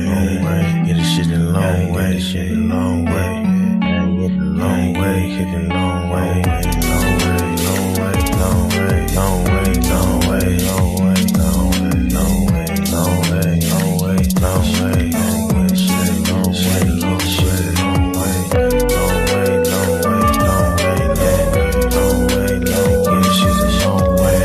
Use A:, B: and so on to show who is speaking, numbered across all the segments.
A: Long way, get this shit a long way, shit a long way. Long way, hit the long way, long way, long way, long way, long way, long way, long way, long way, long way, long way, long way, long way, long way, shit, long way, long way, long way, long way, long way, long way, long way, long way, shit a long way.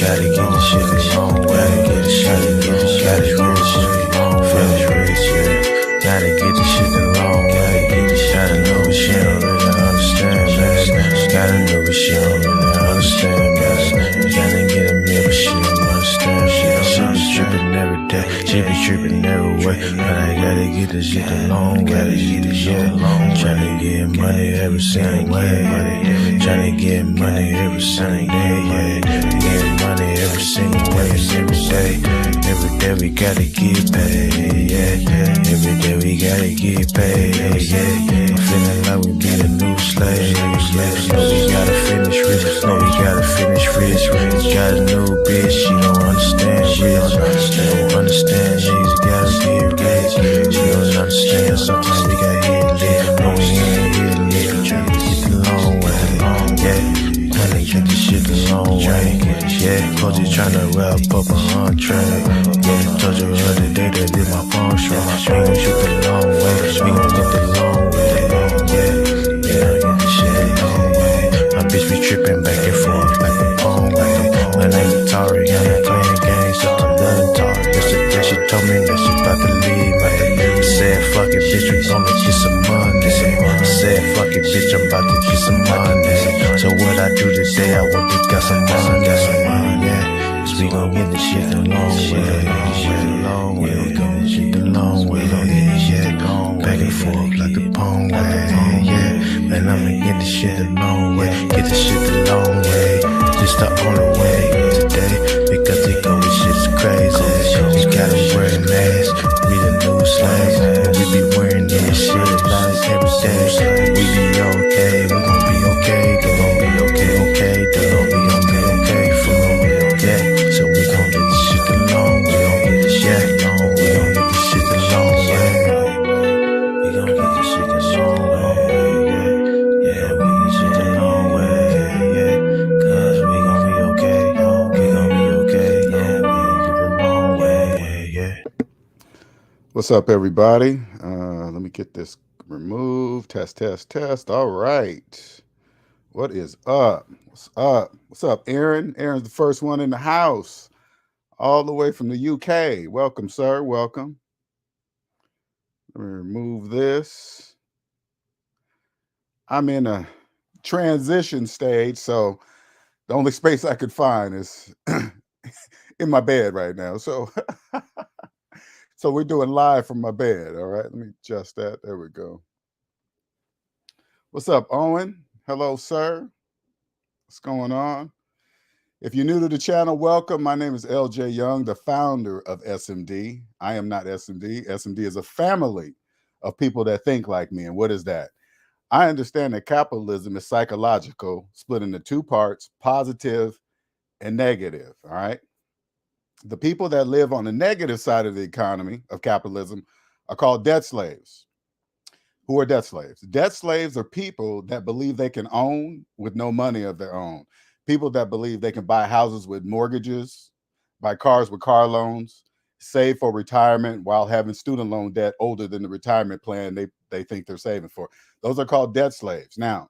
A: Gotta get the shit a long way, get the shit a long way, finish rich, yeah. Gotta get the shit a long way, gotta know what she don't really understand, man. Gotta know what she don't really understand, man. Gotta get a meal, but she don't understand. She be tripping every day, she be tripping every way. But I gotta get this shit a long way, tryna get money every single way, tryna get money every single day, get money every single way, every day. Every day we gotta get paid, every day we gotta get paid, I'm feeling like we be the new slaves, no, we gotta finish rich, no, we gotta finish rich, got a new bitch, she don't understand rich, she don't understand, she gotta get rich, she don't understand, sometimes we gotta hit lit, no, we ain't hit lit, tryna get the long way, tryna get this shit the long way, Coach is tryna wrap up a entree, told you the other day that did my phone strong, we gon' shoot the long way, we gon' get the long way, get the shit the long way, my bitch be trippin' back and forth like a phone way, my name is Tari, I ain't playing games, up to nothing Tari, yesterday she told me that she about to leave, I said fuck it bitch, we gonna get some money, I said fuck it bitch, I'm about to get some money, so what I do today, I went to got some money, cause we gon' get this shit the long way, we gon' get shit the long way, back and forth like the pong way, man, I'ma get this shit the long way, get this shit the long way, just the only way today, because they go with shit's crazy, you gotta wear a mask, we the new slaves, and we be wearing this shit like every day, we be okay, we gon' be okay, they gon' be okay, they gon' be okay, for me, so we gon' get this shit the long way, we gon' get this shit the long way, we gon' get this shit the long way, we get shit the long way, cause we gon' be okay, we gon' be okay, we gon' get the long way,
B: What's up, everybody? Let me get this removed. Test. All right. What is up? What's up, Aaron? Aaron's the first one in the house, all the way from the UK. Welcome, sir. Welcome. Let me remove this. I'm in a transition stage, so the only space I could find is in my bed right now. So we're doing live from my bed. All right, let me adjust that. There we go. What's up, Owen? Hello, sir. What's going on? If you're new to the channel, welcome. My name is LJ Young, the founder of SMD. I am not SMD. SMD is a family of people that think like me. And what is that? I understand that capitalism is psychological, split into two parts, positive and negative. All right. The people that live on the negative side of the economy of capitalism are called debt slaves. Who are debt slaves? Debt slaves are people that believe they can own with no money of their own. People that believe they can buy houses with mortgages, buy cars with car loans, save for retirement while having student loan debt older than the retirement plan they think they're saving for. Those are called debt slaves. Now,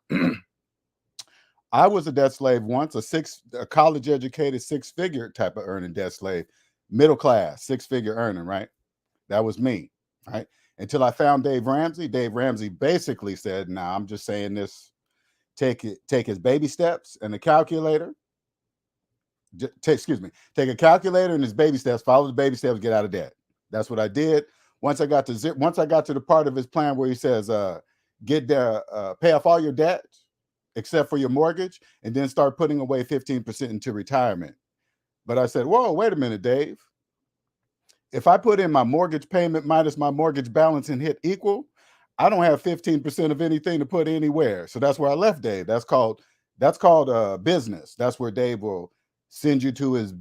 B: I was a debt slave once, a college-educated six-figure type of earning debt slave, middle class, six-figure earning, right? That was me, right? Until I found Dave Ramsey. Dave Ramsey basically said, nah, I'm just saying this, take his baby steps and a calculator. Take a calculator and his baby steps, follow the baby steps, get out of debt. That's what I did. Once I got to the part of his plan where he says, pay off all your debt except for your mortgage, and then start putting away 15% into retirement. But I said, whoa, wait a minute, Dave. If I put in my mortgage payment minus my mortgage balance and hit equal, I don't have 15% of anything to put anywhere. So that's where I left Dave. That's called business. That's where Dave will send you to his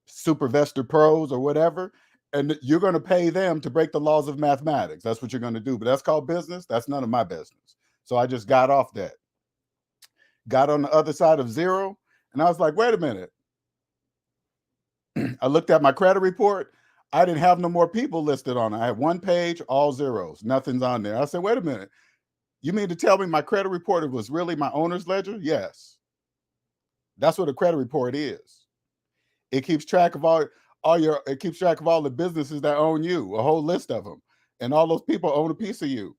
B: Supervestor Pros or whatever, and you're going to pay them to break the laws of mathematics. That's what you're going to do. But that's called business. That's none of my business. So I just got off that. Got on the other side of zero, and I was like, wait a minute. I looked at my credit report. I didn't have no more people listed on it. I had one page, all zeros. Nothing's on there. I said, wait a minute. You mean to tell me my credit report was really my owner's ledger? Yes. That's what a credit report is. It keeps track of it keeps track of all the businesses that own you, a whole list of them. And all those people own a piece of you.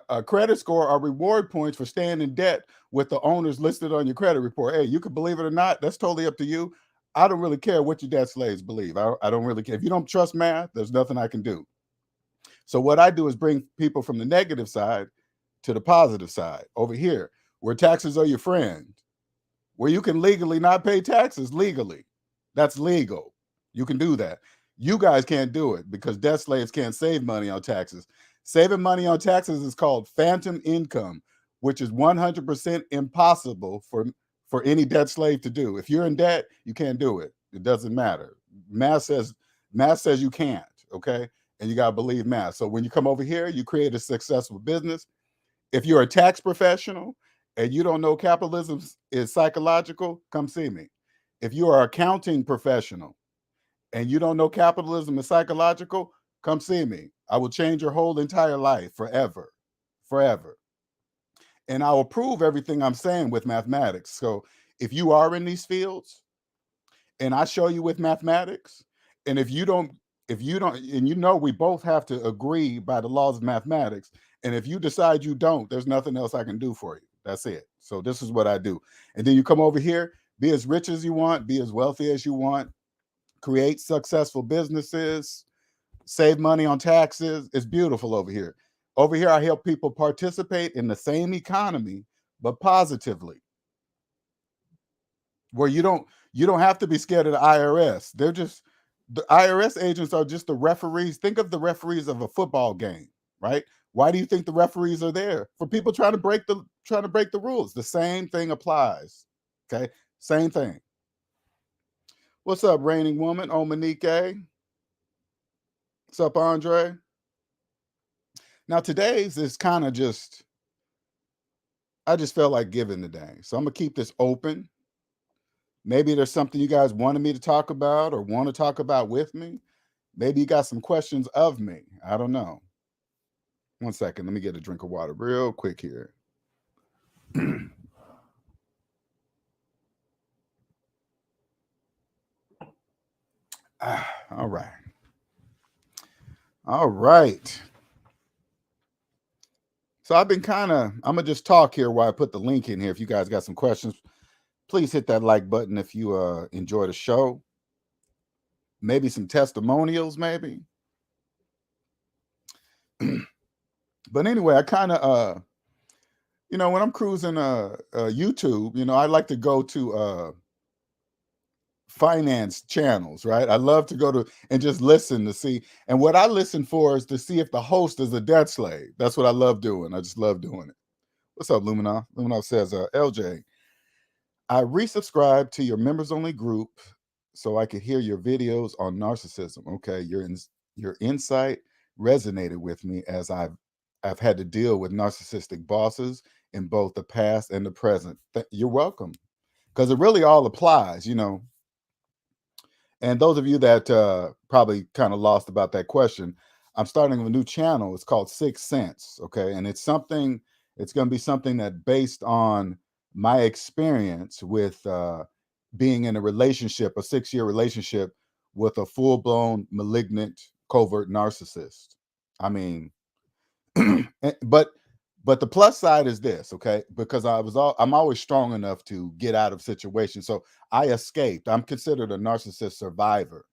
B: A credit score are reward points for staying in debt with the owners listed on your credit report. Hey, you can believe it or not. That's totally up to you. I don't really care what your debt slaves believe. I don't really care. If you don't trust math, there's nothing I can do. So what I do is bring people from the negative side to the positive side over here, where taxes are your friend, where you can legally not pay taxes legally. That's legal. You can do that. You guys can't do it because debt slaves can't save money on taxes. Saving money on taxes is called phantom income, which is 100% impossible for any debt slave to do. If you're in debt, you can't do it. It doesn't matter. Math says you can't, okay? And you got to believe math. So when you come over here, you create a successful business. If you're a tax professional and you don't know capitalism is psychological, come see me. If you are an accounting professional and you don't know capitalism is psychological, come see me. I will change your whole entire life forever, forever. And I will prove everything I'm saying with mathematics. So if you are in these fields and I show you with mathematics, and if you don't, and you know, we both have to agree by the laws of mathematics. And if you decide you don't, there's nothing else I can do for you. That's it. So this is what I do. And then you come over here, be as rich as you want, be as wealthy as you want, create successful businesses, save money on taxes. It's beautiful over here. Over here, I help people participate in the same economy, but positively, where you don't have to be scared of the IRS. The IRS agents are just the referees. Think of the referees of a football game, right? Why do you think the referees are there? For people trying to break the rules. The same thing applies. Okay, same thing. What's up, reigning woman? Oh, Monique. What's up, Andre? Now today's is kind of just, I just felt like giving today. So I'm gonna keep this open. Maybe there's something you guys wanted me to talk about or want to talk about with me. Maybe you got some questions of me. I don't know. One second. Let me get a drink of water real quick here. All right. All right. So I'm going to just talk here while I put the link in here. If you guys got some questions, please hit that like button if you enjoy the show. Maybe some testimonials, maybe. But anyway, I kind of, when I'm cruising YouTube, I like to go to finance channels, right? I love to go to and just listen to see. And what I listen for is to see if the host is a debt slave. That's what I love doing. I just love doing it. What's up, Luminov? Luminov says, LJ, I resubscribed to your members only group so I could hear your videos on narcissism. Okay, your insight resonated with me as I've had to deal with narcissistic bosses in both the past and the present. You're welcome, because it really all applies, And those of you that probably kind of lost about that question, I'm starting a new channel. It's called 6 Cents. Okay, and it's going to be something that based on my experience with being in a 6-year relationship with a full-blown malignant covert narcissist. I mean, but the plus side is this, okay? Because I'm always strong enough to get out of situations. So I escaped. I'm considered a narcissist survivor.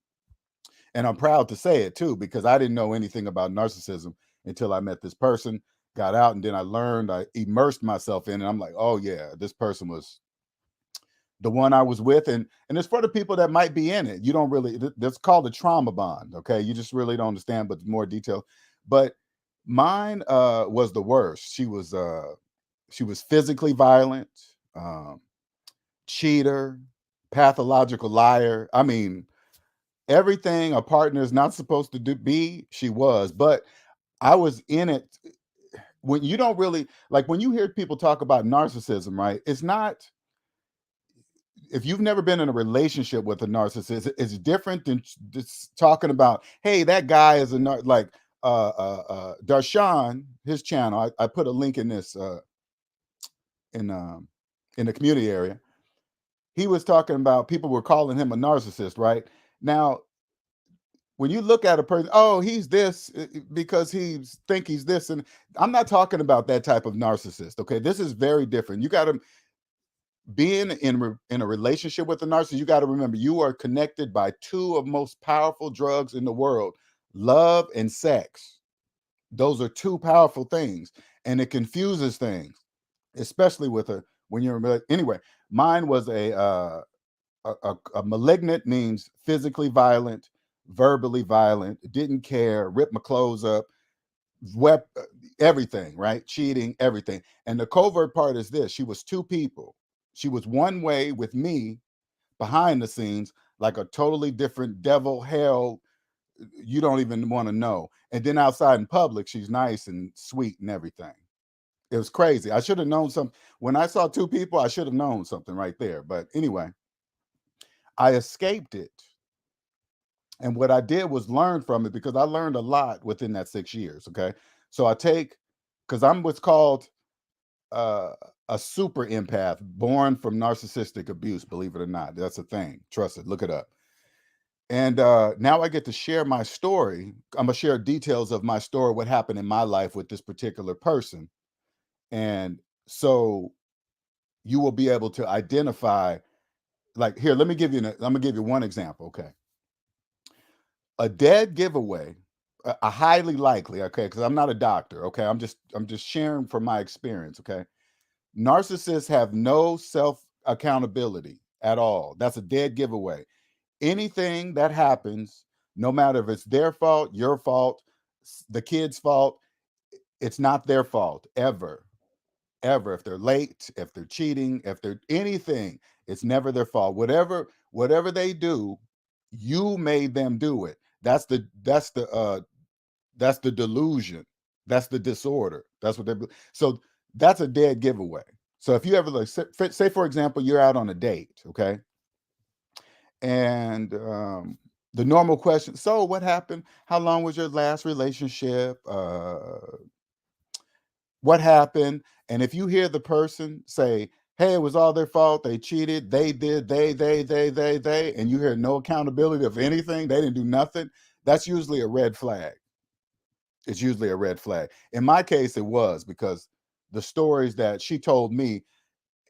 B: And I'm proud to say it too, because I didn't know anything about narcissism until I met this person, got out, and then I immersed myself in it. I'm like, oh yeah, this person was the one I was with. And it's for the people that might be in it. You don't really, that's called a trauma bond. Okay. You just really don't understand, but more detail. But mine was the worst. She was physically violent, cheater, pathological liar. I mean, everything a partner is not supposed to be, she was. But I was in it. When you don't really like, when you hear people talk about narcissism, right? It's not, if you've never been in a relationship with a narcissist, it's different than just talking about, hey, that guy is like Darshan, his channel. I put a link in this in um in the community area. He was talking about, people were calling him a narcissist, right? Now, when you look at a person, oh, he's this because he's this, and I'm not talking about that type of narcissist. Okay, this is very different. You got to, being in a relationship with a narcissist, you got to remember, you are connected by two of most powerful drugs in the world: love and sex. Those are two powerful things, and it confuses things, especially with a when you're anyway. Mine was a malignant, means physically violent, verbally violent, didn't care, ripped my clothes up, wept, everything, right? Cheating, everything. And the covert part is this: she was two people. She was one way with me behind the scenes, like a totally different devil, hell, you don't even want to know. And then outside in public, she's nice and sweet and everything. It was crazy. I should have known something. When I saw two people, I should have known something right there. But anyway, I escaped it. And what I did was learn from it, because I learned a lot within that 6 years. Okay. So I take, because I'm what's called uh, a super empath, born from narcissistic abuse, believe it or not. That's a thing. Trust it. Look it up. And now I get to share my story. I'm going to share details of my story, what happened in my life with this particular person. And so you will be able to identify, like, here, let me give you, I'm going to give you one example. Okay. A dead giveaway, a highly likely, okay, because I'm not a doctor, okay, I'm just sharing from my experience, okay. Narcissists have no self accountability at all. That's a dead giveaway. Anything that happens, no matter if it's their fault, your fault, the kid's fault, it's not their fault ever. Ever. If they're late, if they're cheating, if they're anything, it's never their fault. Whatever they do, you made them do it. That's the delusion. That's the disorder. That's what they. So that's a dead giveaway. So if you ever, like, say for example, you're out on a date, okay, and the normal question: so what happened? How long was your last relationship? What happened? And if you hear the person say, hey, it was all their fault, they cheated, they did, they, and you hear no accountability of anything, they didn't do nothing, that's usually a red flag. It's usually a red flag. In my case, it was, because the stories that she told me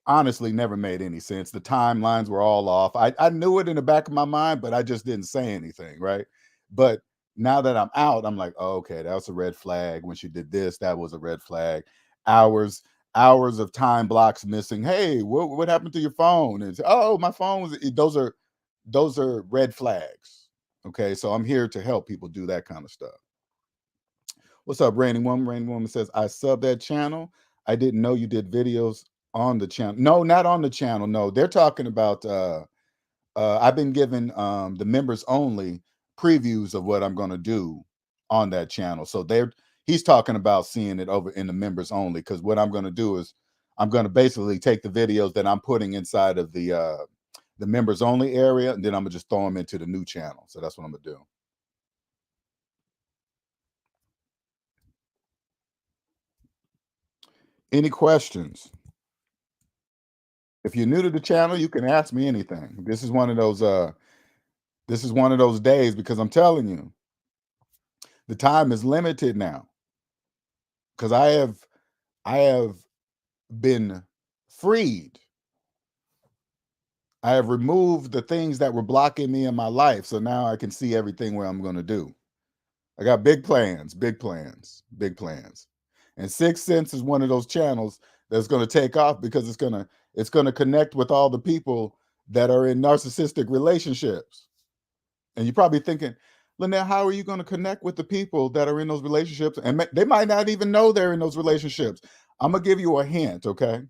B: honestly never made any sense. The timelines were all off. I knew it in the back of my mind, but I just didn't say anything, right? But now that I'm out, I'm like, oh, okay, that was a red flag. When she did this, that was a red flag. Hours, hours of time blocks missing. Hey, what happened to your phone? And oh, my phone was. Those are red flags. Okay, so I'm here to help people do that kind of stuff. What's up, Rainy Woman? Rainy Woman says, I sub that channel. I didn't know you did videos on the channel. No, not on the channel. No, they're talking about I've been given the members only previews of what I'm gonna do on that channel. So he's talking about seeing it over in the members only, because what I'm gonna do is I'm gonna basically take the videos that I'm putting inside of the members only area, and then I'm gonna just throw them into the new channel. So that's what I'm gonna do. Any questions? If you're new to the channel, you can ask me anything. This is one of those days, because I'm telling you, the time is limited now, because I have been freed. I have removed the things that were blocking me in my life. So now I can see everything where I'm going to do. I got big plans, big plans, big plans. And Sixth Sense is one of those channels that's going to take off, because it's going to connect with all the people that are in narcissistic relationships. And you're probably thinking, Lynette, how are you going to connect with the people that are in those relationships? And they might not even know they're in those relationships. I'm going to give you a hint, okay?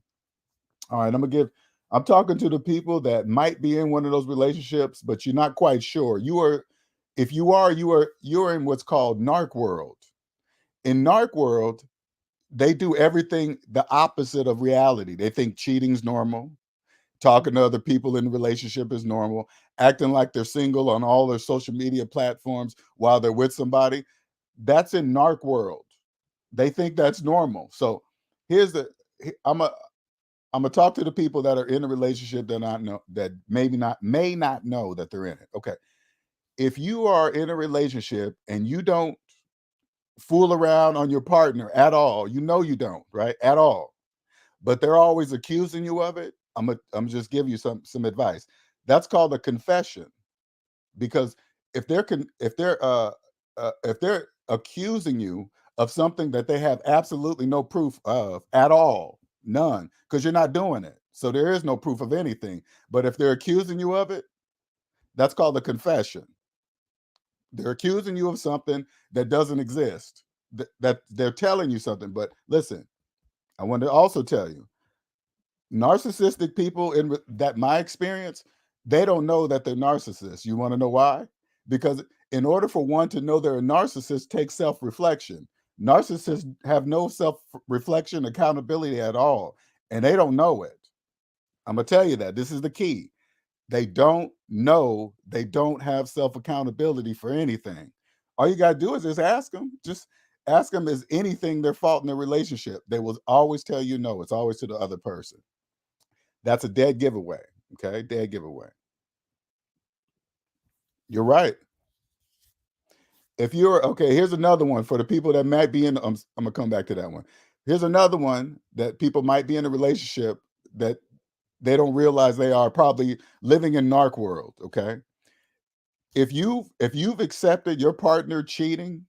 B: All right, I'm going to give I'm talking to the people that might be in one of those relationships, but you're not quite sure. If you are, you're in what's called narc world. In narc world, they do everything the opposite of reality. They think cheating's normal, talking to other people in the relationship is normal, acting like they're single on all their social media platforms while they're with somebody. That's in narc world. They think that's normal. So here's the I'm a I'm gonna talk to the people that are in a relationship that I know that maybe not may not know that they're in it. Okay. If you are in a relationship and you don't fool around on your partner at all, you know you don't, right? At all. But they're always accusing you of it. I'm just give you some advice. That's called a confession, because if they're accusing you of something that they have absolutely no proof of at all, none, because you're not doing it, so there is no proof of anything. But if they're accusing you of it, that's called a confession. They're accusing you of something that doesn't exist, that they're telling you something. But listen, I want to also tell you, narcissistic people in that my experience, they don't know that they're narcissists. You want to know why? Because in order for one to know they're a narcissist, take self-reflection. Narcissists have no self-reflection, accountability at all, and they don't know it. I'm gonna tell you that this is the key. They don't know, they don't have self-accountability for anything. All you gotta do is just ask them. Just ask them, is anything their fault in their relationship? They will always tell you no. It's always to the other person. That's a dead giveaway. Okay, dead giveaway. You're right. If you're okay, here's another one for the people that might be in. I'm gonna come back to that one. Here's another one that people might be in a relationship that they don't realize they are probably living in narc world. Okay, if you've accepted your partner cheating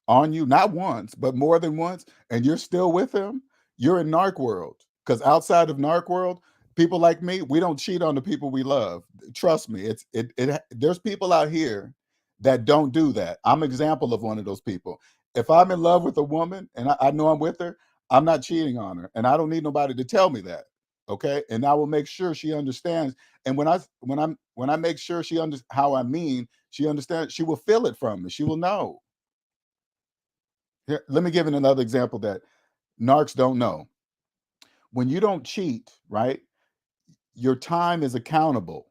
B: on you, not once, but more than once, and you're still with him, you're in narc world. Because outside of narc world, people like me, we don't cheat on the people we love. Trust me, there's people out here that don't do that. I'm an example of one of those people. If I'm in love with a woman and I know I'm with her, I'm not cheating on her. And I don't need nobody to tell me that. Okay. And I will make sure she understands. And when I make sure she understands how I mean, she understands, she will feel it from me. She will know. Here, let me give you another example that narcs don't know. When you don't cheat, right? Your time is accountable.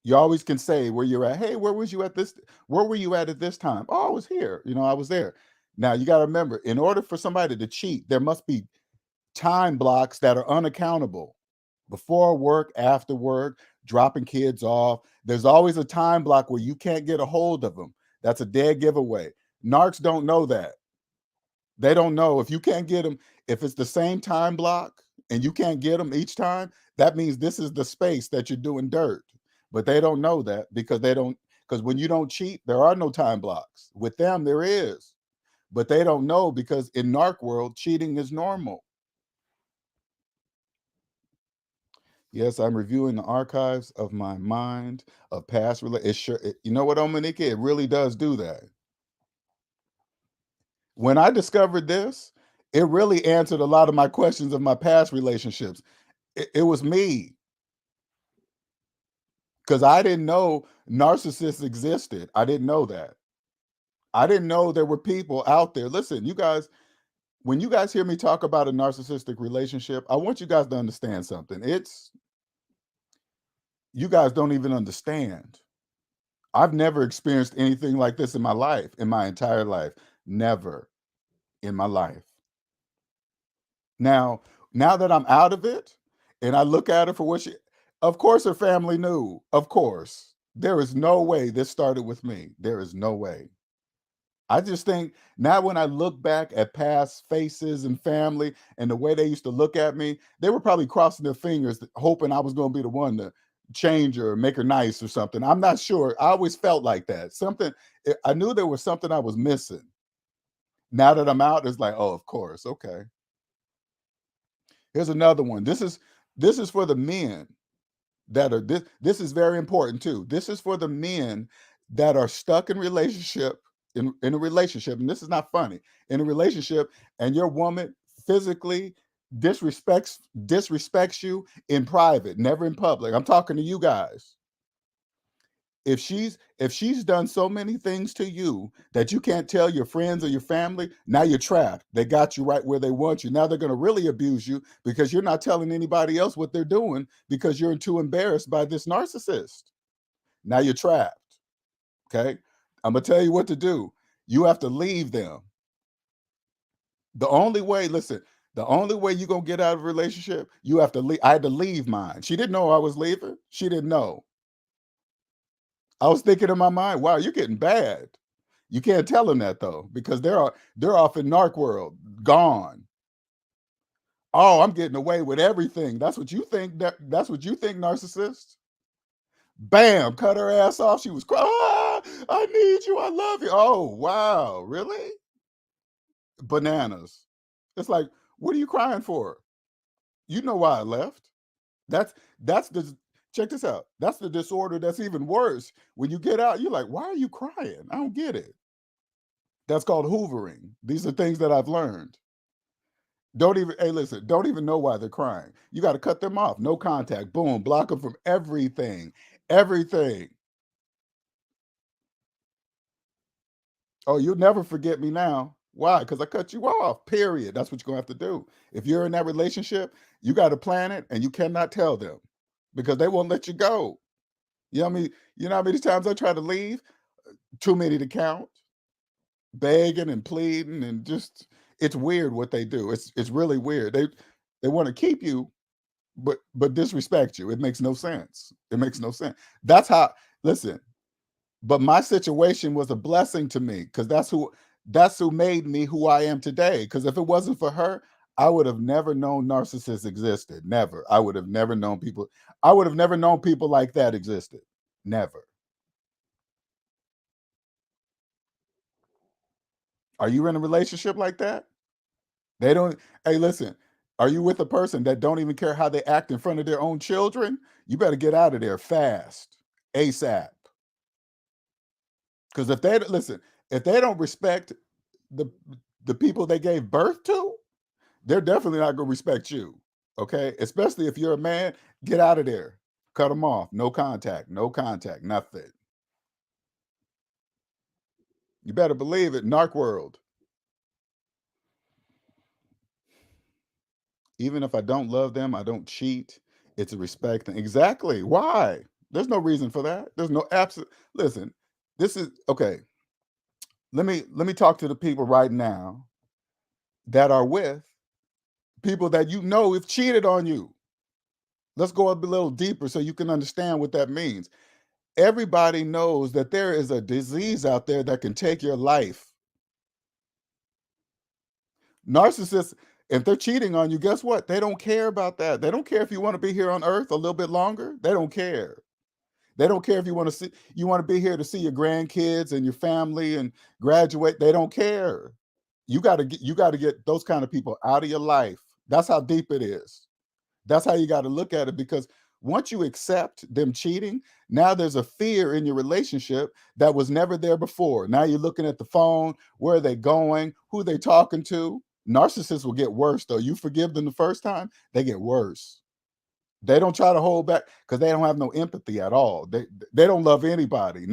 B: You always can say where you're at. Hey, where was you at this? Where were you at this time? Oh, I was here. I was there. Now you got to remember, in order for somebody to cheat, there must be time blocks that are unaccountable. Before work, after work, dropping kids off. There's always a time block where you can't get a hold of them. That's a dead giveaway. Narcs don't know that. They don't know if you can't get them, if it's the same time block and you can't get them each time, that means this is the space that you're doing dirt. But they don't know that because when you don't cheat, there are no time blocks. With them, there is. But they don't know because in narc world, cheating is normal. Yes, I'm reviewing the archives of my mind of past you know what, Omanika? It really does do that. When I discovered this, it really answered a lot of my questions of my past relationships. It was me, because I didn't know narcissists existed. I didn't know that. I didn't know there were people out there. Listen, you guys, when you guys hear me talk about a narcissistic relationship, I want you guys to understand something. You guys don't even understand. I've never experienced anything like this in my life, in my entire life. Never in my life. Now that I'm out of it and I look at her for what of course her family knew. Of course. There is no way this started with me. There is no way. I just think now when I look back at past faces and family and the way they used to look at me, they were probably crossing their fingers, hoping I was going to be the one to change her or make her nice or something. I'm not sure. I always felt like that. I knew there was something I was missing. Now that I'm out, it's like, oh, of course. Okay. Here's another one. This is for the men that are this is very important too. This is for the men that are stuck in a relationship, and this is not funny, in a relationship, and your woman physically disrespects you in private, never in public. I'm talking to you guys. If she's done so many things to you that you can't tell your friends or your family, now you're trapped. They got you right where they want you. Now they're going to really abuse you because you're not telling anybody else what they're doing because you're too embarrassed by this narcissist. Now you're trapped. Okay? I'm going to tell you what to do. You have to leave them. The only way, listen, the only way you're going to get out of a relationship, you have to leave. I had to leave mine. She didn't know I was leaving. She didn't know. I was thinking in my mind, wow, you're getting bad. You can't tell them that though, because they're off in narc world, gone. Oh, I'm getting away with everything. That's what you think. That's what you think, narcissist. Bam, cut her ass off. She was crying. Ah, I need you. I love you. Oh, wow, really? Bananas. It's like, what are you crying for? You know why I left. That's the check this out. That's the disorder that's even worse. When you get out, you're like, why are you crying? I don't get it. That's called hoovering. These are things that I've learned. Don't even, hey, listen, don't even know why they're crying. You got to cut them off. No contact. Boom. Block them from everything. Everything. Oh, you'll never forget me now. Why? Because I cut you off. Period. That's what you're going to have to do. If you're in that relationship, you got to plan it and you cannot tell them because they won't let you go. You know what I mean? You know how many times I try to leave? Too many to count. Begging and pleading and just it's weird what they do. It's really weird. They want to keep you, but disrespect you. It makes no sense. It makes no sense. That's how listen, but my situation was a blessing to me because that's who made me who I am today. Because if it wasn't for her, I would have never known narcissists existed. Never. I would have never known people. I would have never known people like that existed. Never. Are you in a relationship like that? They don't hey, listen, are you with a person that don't even care how they act in front of their own children? You better get out of there fast, ASAP. Because if they listen, if they don't respect the the people they gave birth to, they're definitely not gonna respect you. Okay. Especially if you're a man, get out of there. Cut them off. No contact, no contact, nothing. You better believe it. Narc world. Even if I don't love them, I don't cheat. It's a respect thing. Exactly. Why? There's no reason for that. There's no absolute. Listen, this is okay. Let me talk to the people right now that are with people that you know have cheated on you. Let's go a little deeper so you can understand what that means. Everybody knows that there is a disease out there that can take your life. Narcissists, if they're cheating on you, guess what? They don't care about that. They don't care if you want to be here on earth a little bit longer. They don't care. They don't care if you want to be here to see your grandkids and your family and graduate. They don't care. You got to get those kind of people out of your life. That's how deep it is. That's how you got to look at it because once you accept them cheating, now there's a fear in your relationship that was never there before. Now you're looking at the phone, where are they going, who they talking to. Narcissists will get worse though. You forgive them the first time, they get worse. They don't try to hold back because they don't have no empathy at all. They don't love anybody,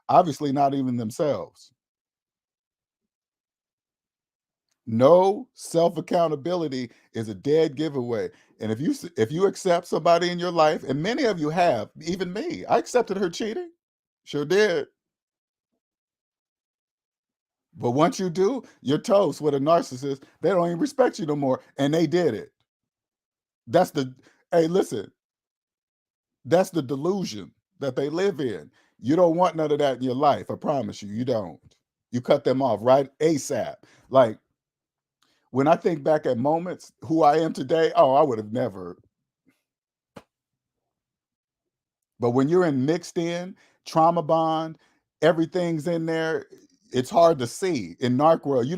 B: obviously not even themselves. No self accountability is a dead giveaway. And if you accept somebody in your life, and many of you have, even me, I accepted her cheating, sure did. But once you do, you're toast with a narcissist. They don't even respect you no more, and they did it. That's the hey, listen, that's the delusion that they live in. You don't want none of that in your life. I promise you, you don't. You cut them off right ASAP. Like when I think back at moments who I am today, oh, I would have never. But when you're in mixed in trauma bond, everything's in there. It's hard to see in narc world. You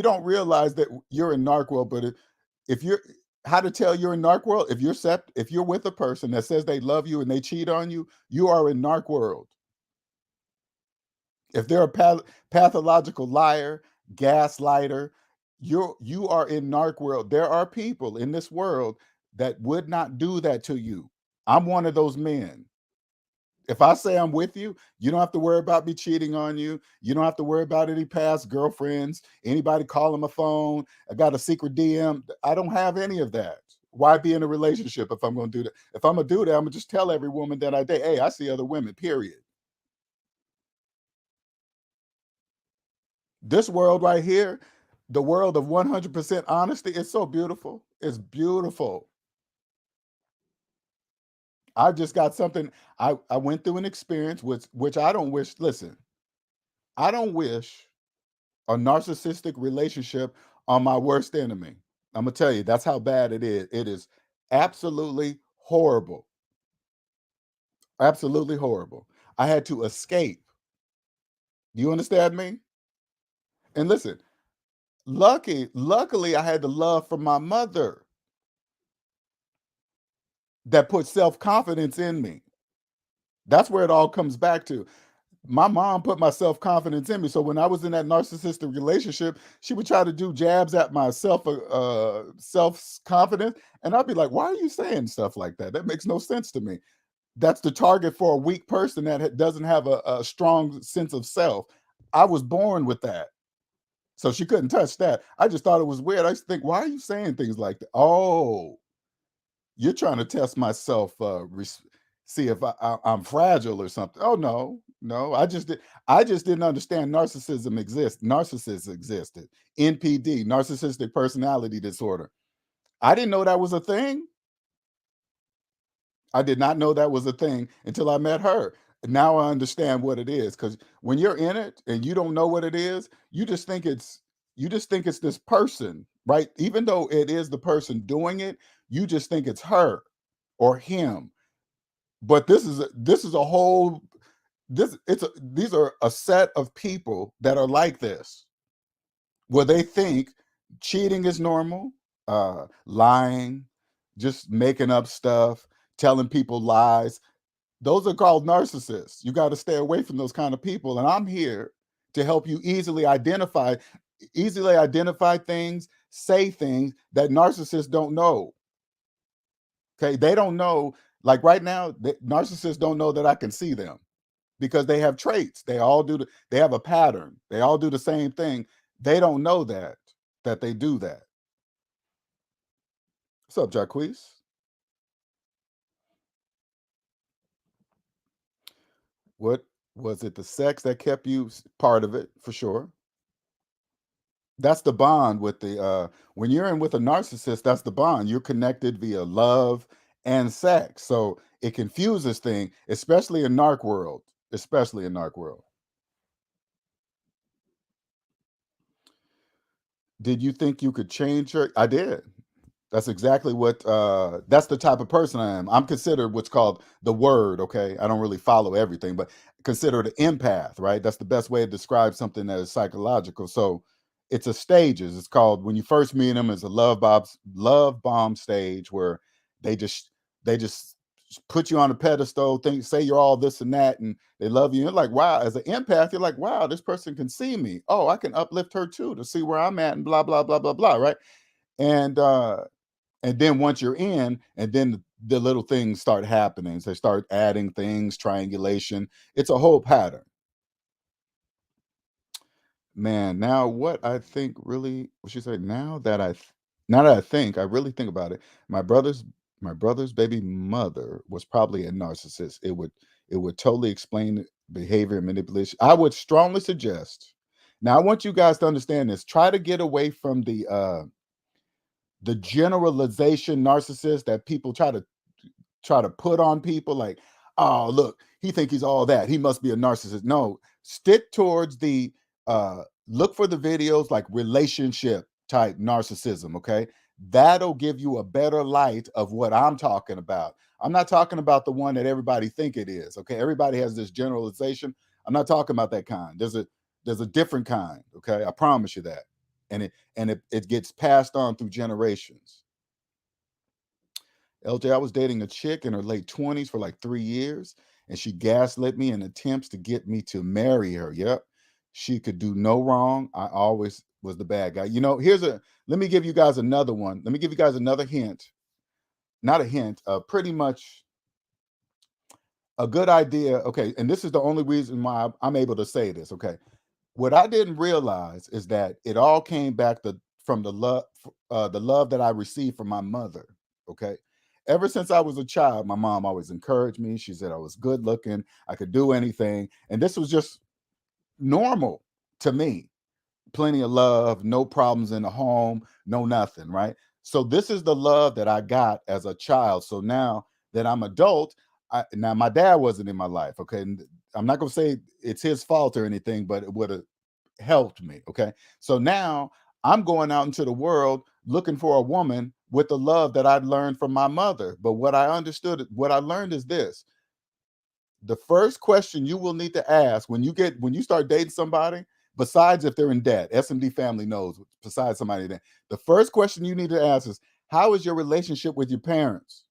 B: don't realize that you're in narc world. But if you're how to tell you're in narc world, if you're with a person that says they love you and they cheat on you, you are in narc world. If they're a pathological liar, gaslighter, You are in narc world. There are people in this world that would not do that to you. I'm one of those men. If I say I'm with you, you don't have to worry about me cheating on you. You don't have to worry about any past girlfriends, anybody calling my phone. I got a secret DM. I don't have any of that. Why be in a relationship if I'm going to do that? If I'm going to do that, I'm going to just tell every woman that I date, hey, I see other women, period. This world right here, the world of 100% honesty, is so beautiful. It's beautiful. I just got something. I went through an experience which I don't wish. Listen, I don't wish a narcissistic relationship on my worst enemy. I'm gonna tell you, that's how bad it is. It is absolutely horrible. Absolutely horrible. I had to escape. Do you understand me? And listen, luckily, I had the love from my mother that put self-confidence in me. That's where it all comes back to. My mom put my self-confidence in me. So when I was in that narcissistic relationship, she would try to do jabs at my self-confidence. And I'd be like, why are you saying stuff like that? That makes no sense to me. That's the target for a weak person that doesn't have a strong sense of self. I was born with that. So she couldn't touch that. I just thought it was weird. I used to think, why are you saying things like that? Oh, you're trying to test myself, see if I'm fragile or something. Oh no, no, I just didn't understand narcissism existed. NPD, narcissistic personality disorder. I didn't know that was a thing. I did not know that was a thing until I met her. Now I understand what it is, because when you're in it and you don't know what it is, you just think it's this person, right? Even though it is the person doing it, you just think it's her or him. But this is a whole this it's a these are a set of people that are like this, where they think cheating is normal, lying, just making up stuff, telling people lies. Those are called narcissists. You got to stay away from those kind of people. And I'm here to help you easily identify things, say things that narcissists don't know. Okay, they don't know. Like right now, narcissists don't know that I can see them because they have traits. They have a pattern. They all do the same thing. They don't know that they do that. What's up, Jacquees? What was it? The sex that kept you part of it for sure. That's the bond with the when you're in with a narcissist, that's the bond. You're connected via love and sex. So it confuses things, especially in narc world. Especially in narc world. Did you think you could change her? I did. That's exactly what that's the type of person I am. I'm considered what's called the word, okay? I don't really follow everything, but considered an empath, right? That's the best way to describe something that is psychological. So it's a stages. It's called when you first meet them is a love bomb stage where they just they just put you on a pedestal, say you're all this and that, and they love you. You're like, wow, as an empath, you're like, wow, this person can see me. Oh, I can uplift her too to see where I'm at and blah, blah, blah, blah, blah, right? And and then once you're in, and then the little things start happening. So they start adding things, triangulation. It's a whole pattern. Man, now what I think really, what she said, now that I think, I really think about it, my brother's my brother's baby mother was probably a narcissist. It would totally explain behavior and manipulation. I would strongly suggest. Now I want you guys to understand this. Try to get away from the generalization narcissist that people try to put on people, like, oh look, he think he's all that, he must be a narcissist. No, stick towards the look for the videos like relationship type narcissism, okay? That'll give you a better light of what I'm talking about. I'm not talking about the one that everybody think it is, okay? Everybody has this generalization. I'm not talking about that kind. There's a different kind, okay? I promise you that. And it gets passed on through generations. LJ, I was dating a chick in her late 20s for like 3 years, and she gaslit me in attempts to get me to marry her. Yep. She could do no wrong. was the bad guy. Let me give you guys another one. Let me give you guys another hint. Not a hint, pretty much a good idea. Okay, and this is the only reason why I'm able to say this. Okay, what I didn't realize is that it all came back from the love that I received from my mother. Okay, ever since I was a child, my mom always encouraged me. She said I was good looking, I could do anything, and this was just normal to me. Plenty of love, no problems in the home, no nothing, right? So this is the love that I got as a child. So now that I'm adult, now my dad wasn't in my life, okay? And I'm not gonna say it's his fault or anything, but it would have helped me, okay? So now I'm going out into the world looking for a woman with the love that I'd learned from my mother. But what I learned is this: the first question you will need to ask when you start dating somebody, besides if they're in debt, SMD family knows, besides somebody that, the first question you need to ask is, how is your relationship with your parents?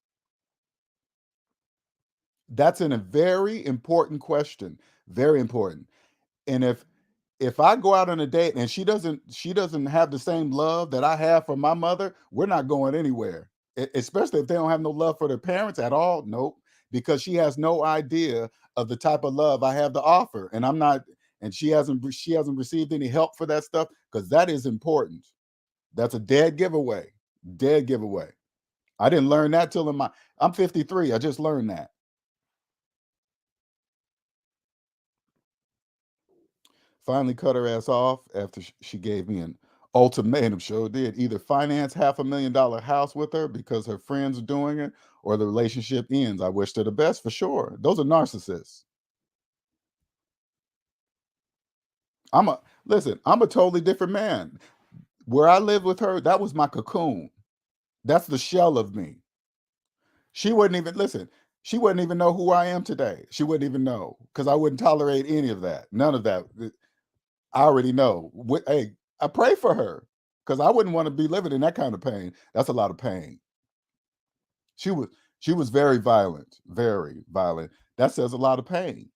B: That's a very important question. Very important. And if I go out on a date and she doesn't have the same love that I have for my mother, we're not going anywhere. Especially if they don't have no love for their parents at all. Nope, because she has no idea of the type of love I have to offer, and I'm not. And she hasn't received any help for that stuff, because that is important. That's a dead giveaway. Dead giveaway. I didn't learn that till I'm 53. I just learned that. Finally cut her ass off after she gave me an ultimatum. Sure did. Either finance $500,000 house with her because her friends are doing it, or the relationship ends. I wished her the best for sure. Those are narcissists. I'm a totally different man. Where I lived with her, that was my cocoon. That's the shell of me. She wouldn't even listen. She wouldn't even know who I am today. She wouldn't even know, because I wouldn't tolerate any of that. None of that. I already know. Hey, I pray for her, because I wouldn't want to be living in that kind of pain. That's a lot of pain. She was she was very violent, very violent. That says a lot of pain.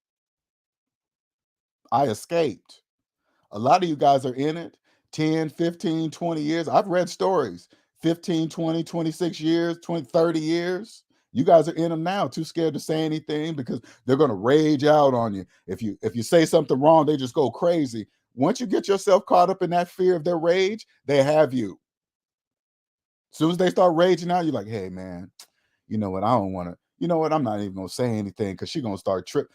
B: I escaped. A lot of you guys are in it 10, 15, 20 years. I've read stories 15, 20, 26 years, 20, 30 years. You guys are in them now, too scared to say anything because they're going to rage out on you. If you say something wrong, they just go crazy. Once you get yourself caught up in that fear of their rage, they have you. As soon as they start raging out, you're like, hey, man, you know what? I don't want to, you know what? I'm not even going to say anything because she's going to start trip.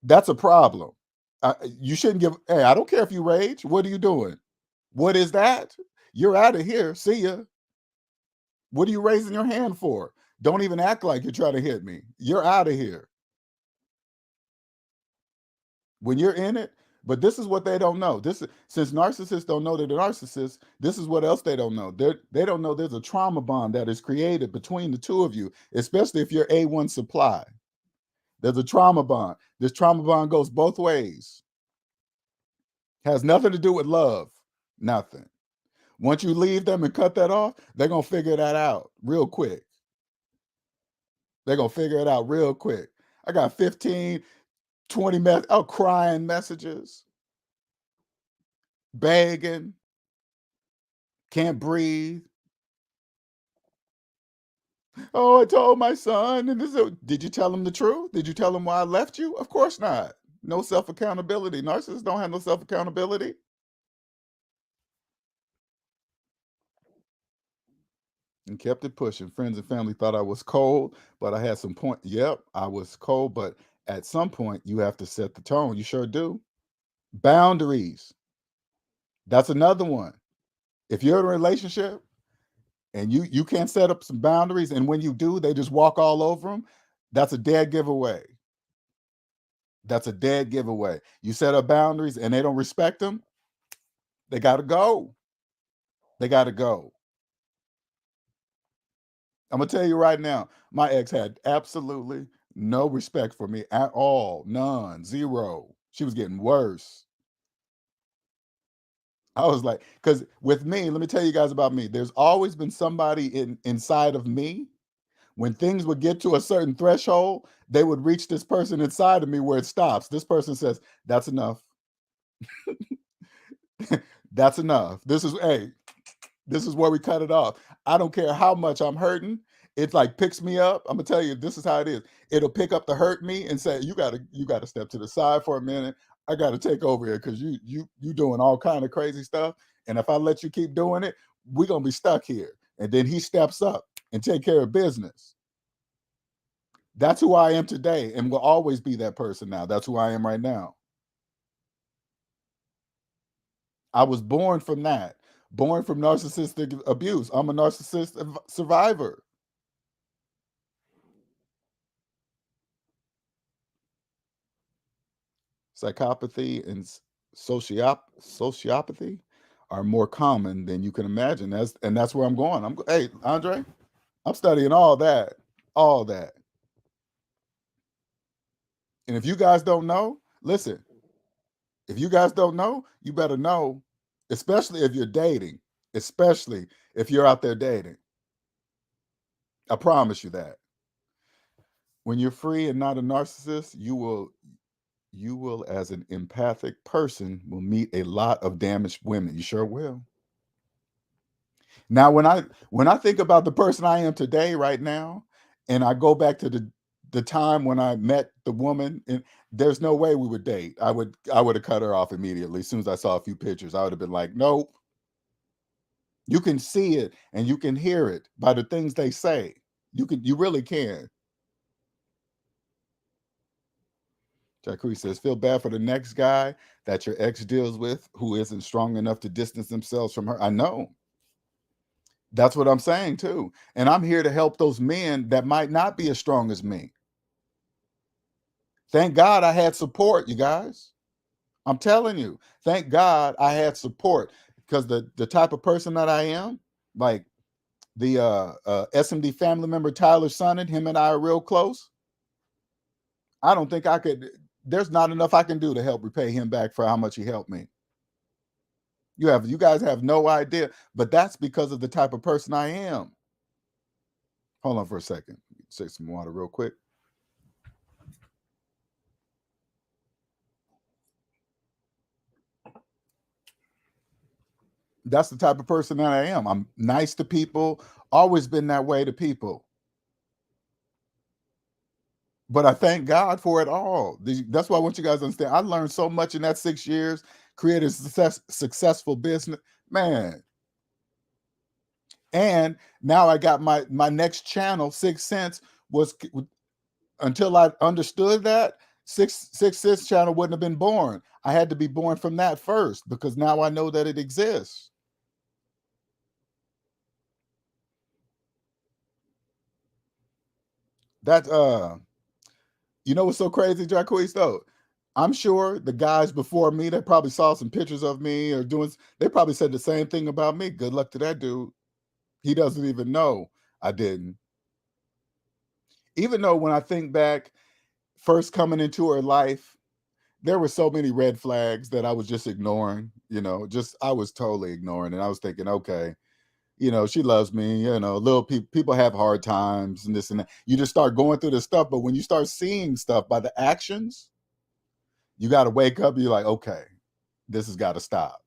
B: That's a problem. You shouldn't give, hey, I don't care if you rage. What are you doing? What is that? You're out of here. See ya. What are you raising your hand for? Don't even act like you're trying to hit me. You're out of here. When you're in it, but this is what they don't know. This is, since narcissists don't know that they're narcissists, this is what else they don't know. They don't know there's a trauma bond that is created between the two of you, especially if you're A1 supply. There's a trauma bond. This trauma bond goes both ways. Has nothing to do with love. Nothing. Once you leave them and cut that off, they're going to figure that out real quick. They're going to figure it out real quick. I got 15, 20 crying messages, begging, can't breathe. Oh, I told my son. And did you tell him the truth? Did you tell him why I left you? Of course not. No self accountability. Narcissists don't have no self accountability. And kept it pushing. Friends and family thought I was cold, but I had some point. Yep, I was cold, but at some point you have to set the tone. You sure do. Boundaries. That's another one. If you're in a relationship and you can't set up some boundaries, and when you do, they just walk all over them, that's a dead giveaway. That's a dead giveaway. You set up boundaries and they don't respect them, they got to go. They got to go. I'm gonna tell you right now, my ex had absolutely no respect for me at all. None, zero. She was getting worse. I was like, because with me, let me tell you guys about me. There's always been somebody inside of me. When things would get to a certain threshold, they would reach this person inside of me where it stops. This person says, "That's enough." That's enough. This is, hey, this is where we cut it off. I don't care how much I'm hurting. It like picks me up. I'm gonna tell you, this is how it is. It'll pick up the hurt me and say, you gotta step to the side for a minute. I gotta take over here because you doing all kind of crazy stuff. And if I let you keep doing it, we're gonna be stuck here. And then he steps up and take care of business. That's who I am today and will always be that person now. That's who I am right now. I was born from that, born from narcissistic abuse. I'm a narcissist survivor. Psychopathy and sociopathy are more common than you can imagine. That's where I'm going. Hey, Andre, I'm studying all that, all that. And if you guys don't know, listen, if you guys don't know, you better know, especially if you're dating, especially if you're out there dating. I promise you that. When you're free and not a narcissist, you will, as an empathic person, will meet a lot of damaged women. You sure will. Now, when I think about the person I am today, right now, and I go back to the time when I met the woman, and there's no way we would date. I would have cut her off immediately as soon as I saw a few pictures. I would have been like, nope. You can see it and you can hear it by the things they say. You really can. Jacques says, feel bad for the next guy that your ex deals with who isn't strong enough to distance themselves from her. I know. That's what I'm saying too. And I'm here to help those men that might not be as strong as me. Thank God I had support, you guys. I'm telling you, thank God I had support, because the type of person that I am, like the SMD family member Tyler Sonnet, him and I are real close. I don't think I could. There's not enough I can do to help repay him back for how much he helped me. You guys have no idea, but that's because of the type of person I am. Hold on for a second. Take some water real quick. That's the type of person that I am. I'm nice to people, always been that way to people. But I thank God for it all. That's why I want you guys to understand. I learned so much in that 6 years, created a successful business, man. And now I got my next channel, 6 Cents, was, until I understood that, 6 Cents channel wouldn't have been born. I had to be born from that first, because now I know that it exists. That you know what's so crazy, Jacques, though? I'm sure the guys before me, they probably saw some pictures of me or doing, they probably said the same thing about me. Good luck to that dude. He doesn't even know I didn't. Even though when I think back, first coming into her life, there were so many red flags that I was just ignoring, I was totally ignoring. And I was thinking, okay, she loves me, little people have hard times and this and that. You just start going through this stuff. But when you start seeing stuff by the actions, you got to wake up. You're like, okay, this has got to stop.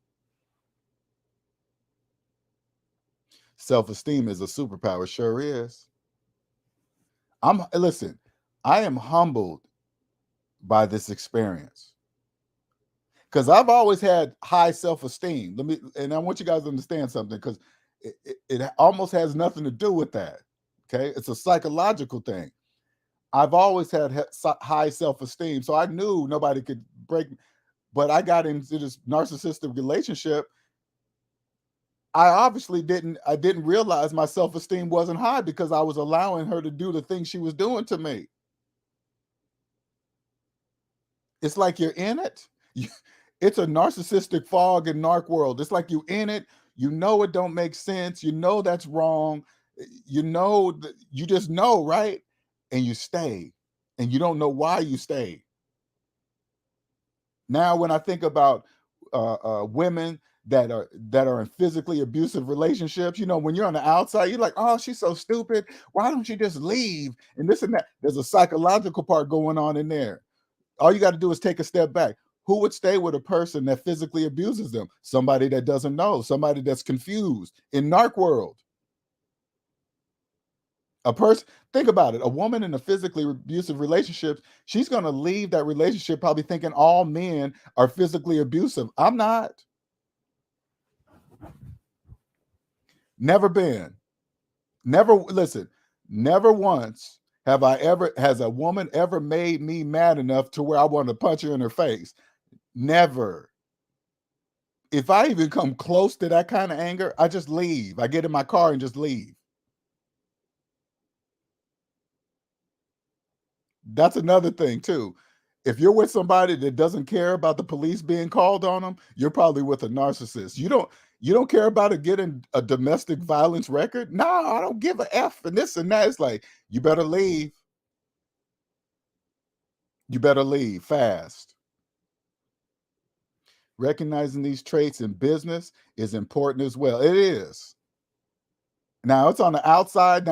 B: Self-esteem is a superpower. Sure is. Listen, I am humbled by this experience, because I've always had high self-esteem. And I want you guys to understand something, because it almost has nothing to do with that. Okay. It's a psychological thing. I've always had high self-esteem. So I knew nobody could break me, but I got into this narcissistic relationship. I didn't realize my self-esteem wasn't high, because I was allowing her to do the things she was doing to me. It's like you're in it. It's a narcissistic fog and narc world. It's like you in it. It don't make sense. That's wrong. You just know, right? And you stay, and you don't know why you stay. Now, when I think about women that are in physically abusive relationships, when you're on the outside, you're like, oh, she's so stupid. Why don't you just leave? And this and that. There's a psychological part going on in there. All you got to do is take a step back. Who would stay with a person that physically abuses them? Somebody that doesn't know, somebody that's confused. In narc world, a person, think about it, a woman in a physically abusive relationship, she's going to leave that relationship probably thinking all men are physically abusive. I'm not. Never been. Never, listen, never once has a woman ever made me mad enough to where I want to punch her in her face. Never. If I even come close to that kind of anger, I just leave. I get in my car and just leave. That's another thing too. If you're with somebody that doesn't care about the police being called on them, you're probably with a narcissist. You don't care about it getting a domestic violence record? No, I don't give a F and this and that. It's like, you better leave. You better leave fast. Recognizing these traits in business is important as well. It is. Now it's on the outside.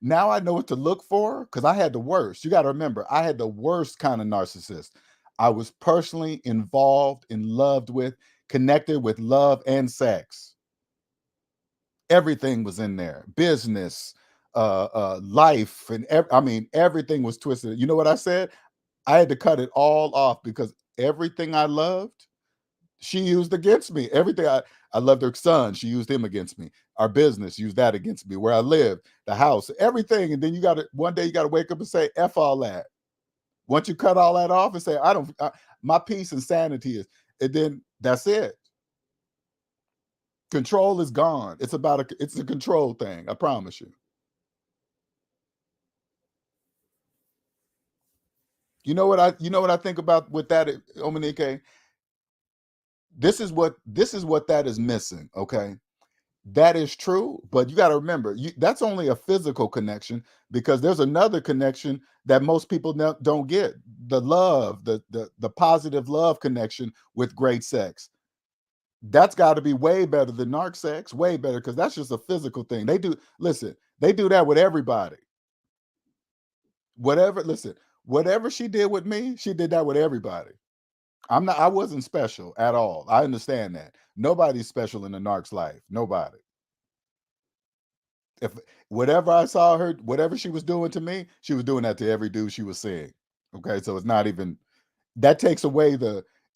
B: Now I know what to look for because I had the worst. You got to remember, I had the worst kind of narcissist. I was personally involved and loved with, connected with love and sex. Everything was in there. Business, life, and I mean, everything was twisted. You know what I said? I had to cut it all off because everything I loved, she used against me. Everything I loved her son, she used him against me. Our business used that against me. Where I live, the house, everything. And then one day you got to wake up and say, F all that. Once you cut all that off and say, my peace and sanity is, and then that's it. Control is gone. It's a control thing. I promise you. You know what I think about with that, Omanike? This is what that is missing. Okay. That is true, but you got to remember, that's only a physical connection because there's another connection that most people don't get. The love, the positive love connection with great sex. That's got to be way better than narc sex, way better, because that's just a physical thing. They do that with everybody. Whatever she did with me, she did that with everybody. I wasn't special at all. I understand that. Nobody's special in the narc's life. Nobody. If whatever I saw her, whatever she was doing to me, she was doing that to every dude she was seeing. Okay, so it's not even, that takes away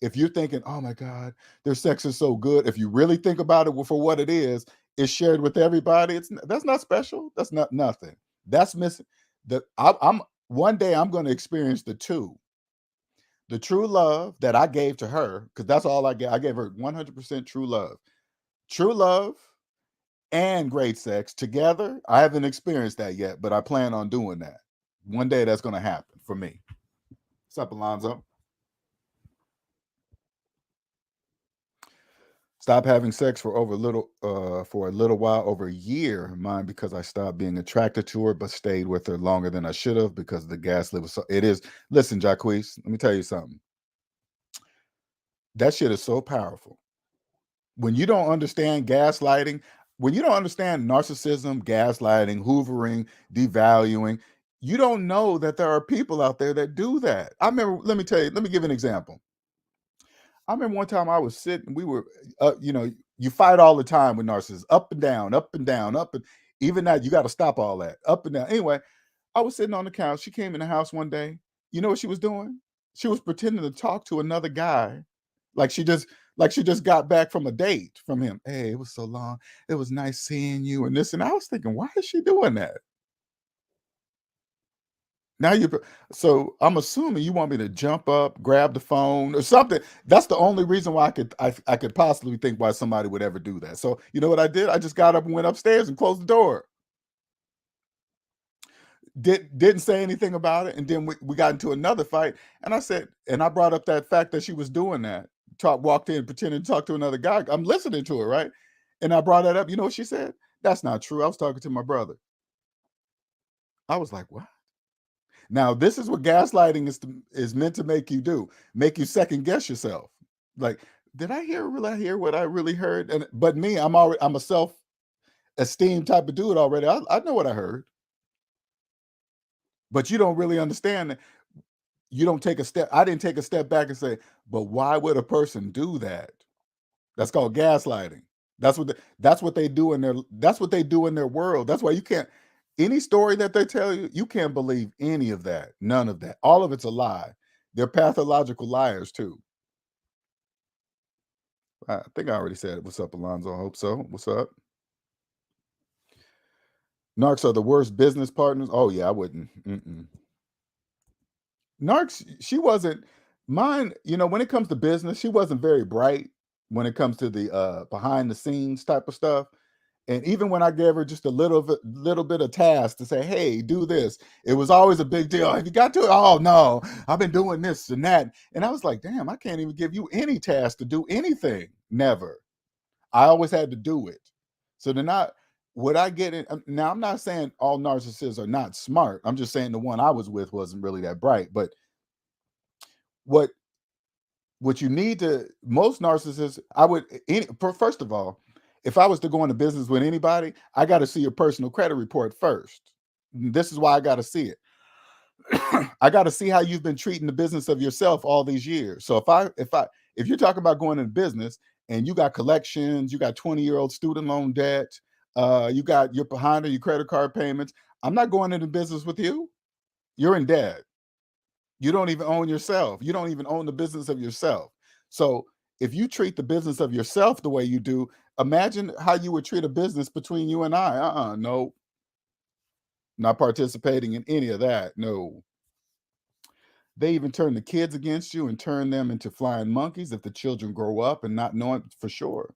B: if you're thinking, oh my God, their sex is so good. If you really think about it for what it is, it's shared with everybody. That's not special. That's not nothing. That's missing. I'm one day I'm going to experience the true love that I gave to her, because that's all I gave. I gave her 100% true love and great sex together. I haven't experienced that yet, but I plan on doing that. One day that's going to happen for me. What's up, Alonzo? Stop having sex for a little while, over a year, mine, because I stopped being attracted to her, but stayed with her longer than I should have because the gaslit was so. It is. Listen, Jacquees, let me tell you something. That shit is so powerful. When you don't understand gaslighting, when you don't understand narcissism, gaslighting, hoovering, devaluing, you don't know that there are people out there that do that. I remember, let me give you an example. I remember one time I was sitting, you fight all the time with narcissists, up and down, up and down, up and even that, you got to stop all that, up and down. Anyway, I was sitting on the couch. She came in the house one day. You know what she was doing? She was pretending to talk to another guy, like she just got back from a date from him. Hey, it was so long. It was nice seeing you, and this. And I was thinking, why is she doing that? Now so I'm assuming you want me to jump up, grab the phone or something. That's the only reason why I could possibly think why somebody would ever do that. So you know what I did? I just got up and went upstairs and closed the door. Didn't say anything about it, and then we got into another fight. And I brought up that fact that she was doing that. Walked in pretending to talk to another guy. I'm listening to her, right? And I brought that up. You know what she said? That's not true. I was talking to my brother. I was like, what? Now, this is what gaslighting is meant to make you do, make you second guess yourself. Like, did I really hear what I really heard? But me, I'm a self-esteem type of dude already. I know what I heard. But you don't really understand that. you don't take a step. I didn't take a step back and say, but why would a person do that? That's called gaslighting. That's what they do in their world. That's why you can't, any story that they tell you, you can't believe any of that. None of that. All of it's a lie. They're pathological liars too. I think I already said it. What's up, Alonzo? I hope so. What's up? Narcs are the worst business partners. Oh yeah, I wouldn't. Narcs, she wasn't mine. When it comes to business, she wasn't very bright when it comes to the behind the scenes type of stuff. And even when I gave her just a little bit of task to say, hey, do this, it was always a big deal. Have you got to it? Oh no, I've been doing this and that. And I was like, damn, I can't even give you any task to do anything. Never. I always had to do it. So then would I get it? Now, I'm not saying all narcissists are not smart. I'm just saying the one I was with wasn't really that bright. But what you need to, most narcissists, first of all, if I was to go into business with anybody, I got to see your personal credit report first. This is why I got to see it. I got to see how you've been treating the business of yourself all these years. So if you're talking about going into business and you got collections, you got 20-year-old student loan debt, you're behind on your credit card payments, I'm not going into business with you. You're in debt. You don't even own yourself. You don't even own the business of yourself. So if you treat the business of yourself the way you do, imagine how you would treat a business between you and I. No, not participating in any of that. No. They even turn the kids against you and turn them into flying monkeys if the children grow up and not knowing for sure.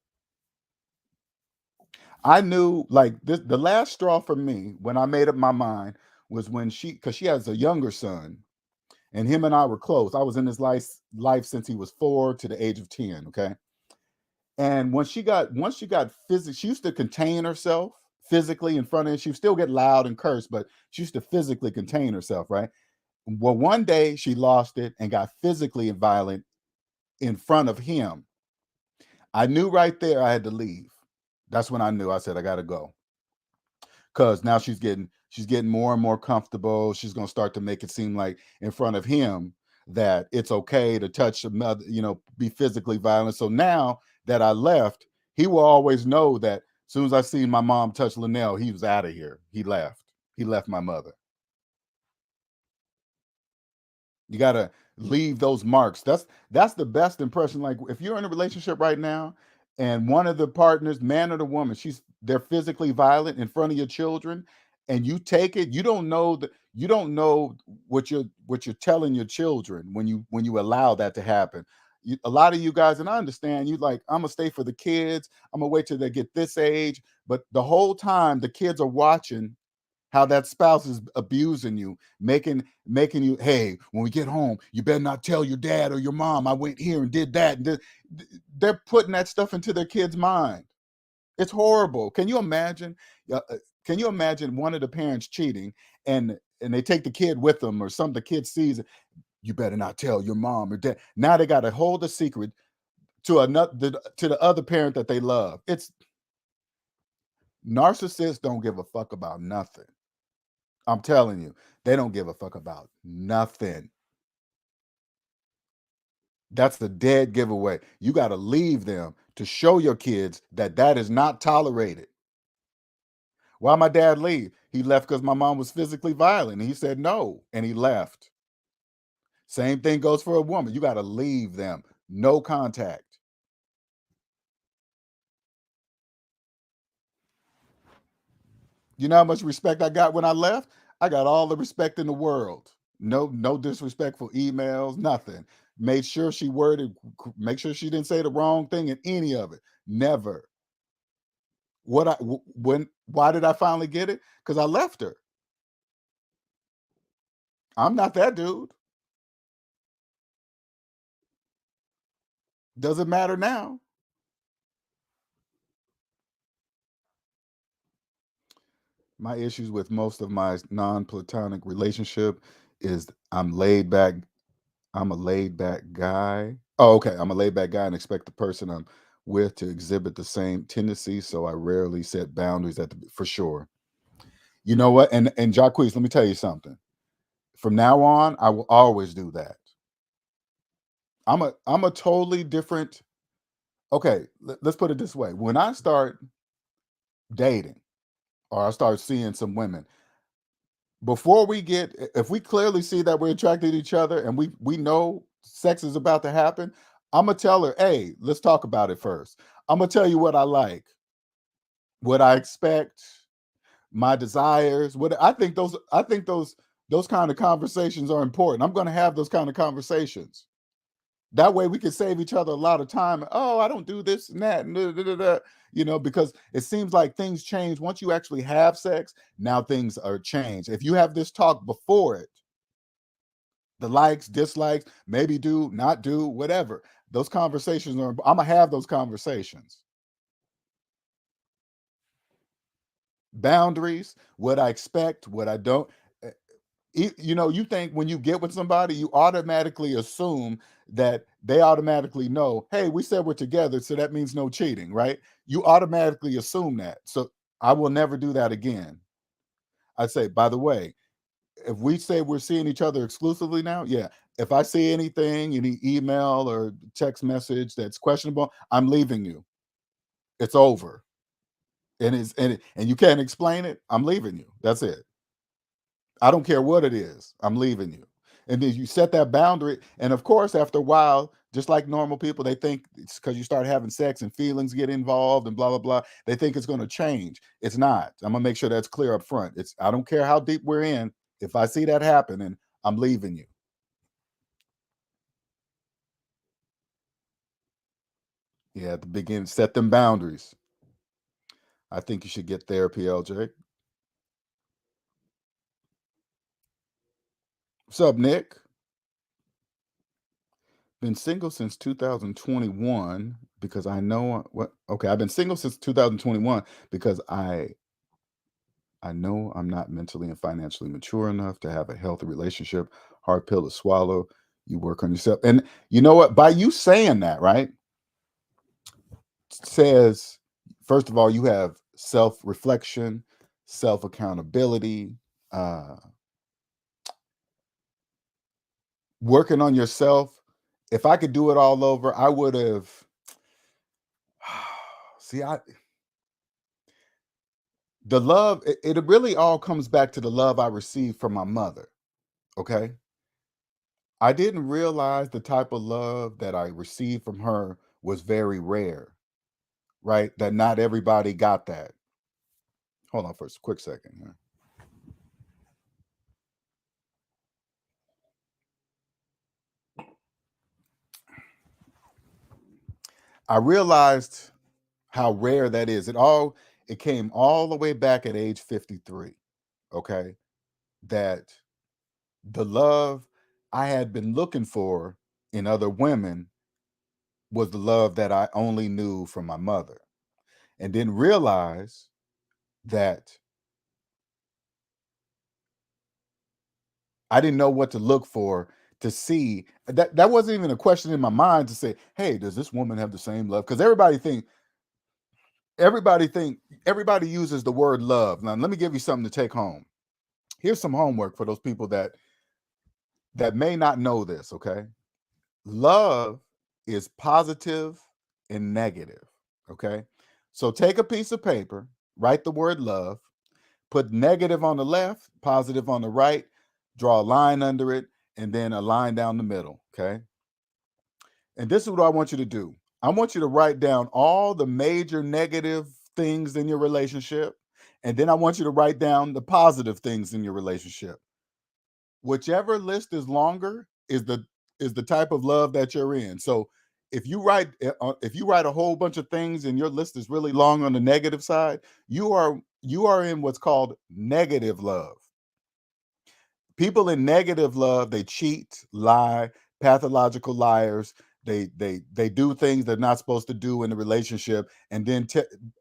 B: I knew, like, the last straw for me when I made up my mind was when because she has a younger son, and him and I were close. I was in his life since he was 4 to the age of 10. Okay. And once she got physically, she used to contain herself physically in front of him. She would still get loud and curse, but she used to physically contain herself, right? Well, one day she lost it and got physically violent in front of him. I knew right there I had to leave. That's when I knew. I said, I got to go. Because now she's getting more and more comfortable. She's going to start to make it seem like in front of him that it's okay to touch a mother, be physically violent. So now that I left, he will always know that as soon as I see my mom touch Linnell, he was out of here. He left my mother. You got to leave those marks. That's the best impression. Like if you're in a relationship right now and one of the partners, man or the woman, they're physically violent in front of your children, and you take it, you don't know what you're telling your children when you allow that to happen. A lot of you guys, and I understand, you like, I'm gonna stay for the kids, I'm gonna wait till they get this age, but the whole time the kids are watching how that spouse is abusing you, making you, hey, when we get home, you better not tell your dad or your mom I went here and did that. They're putting that stuff into their kids' mind. It's horrible. Can you imagine? Can you imagine one of the parents cheating and they take the kid with them, or some the kid sees it? You better not tell your mom or dad. Now they got to hold the secret to the other parent that they love. It's narcissists don't give a fuck about nothing. I'm telling you, they don't give a fuck about nothing. That's the dead giveaway. You got to leave them to show your kids that is not tolerated. Why my dad leave? He left because my mom was physically violent. And he said no, and he left. Same thing goes for a woman. You got to leave them. No contact. You know how much respect I got when I left? I got all the respect in the world. No disrespectful emails, nothing. Made sure make sure she didn't say the wrong thing in any of it. Never. Why did I finally get it? Because I left her. I'm not that dude. Doesn't matter now. My issues with most of my non-platonic relationship is I'm laid back. I'm a laid back guy. Oh, okay. I'm a laid back guy and expect the person I'm with to exhibit the same tendencies. So I rarely set boundaries for sure. You know what? And Jacquees, let me tell you something. From now on, I will always do that. I'm a totally different. Okay, let's put it this way. When I start dating or I start seeing some women, before we get, if we clearly see that we're attracted to each other and we know sex is about to happen, I'm gonna tell her, hey, let's talk about it first. I'm gonna tell you what I like, what I expect, my desires. What I think those kind of conversations are important. I'm gonna have those kind of conversations. That way we can save each other a lot of time. Oh, I don't do this and that, and da, da, da, da, because it seems like things change once you actually have sex. Now things are changed. If you have this talk before it, the likes, dislikes, maybe do, not do, whatever. Those conversations are, I'm gonna have those conversations. Boundaries, what I expect, what I don't. eh, you think when you get with somebody, you automatically assume that they automatically know, hey, we said we're together, so that means no cheating, right? You automatically assume that. So I will never do that again. I'd say, by the way, if we say we're seeing each other exclusively now, yeah. If I see anything, any email or text message that's questionable, I'm leaving you. It's over. And you can't explain it, I'm leaving you. That's it. I don't care what it is. I'm leaving you. And then you set that boundary. And of course, after a while, just like normal people, they think it's because you start having sex and feelings get involved and blah, blah, blah. They think it's going to change. It's not. I'm going to make sure that's clear up front. I don't care how deep we're in. If I see that happening, I'm leaving you. Yeah, at the beginning, set them boundaries. I think you should get therapy, LJ. What's up, Nick? Been single since 2021 because I know what okay, I've been single since 2021 because I know I'm not mentally and financially mature enough to have a healthy relationship. Hard pill to swallow. You work on yourself. And you know what? By you saying that, right? Says first of all, you have self-reflection, self-accountability, uh working on yourself. If I could do it all over, I would have see I the love it really all comes back to the love I received from my mother. Okay, I didn't realize the type of love that I received from her was very rare, right? That not everybody got that. Hold on for a quick second here. I realized how rare that is. It came all the way back at age 53. Okay, that the love I had been looking for in other women was the love that I only knew from my mother, and didn't realize that I didn't know what to look for to see that wasn't even a question in my mind to say, hey, does this woman have the same love? Because everybody think everybody uses the word love. Now let me give you something to take home. Here's some homework for those people that may not know this. Okay, love is positive and negative. Okay, so take a piece of paper, write the word love, put negative on the left, positive on the right, draw a line under it, and then a line down the middle. Okay. And this is what I want you to do. I want you to write down all the major negative things in your relationship. And then I want you to write down the positive things in your relationship. Whichever list is longer is the type of love that you're in. So if you write a whole bunch of things and your list is really long on the negative side, you are in what's called negative love. People in negative love, they cheat, lie, pathological liars. They do things they're not supposed to do in the relationship, and then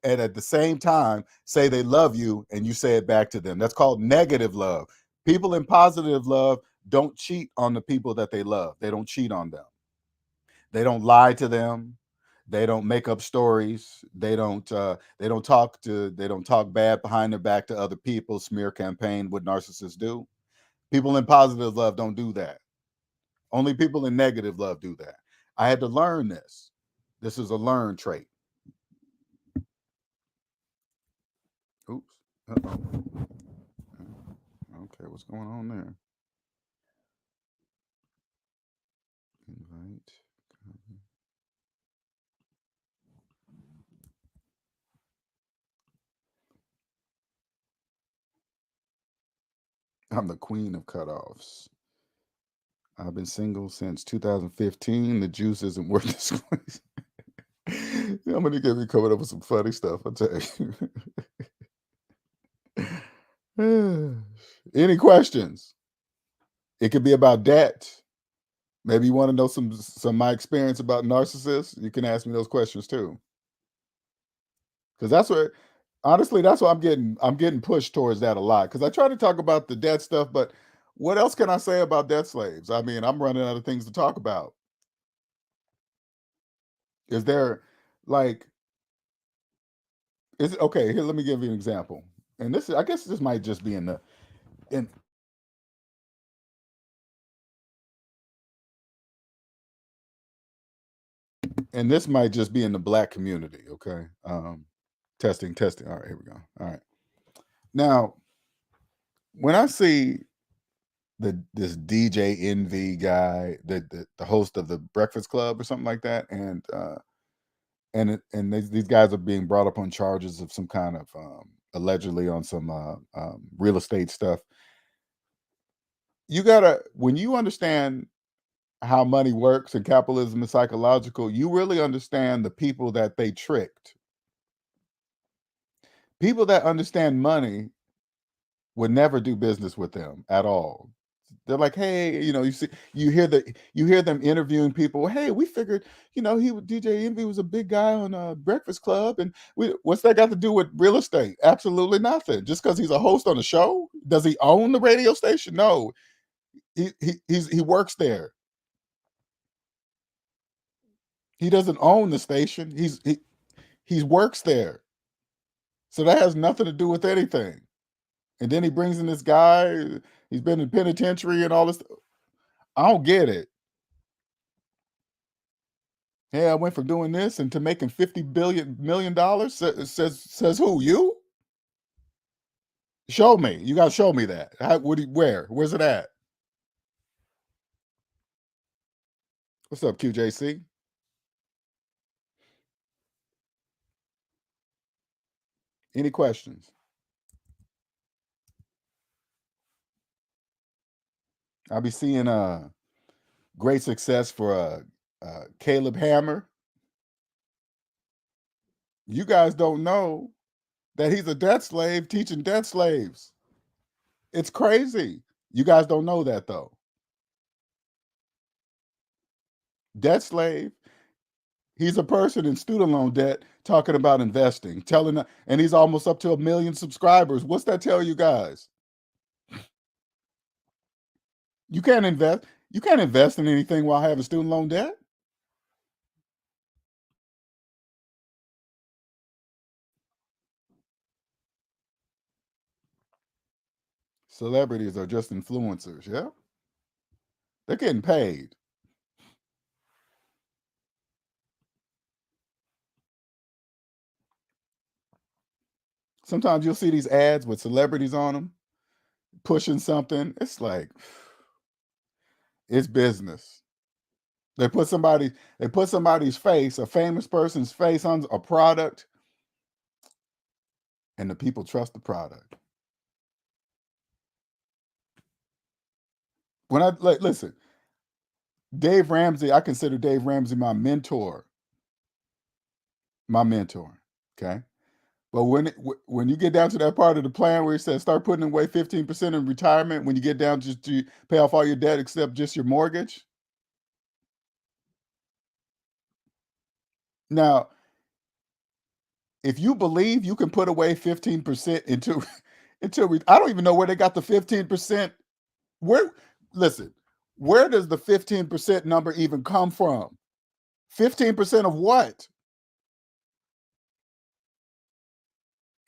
B: and at the same time say they love you, and you say it back to them. That's called negative love. People in positive love don't cheat on the people that they love. They don't cheat on them. They don't lie to them. They don't make up stories. They don't talk bad behind their back to other people. Smear campaign, what narcissists do. People in positive love don't do that. Only people in negative love do that. I had to learn this. This is a learned trait. Oops. Uh-oh. Okay, what's going on there? Invite. I'm the queen of cutoffs. I've been single since 2015. The juice isn't worth the squeeze. I'm gonna get me coming up with some funny stuff. I'll tell you. Any questions? It could be about debt. Maybe you want to know some of my experience about narcissists. You can ask me those questions too. Because that's what, honestly, that's what I'm getting pushed towards that a lot. Because I try to talk about the debt stuff, but what else can I say about debt slaves? I mean, I'm running out of things to talk about. Is there like is okay, here let me give you an example. And this is I guess this might just be in and this might just be in the black community, okay? Testing. All right, here we go. All right. Now, when I see this DJ Envy guy, the host of the Breakfast Club or something like that, and these guys are being brought up on charges of some kind of allegedly on some real estate stuff. You gotta when you understand how money works and capitalism is psychological, you really understand the people that they tricked. People that understand money would never do business with them at all. They're like, hey, you hear them interviewing people. Hey, we figured, DJ Envy was a big guy on Breakfast Club, and what's that got to do with real estate? Absolutely nothing. Just because he's a host on a show, does he own the radio station? No, he works there. He doesn't own the station. He works there, so that has nothing to do with anything. And then he brings in this guy. He's been in penitentiary and all this. I don't get it. Hey, I went from doing this and to making $50 million. Says who? You? Show me. You got to show me that. Where? Where's it at? What's up, QJC? Any questions? I'll be seeing great success for Caleb Hammer. You guys don't know that he's a debt slave teaching debt slaves. It's crazy. You guys don't know that though. Debt slave. He's a person in student loan debt talking about investing, and he's almost up to 1 million subscribers. What's that tell you guys? You can't invest. You can't invest in anything while having student loan debt. Celebrities are just influencers, yeah? They're getting paid. Sometimes you'll see these ads with celebrities on them pushing something. It's like it's business. They put somebody's face, a famous person's face on a product, and the people trust the product. When I listen, Dave Ramsey, I consider Dave Ramsey my mentor. My mentor. Okay. But when you get down to that part of the plan where he says start putting away 15% in retirement when you get down just to pay off all your debt except just your mortgage. Now, if you believe you can put away 15% into I don't even know where they got the 15%. Listen, where does the 15% number even come from? 15% of what?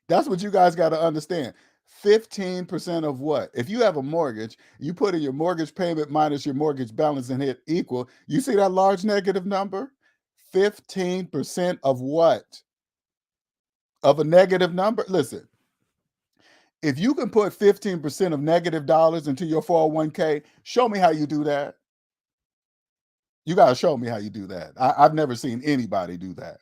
B: That's what you guys got to understand. 15% of what? If you have a mortgage, you put in your mortgage payment minus your mortgage balance and hit equal. You see that large negative number? 15% of what? Of a negative number? Listen, if you can put 15% of negative dollars into your 401k, show me how you do that. You got to show me how you do that. I've never seen anybody do that.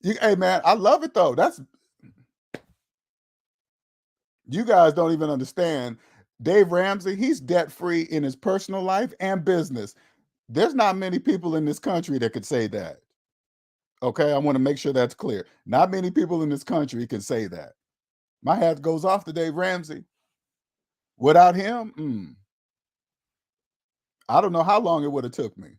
B: Hey, man, I love it though. You guys don't even understand. Dave Ramsey, he's debt free in his personal life and business. There's not many people in this country that could say that. Okay, I want to make sure that's clear. Not many people in this country can say that. My hat goes off to Dave Ramsey. Without him, I don't know how long it would have took me.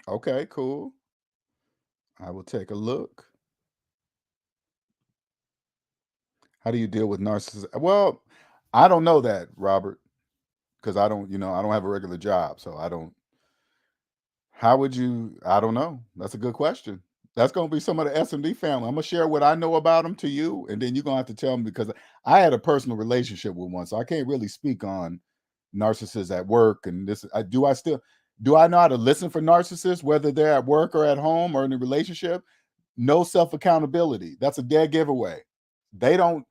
B: Okay, cool. I will take a look. How do you deal with narcissism? Well, I don't know that, Robert, because I don't, I don't have a regular job, so I don't. How would you? I don't know. That's a good question. That's going to be some of the SMD family. I'm going to share what I know about them to you, and then you're going to have to tell me because I had a personal relationship with one, so I can't really speak on narcissists at work. And this, do I know how to listen for narcissists, whether they're at work or at home or in a relationship? No self accountability. That's a dead giveaway. They don't,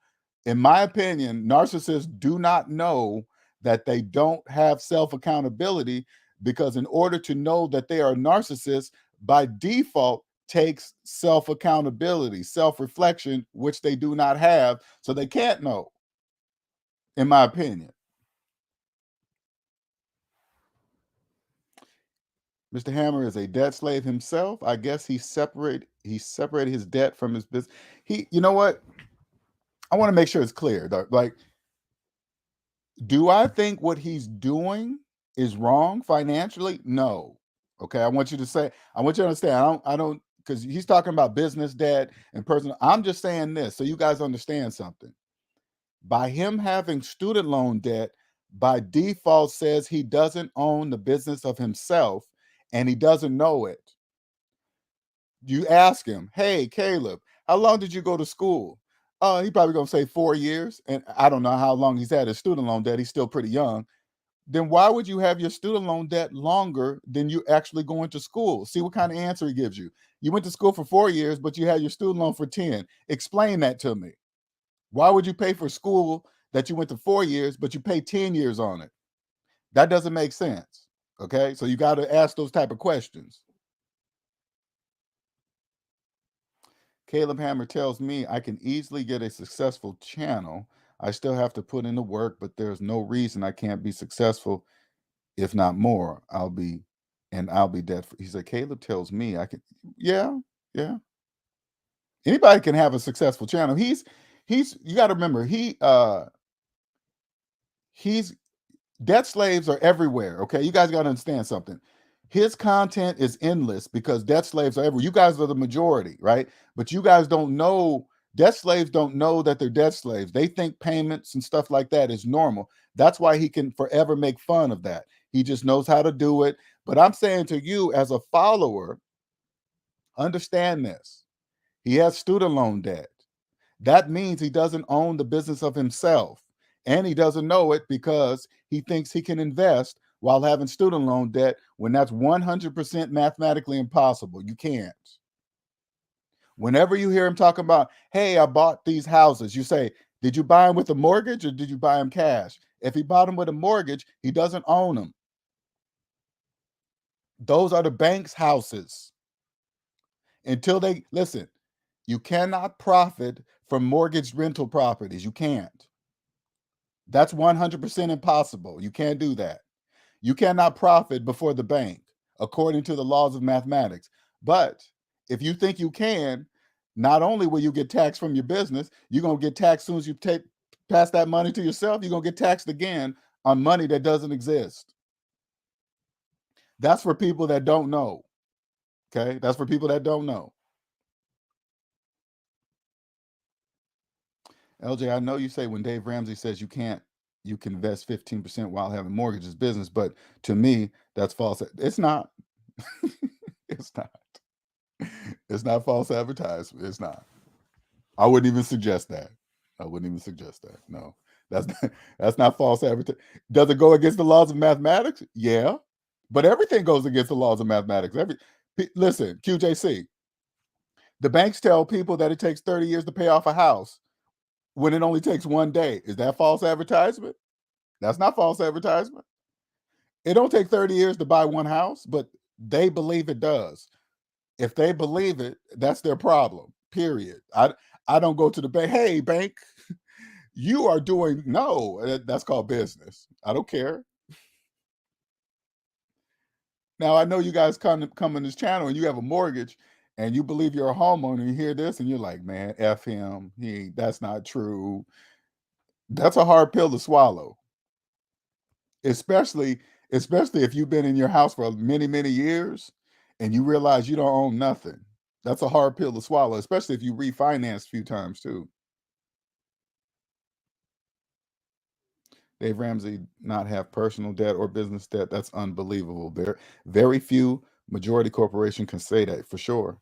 B: in my opinion, narcissists do not know that they don't have self accountability because in order to know that they are narcissists, by default, takes self accountability, self reflection, which they do not have. So they can't know, in my opinion. Mr. Hammer is a debt slave himself. I guess he separated his debt from his business. You know what? I want to make sure it's clear. Like, do I think what he's doing is wrong financially? No. Okay. I want you to understand. I don't, because he's talking about business debt and personal. I'm just saying this so you guys understand something. By him having student loan debt, by default says he doesn't own the business of himself and he doesn't know it. You ask him, hey, Caleb, how long did you go to school? He probably gonna say 4 years. And I don't know how long he's had his student loan debt. He's still pretty young. Then why would you have your student loan debt longer than you actually going to school? See what kind of answer he gives you. You went to school for 4 years, but you had your student loan for 10. Explain that to me. Why would you pay for school that you went to 4 years, but you pay 10 years on it? That doesn't make sense. Okay. So you got to ask those type of questions. Caleb Hammer tells me I can easily get a successful channel. I still have to put in the work, but there's no reason I can't be successful. If not more, I'll be dead. He said, Caleb tells me I can. Yeah. Yeah. Anybody can have a successful channel. You got to remember, he's debt slaves are everywhere. Okay. You guys got to understand something. His content is endless because debt slaves are everywhere. You guys are the majority, right? But you guys don't know, debt slaves don't know that they're debt slaves. They think payments and stuff like that is normal. That's why he can forever make fun of that. He just knows how to do it. But I'm saying to you as a follower, understand this. He has student loan debt. That means he doesn't own the business of himself. And he doesn't know it because he thinks he can invest while having student loan debt when that's 100% mathematically impossible. You can't. Whenever you hear him talking about, hey, I bought these houses, you say, did you buy them with a mortgage or did you buy them cash? If he bought them with a mortgage, he doesn't own them. Those are the bank's houses. Until they, listen, you cannot profit from mortgage rental properties. You can't. That's 100% impossible. You can't do that. You cannot profit before the bank, according to the laws of mathematics. But if you think you can, not only will you get taxed from your business, you're going to get taxed as soon as you pass that money to yourself. You're going to get taxed again on money that doesn't exist. That's for people that don't know. Okay? That's for people that don't know. LJ, I know you say when Dave Ramsey says you can invest 15% while having mortgages business, but to me, that's false. It's not. It's not. It's not false advertisement. It's not. I wouldn't even suggest that. I wouldn't even suggest that. No, that's not, that's not false advertising. Does it go against the laws of mathematics? Yeah, but everything goes against the laws of mathematics. Listen, QJC. The banks tell people that it takes 30 years to pay off a house when it only takes one day. Is that false advertisement? That's not false advertisement. It don't take 30 years to buy one house, but they believe it does. If they believe it, that's their problem. Period. I don't go to the bank. Hey, bank, you are doing no. That's called business. I don't care. Now I know you guys come on this channel and you have a mortgage and you believe you're a homeowner. And you hear this and you're like, man, f him. That's not true. That's a hard pill to swallow, especially if you've been in your house for many years and you realize you don't own nothing. That's a hard pill to swallow, especially if you refinance a few times too. Dave Ramsey not have personal debt or business debt. That's unbelievable. Very few majority corporation can say that for sure.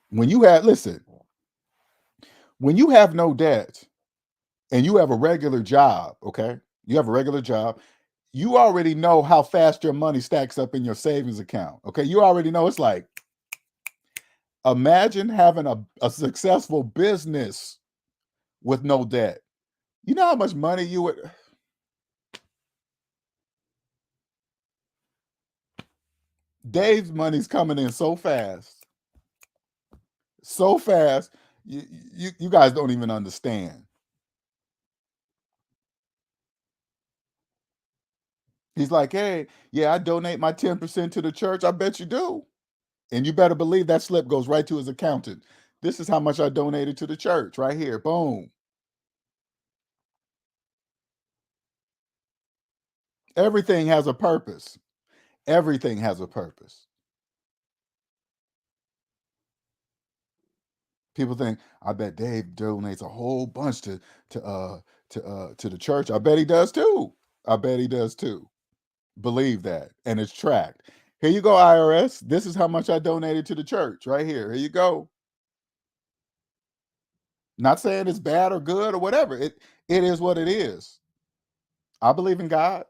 B: When you have listen, when you have no debt and you have a regular job, okay? You have a regular job, you already know how fast your money stacks up in your savings account. Okay. You already know it's like, imagine having a successful business with no debt. You know how much money you would. Dave's money's coming in so fast. So fast. You guys don't even understand. He's like, hey, yeah, I donate my 10% to the church. I bet you do. And you better believe that slip goes right to his accountant. This is how much I donated to the church right here. Boom. Everything has a purpose. Everything has a purpose. People think, I bet Dave donates a whole bunch to the church. I bet he does too. I bet he does too. Believe that. And it's tracked. Here you go, IRS. This is how much I donated to the church right here. Here you go. Not saying it's bad or good or whatever. It is what it is. I believe in God.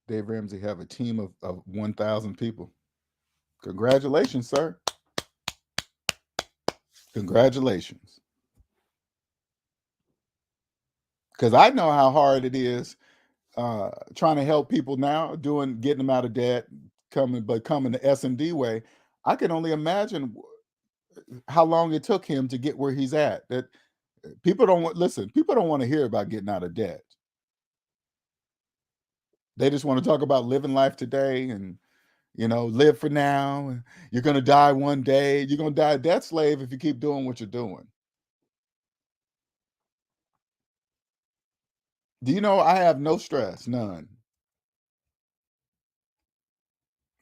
B: Dave Ramsey have a team of 1,000 people. Congratulations, sir. Congratulations. Because I know how hard it is trying to help people now, getting them out of debt, coming the SMD way. I can only imagine how long it took him to get where he's at. That people don't want listen, people don't want to hear about getting out of debt. They just want to talk about living life today and live for now. You're gonna die one day. You're gonna die a debt slave if you keep doing what you're doing. Do you know I have no stress? None.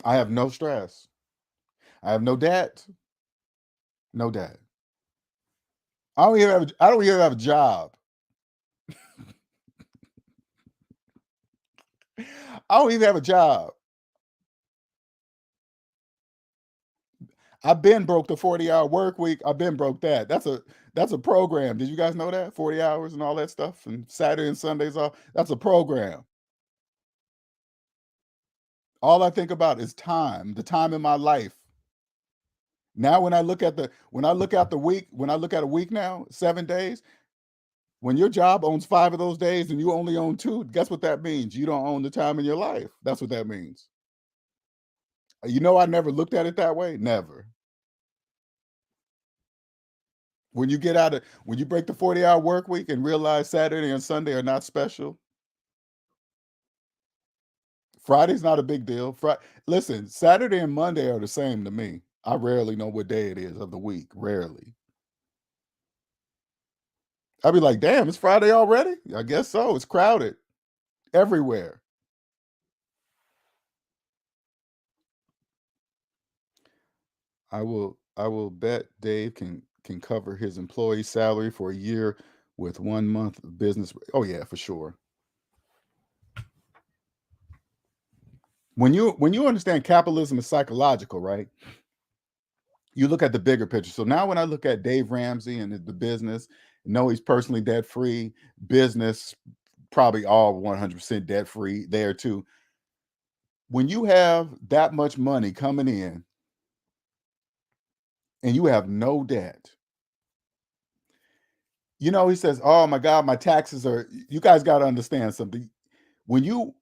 B: I have no stress. I have no debt. No debt. I don't even have a job. I don't even have a job. I've been broke the 40-hour work week. I've been broke that. That's a program. Did you guys know that? 40 hours and all that stuff and Saturday and Sundays off. That's a program. All I think about is time, the time in my life. Now when I look at the week, when I look at a week now, 7 days, when your job owns 5 of those days and you only own 2, guess what that means? You don't own the time in your life. That's what that means. I never looked at it that way. Never. When you break the 40-hour work week and realize Saturday and Sunday are not special, Friday's not a big deal. Listen, Saturday and Monday are the same to me. I rarely know what day it is of the week. Rarely. I'd be like, damn, it's Friday already? I guess so. It's crowded everywhere. I will bet Dave can cover his employee salary for a year with 1 month of business. Oh yeah, for sure. When you understand capitalism is psychological, right? You look at the bigger picture. So now when I look at Dave Ramsey and the business, know he's personally debt free, business probably all 100% debt free there too. When you have that much money coming in and you have no debt, he says, "Oh my God, my taxes are." You guys got to understand something. When you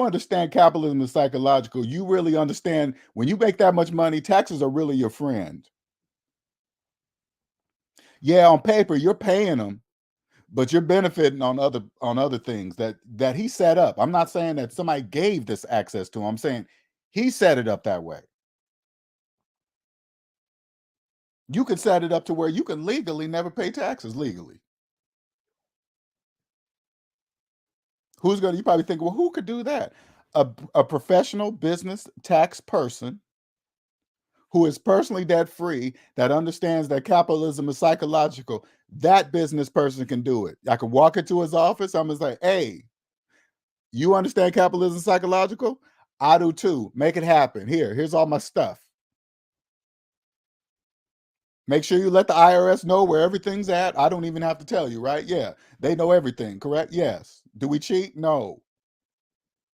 B: understand capitalism is psychological, you really understand when you make that much money, taxes are really your friend. Yeah, on paper you're paying them, but you're benefiting on other things that he set up. I'm not saying that somebody gave this access to him. I'm saying he set it up that way. You could set it up to where you can legally never pay taxes legally. You probably think, well, who could do that? A professional business tax person who is personally debt free, that understands that capitalism is psychological, that business person can do it. I can walk into his office. I'm gonna say, hey, you understand capitalism is psychological? I do too. Make it happen. Here's all my stuff. Make sure you let the IRS know where everything's at. I don't even have to tell you, right? Yeah, they know everything, correct? Yes. Do we cheat? No.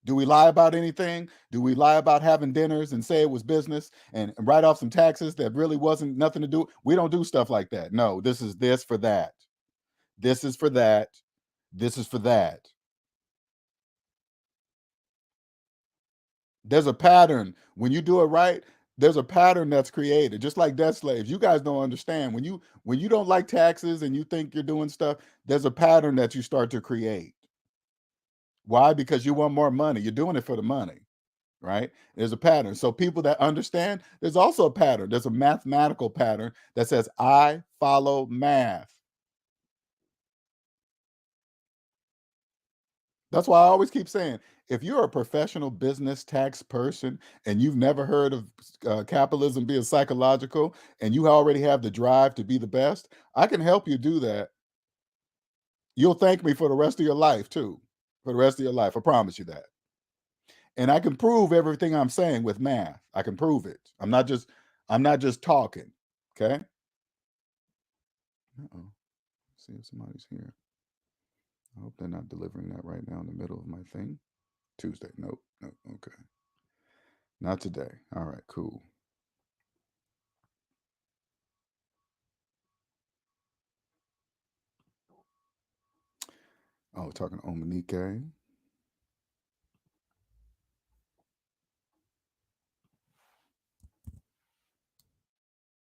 B: Do we lie about anything? Do we lie about having dinners and say it was business and write off some taxes that really wasn't nothing to do? We don't do stuff like that. No, this is this for that. This is for that. This is for that. There's a pattern. When you do it right, there's a pattern that's created. Just like debt slaves. You guys don't understand. When you don't like taxes and you think you're doing stuff, there's a pattern that you start to create. Why? Because you want more money. You're doing it for the money. Right? There's a pattern. So people that understand, there's also a pattern. There's a mathematical pattern that says, I follow math. That's why I always keep saying, if you're a professional business tax person and you've never heard of capitalism being psychological and you already have the drive to be the best, I can help you do that. You'll thank me for the rest of your life too. For the rest of your life. I promise you that. And I can prove everything I'm saying with math. I can prove it. I'm not just talking. Okay. Uh-oh. See if somebody's here. I hope they're not delivering that right now in the middle of my thing. Tuesday. Nope. Nope. Okay. Not today. All right. Cool. Oh, talking to Omanique.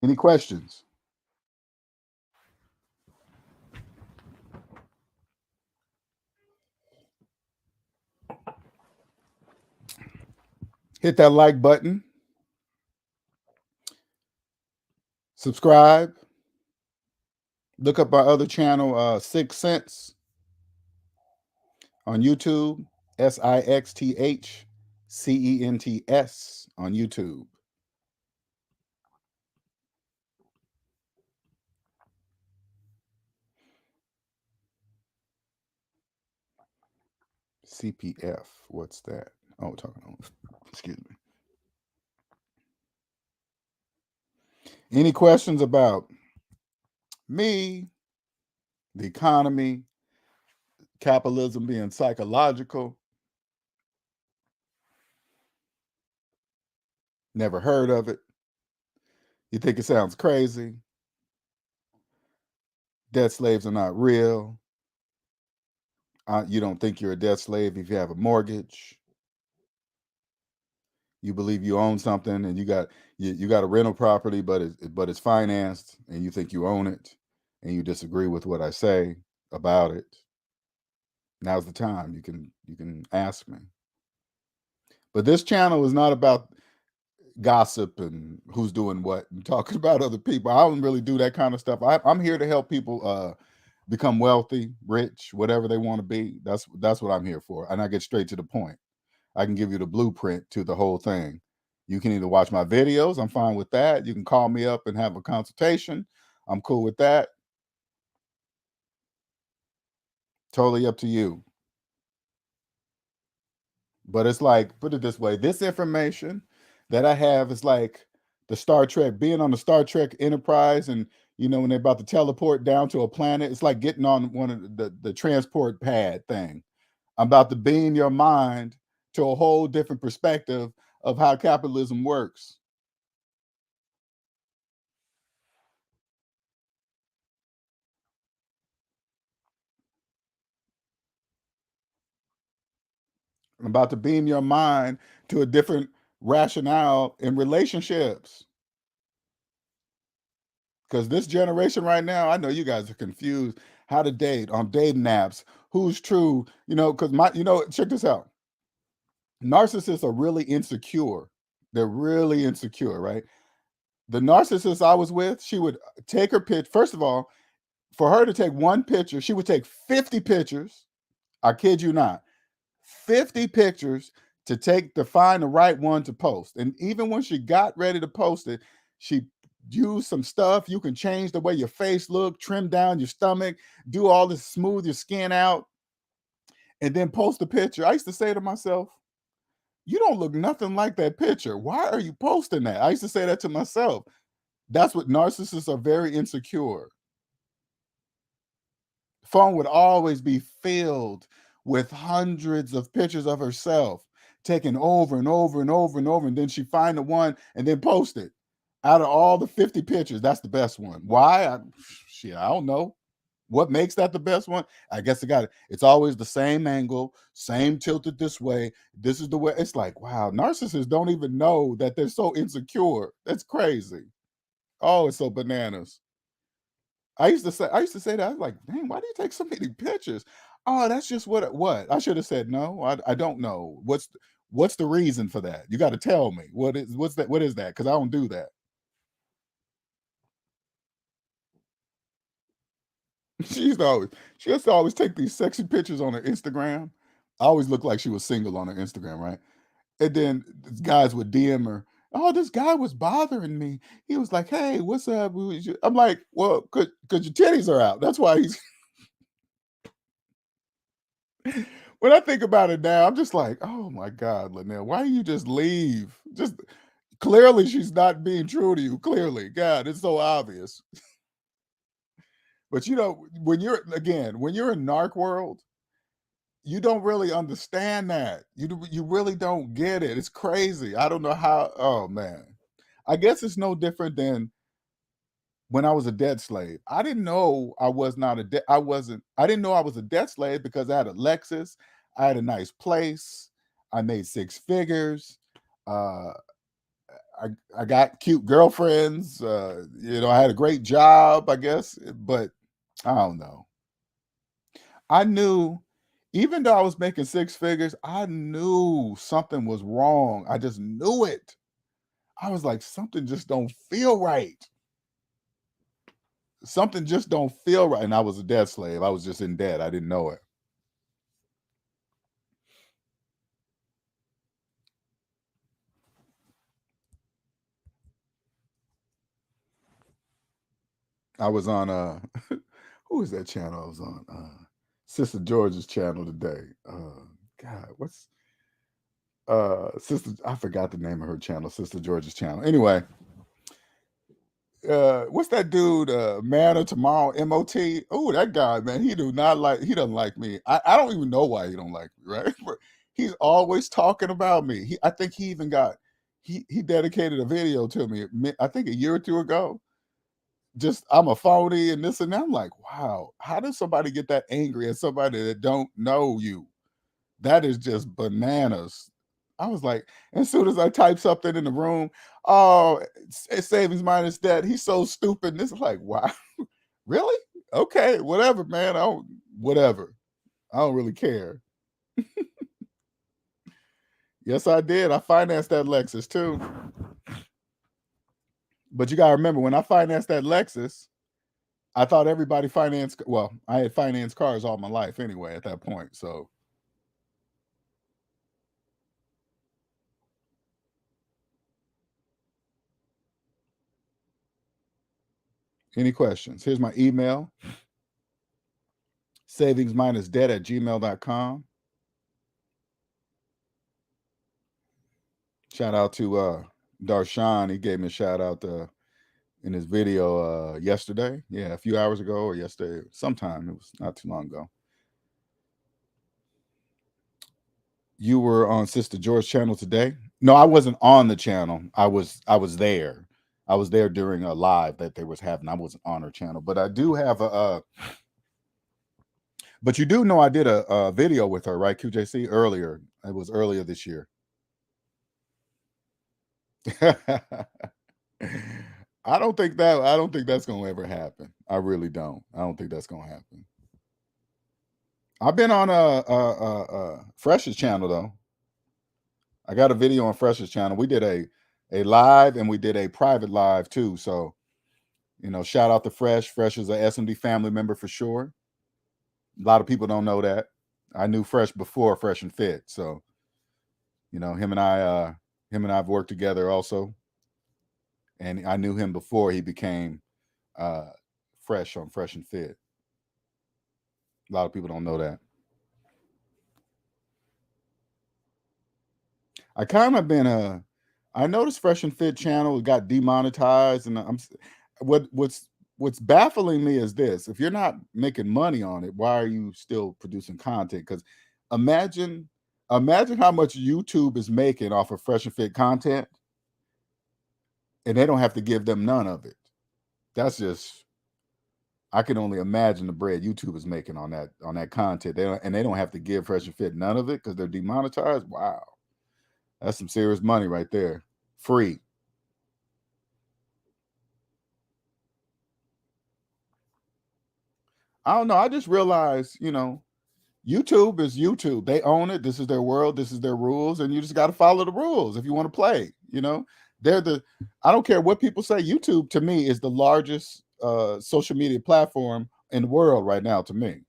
B: Any questions? Hit that like button. Subscribe. Look up our other channel, 6 Cents, on YouTube. SIXTHCENTS on YouTube. CPF. What's that? Oh, talking on. Excuse me. Any questions about me, the economy, capitalism being psychological? Never heard of it? You think it sounds crazy? Debt slaves are not real. You don't think you're a debt slave if you have a mortgage. You believe you own something, and you got a rental property, but it's financed, and you think you own it, and you disagree with what I say about it. Now's the time. You can ask me. But this channel is not about gossip and who's doing what and talking about other people. I don't really do that kind of stuff. I'm here to help people become wealthy, rich, whatever they want to be. That's what I'm here for. And I get straight to the point. I can give you the blueprint to the whole thing. You can either watch my videos. I'm fine with that. You can call me up and have a consultation. I'm cool with that. Totally up to you. But it's like, put it this way, this information that I have is like the Star Trek, being on the Star Trek Enterprise, and when they're about to teleport down to a planet, it's like getting on one of the transport pad thing. I'm about to beam your mind to a whole different perspective of how capitalism works. I'm about to beam your mind to a different rationale in relationships. Because this generation right now, I know you guys are confused how to date on dating apps, who's true, because check this out. Narcissists are really insecure. They're really insecure, right? The narcissist I was with, she would take her pitch. First of all, for her to take one picture, she would take 50 pictures. I kid you not. 50 pictures to find the right one to post. And even when she got ready to post it, she used some stuff. You can change the way your face look, trim down your stomach, do all this, smooth your skin out, and then post the picture. I used to say to myself, you don't look nothing like that picture. Why are you posting that? I used to say that to myself. That's what narcissists are, very insecure. The phone would always be filled with hundreds of pictures of herself, taken over and over and over and over. And then she find the one and then post it. Out of all the 50 pictures, that's the best one. Why? I don't know. What makes that the best one? I guess it's always the same angle, same tilted this way. This is the way. It's like, wow, narcissists don't even know that they're so insecure. That's crazy. Oh, it's so bananas. I used to say that. I was like, dang, why do you take so many pictures? Oh, that's just what? I should have said no. I don't know. What's the reason for that? You got to tell me. What is that? Because I don't do that. She used to always take these sexy pictures on her Instagram. I always looked like she was single on her Instagram, right? And then guys would DM her. Oh, this guy was bothering me. He was like, "Hey, what's up?" I'm like, "Well, because your titties are out. That's why he's." When I think about it now, I'm just like, "Oh my God, Linnell, why do you just leave?" Just clearly, she's not being true to you. Clearly, God, it's so obvious. But when you're in narc world, you don't really understand that. You really don't get it. It's crazy. I don't know how. Oh man, I guess it's no different than when I was a debt slave. I didn't know I was not a debt. I wasn't. I didn't know I was a debt slave because I had a Lexus. I had a nice place. I made six figures. Uh, I I got cute girlfriends. I had a great job. I guess, but I don't know. I knew, even though I was making six figures, I knew something was wrong. I just knew it. I was like, something just don't feel right. Something just don't feel right. And I was a debt slave. I was just in debt. I didn't know it. I was on who was that channel I was on? Sister George's channel today. God, what's Sister, I forgot the name of her channel, Sister George's channel. Anyway, what's that dude, Man of Tomorrow, MOT? Oh, that guy, man, he doesn't like me. I don't even know why he don't like me, right? But he's always talking about me. I think he even got he dedicated a video to me, I think a year or two ago. Just I'm a phony and this and that. I'm like, wow, how does somebody get that angry at somebody that don't know you? That is just bananas. I was like, as soon as I type something in the room, oh, it's savings minus debt. He's so stupid. This is like, wow, really? Okay, whatever, man. Whatever. I don't really care. Yes, I did. I financed that Lexus too. But you gotta remember, when I financed that Lexus, I thought everybody financed. Well, I had financed cars all my life anyway at that point. So, any questions? Here's my email: SavingsMinusDebt@gmail.com. Shout out to Darshan. He gave me a shout out in his video yesterday. Yeah, a few hours ago or yesterday, sometime. It was not too long ago. You were on Sister George's channel today? No, I wasn't on the channel. I was there. I was there during a live that they was having. I wasn't on her channel, but I do have but you do know I did a video with her, right, QJC, earlier. It was earlier this year. I don't think that's gonna ever happen. I really don't. I don't think that's gonna happen. I've been on Fresh's channel though. I got a video on Fresh's channel. We did a live and we did a private live too. So, shout out to Fresh. Fresh is a SMD family member for sure. A lot of people don't know that. I knew Fresh before Fresh and Fit. So, him and I've worked together also. And I knew him before he became Fresh on Fresh and Fit. A lot of people don't know that. I kind of been I noticed Fresh and Fit channel got demonetized, and what's baffling me is this: if you're not making money on it, why are you still producing content? Because imagine how much YouTube is making off of Fresh and Fit content, and they don't have to give them none of it. That's just, I can only imagine the bread YouTube is making on that content. They don't have to give Fresh and Fit none of it because they're demonetized. Wow. That's some serious money right there. Free. I don't know. I just realized, YouTube is YouTube. They own it. This is their world. This is their rules. And you just got to follow the rules if you want to play. I don't care what people say. YouTube, to me, is the largest social media platform in the world right now, to me.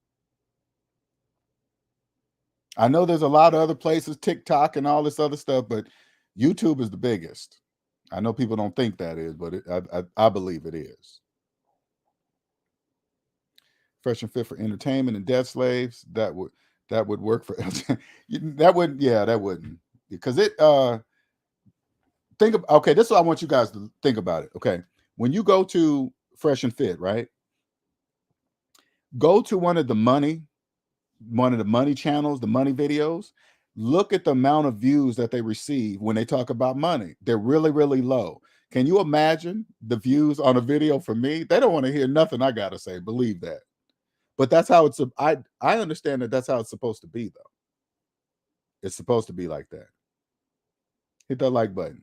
B: I know there's a lot of other places, TikTok and all this other stuff, but YouTube is the biggest. I know people don't think that is, but I believe it is. Fresh and Fit for entertainment and debt slaves. That would work for that wouldn't, because it okay, this is what I want you guys to think about it. Okay, when you go to Fresh and Fit, right, go to one of the money channels, the money videos. Look at the amount of views that they receive when they talk about money. They're really, really low. Can you imagine the views on a video for me? They don't want to hear nothing I gotta say. Believe that. But that's how it's. I understand that that's how it's supposed to be, though. It's supposed to be like that. Hit that like button.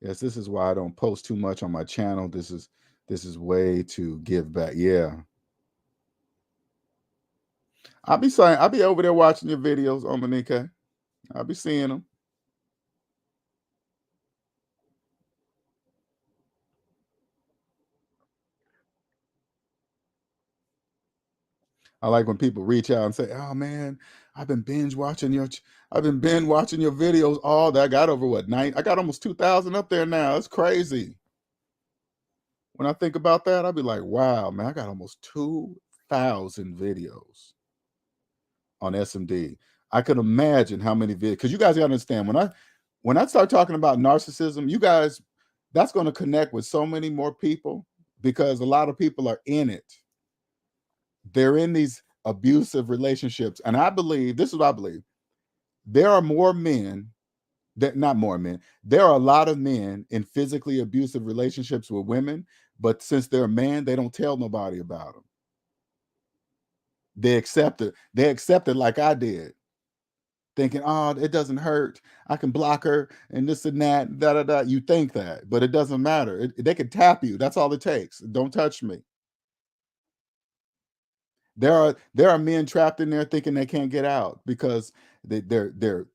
B: Yes, this is why I don't post too much on my channel. This is way to give back. Yeah. I'll be over there watching your videos on Monica. I'll be seeing them. I like when people reach out and say, "Oh man, I've been binge watching your videos all that." I got over what, I got almost 2,000 up there now. It's crazy. When I think about that, I'll be like, wow, man, I got almost 2,000 videos on SMD. I could imagine how many videos, because you guys gotta understand, when I start talking about narcissism, you guys, that's going to connect with so many more people, because a lot of people are in it. They're in these abusive relationships. And I believe, this is what I believe, there are more men not more men. There are a lot of men in physically abusive relationships with women, but since they're a man, they don't tell nobody about them. They accept it. They accept it like I did, thinking, "Oh, it doesn't hurt. I can block her and this and that." Da da da. You think that, but it doesn't matter. They can tap you. That's all it takes. Don't touch me. There are men trapped in there thinking they can't get out because they're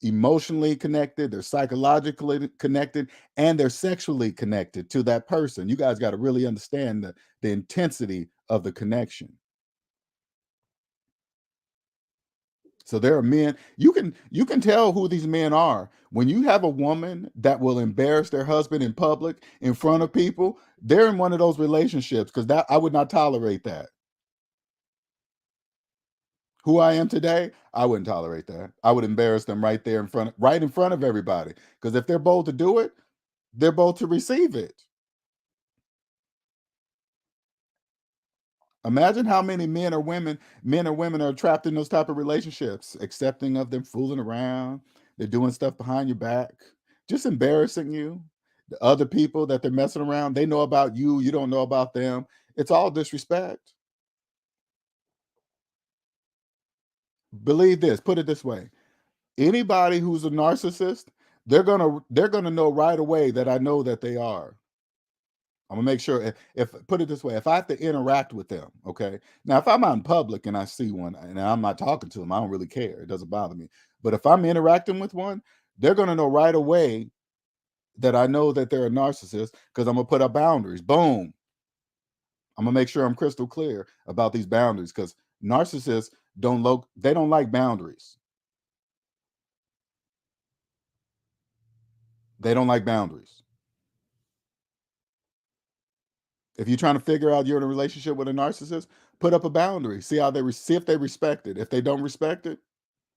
B: emotionally connected, they're psychologically connected, and they're sexually connected to that person. You guys got to really understand the intensity of the connection. So there are men, you can tell who these men are. When you have a woman that will embarrass their husband in public in front of people, they're in one of those relationships, because that I would not tolerate that. Who I am today, I wouldn't tolerate that. I would embarrass them right in front of everybody. Because if they're bold to do it, they're bold to receive it. Imagine how many men or women are trapped in those type of relationships, accepting of them fooling around. They're doing stuff behind your back, just embarrassing you. The other people that they're messing around, they know about you, you don't know about them. It's all disrespect. Believe this, put it this way. Anybody who's a narcissist, they're gonna know right away that I know that they are. I'm gonna make sure, if put it this way, if I have to interact with them, okay. Now, if I'm out in public and I see one and I'm not talking to them, I don't really care. It doesn't bother me. But if I'm interacting with one, they're gonna know right away that I know that they're a narcissist, because I'm gonna put up boundaries. Boom. I'm gonna make sure I'm crystal clear about these boundaries, because narcissists they don't like boundaries. They don't like boundaries. If you're trying to figure out you're in a relationship with a narcissist, put up a boundary. See if they respect it. If they don't respect it,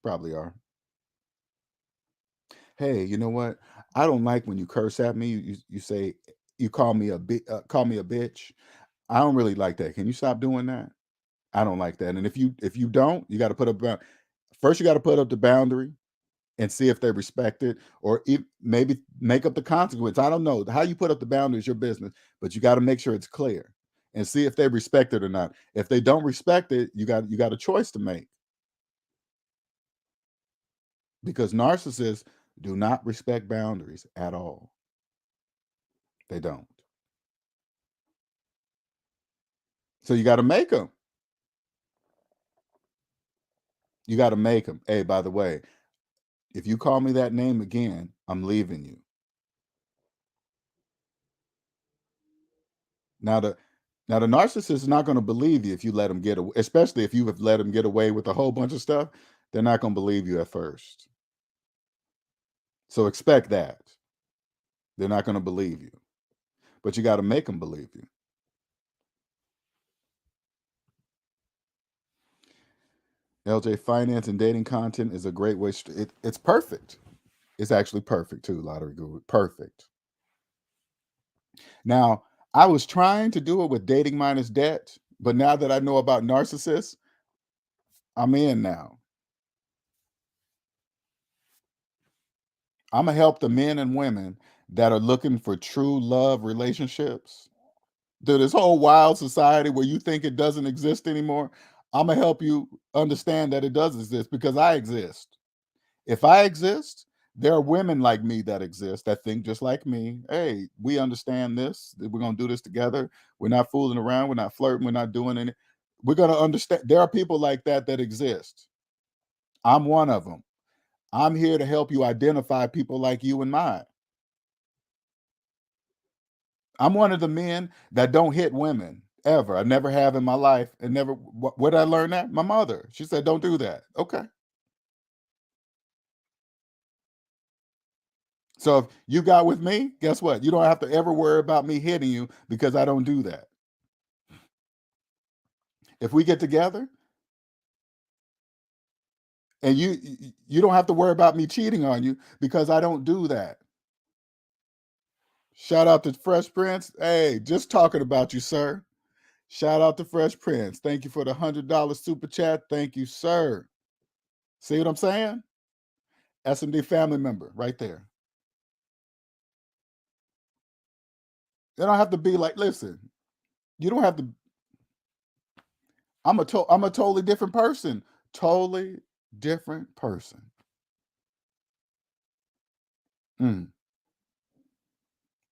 B: probably are. Hey, you know what? I don't like when you curse at me. You say you call me a bitch. I don't really like that. Can you stop doing that? I don't like that. And if you don't, you got to put up first. You got to put up the boundary and see if they respect it, or maybe make up the consequence. I don't know how you put up the boundary is your business, but you got to make sure it's clear and see if they respect it or not. If they don't respect it, you got a choice to make, because narcissists do not respect boundaries at all. They don't. So you got to make them. You got to make them. Hey, by the way, if you call me that name again, I'm leaving you. Now the narcissist is not going to believe you if you let them get away, especially if you have let them get away with a whole bunch of stuff. They're not going to believe you at first. So expect that. They're not going to believe you. But you got to make them believe you. LJ, finance and dating content is a great way. It's perfect. It's actually perfect too, Lottery Guru. Perfect. Now, I was trying to do it with dating minus debt, but now that I know about narcissists, I'm in now. I'm gonna help the men and women that are looking for true love relationships. Dude, this whole wild society where you think it doesn't exist anymore, I'm gonna help you understand that it does exist, because I exist. If I exist, there are women like me that exist that think just like me. Hey, we understand this. That we're gonna do this together. We're not fooling around. We're not flirting. We're not doing any. We're gonna understand. There are people like that exist. I'm one of them. I'm here to help you identify people like you and mine. I'm one of the men that don't hit women ever. I never have in my life, and never. Where did I learn that? My mother. She said, "Don't do that." Okay. So if you got with me, guess what? You don't have to ever worry about me hitting you, because I don't do that. If we get together, and you don't have to worry about me cheating on you, because I don't do that. Shout out to Fresh Prince. Hey, just talking about you, sir. Shout out to Fresh Prince. Thank you for the $100 super chat. Thank you, sir. See what I'm saying? SMD family member right there. They don't have to be like, listen, you don't have to. I'm a totally different person. Totally different person. Mm.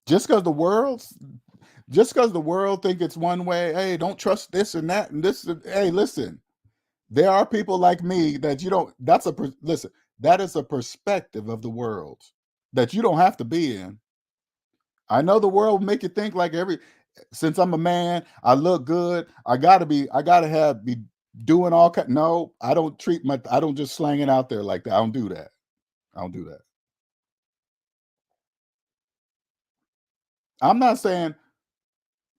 B: Just because the world think it's one way, hey, don't trust this and that and this. Hey, listen, there are people like me that you don't. Listen. That is a perspective of the world that you don't have to be in. I know the world will make you think like since I'm a man, I look good. I gotta doing all kind. No, I don't I don't just slang it out there like that. I don't do that. I don't do that. I'm not saying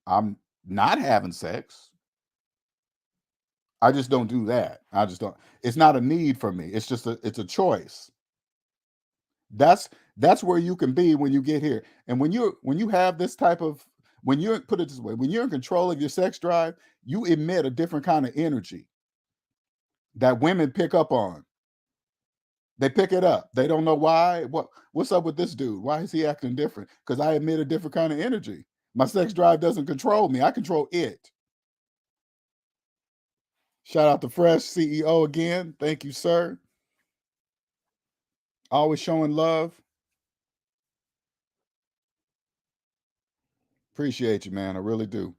B: I'm not having sex. I just don't do that. I just don't. It's not a need for me. It's a choice. That's that's where you can be when you get here. And when you have this type of when you're put it this way, when you're in control of your sex drive, you emit a different kind of energy that women pick up on. They pick it up. They don't know why. What's up with this dude? Why is he acting different? Because I emit a different kind of energy. My sex drive doesn't control me. I control it. Shout out to Fresh CEO again. Thank you, sir. Always showing love. Appreciate you, man. I really do.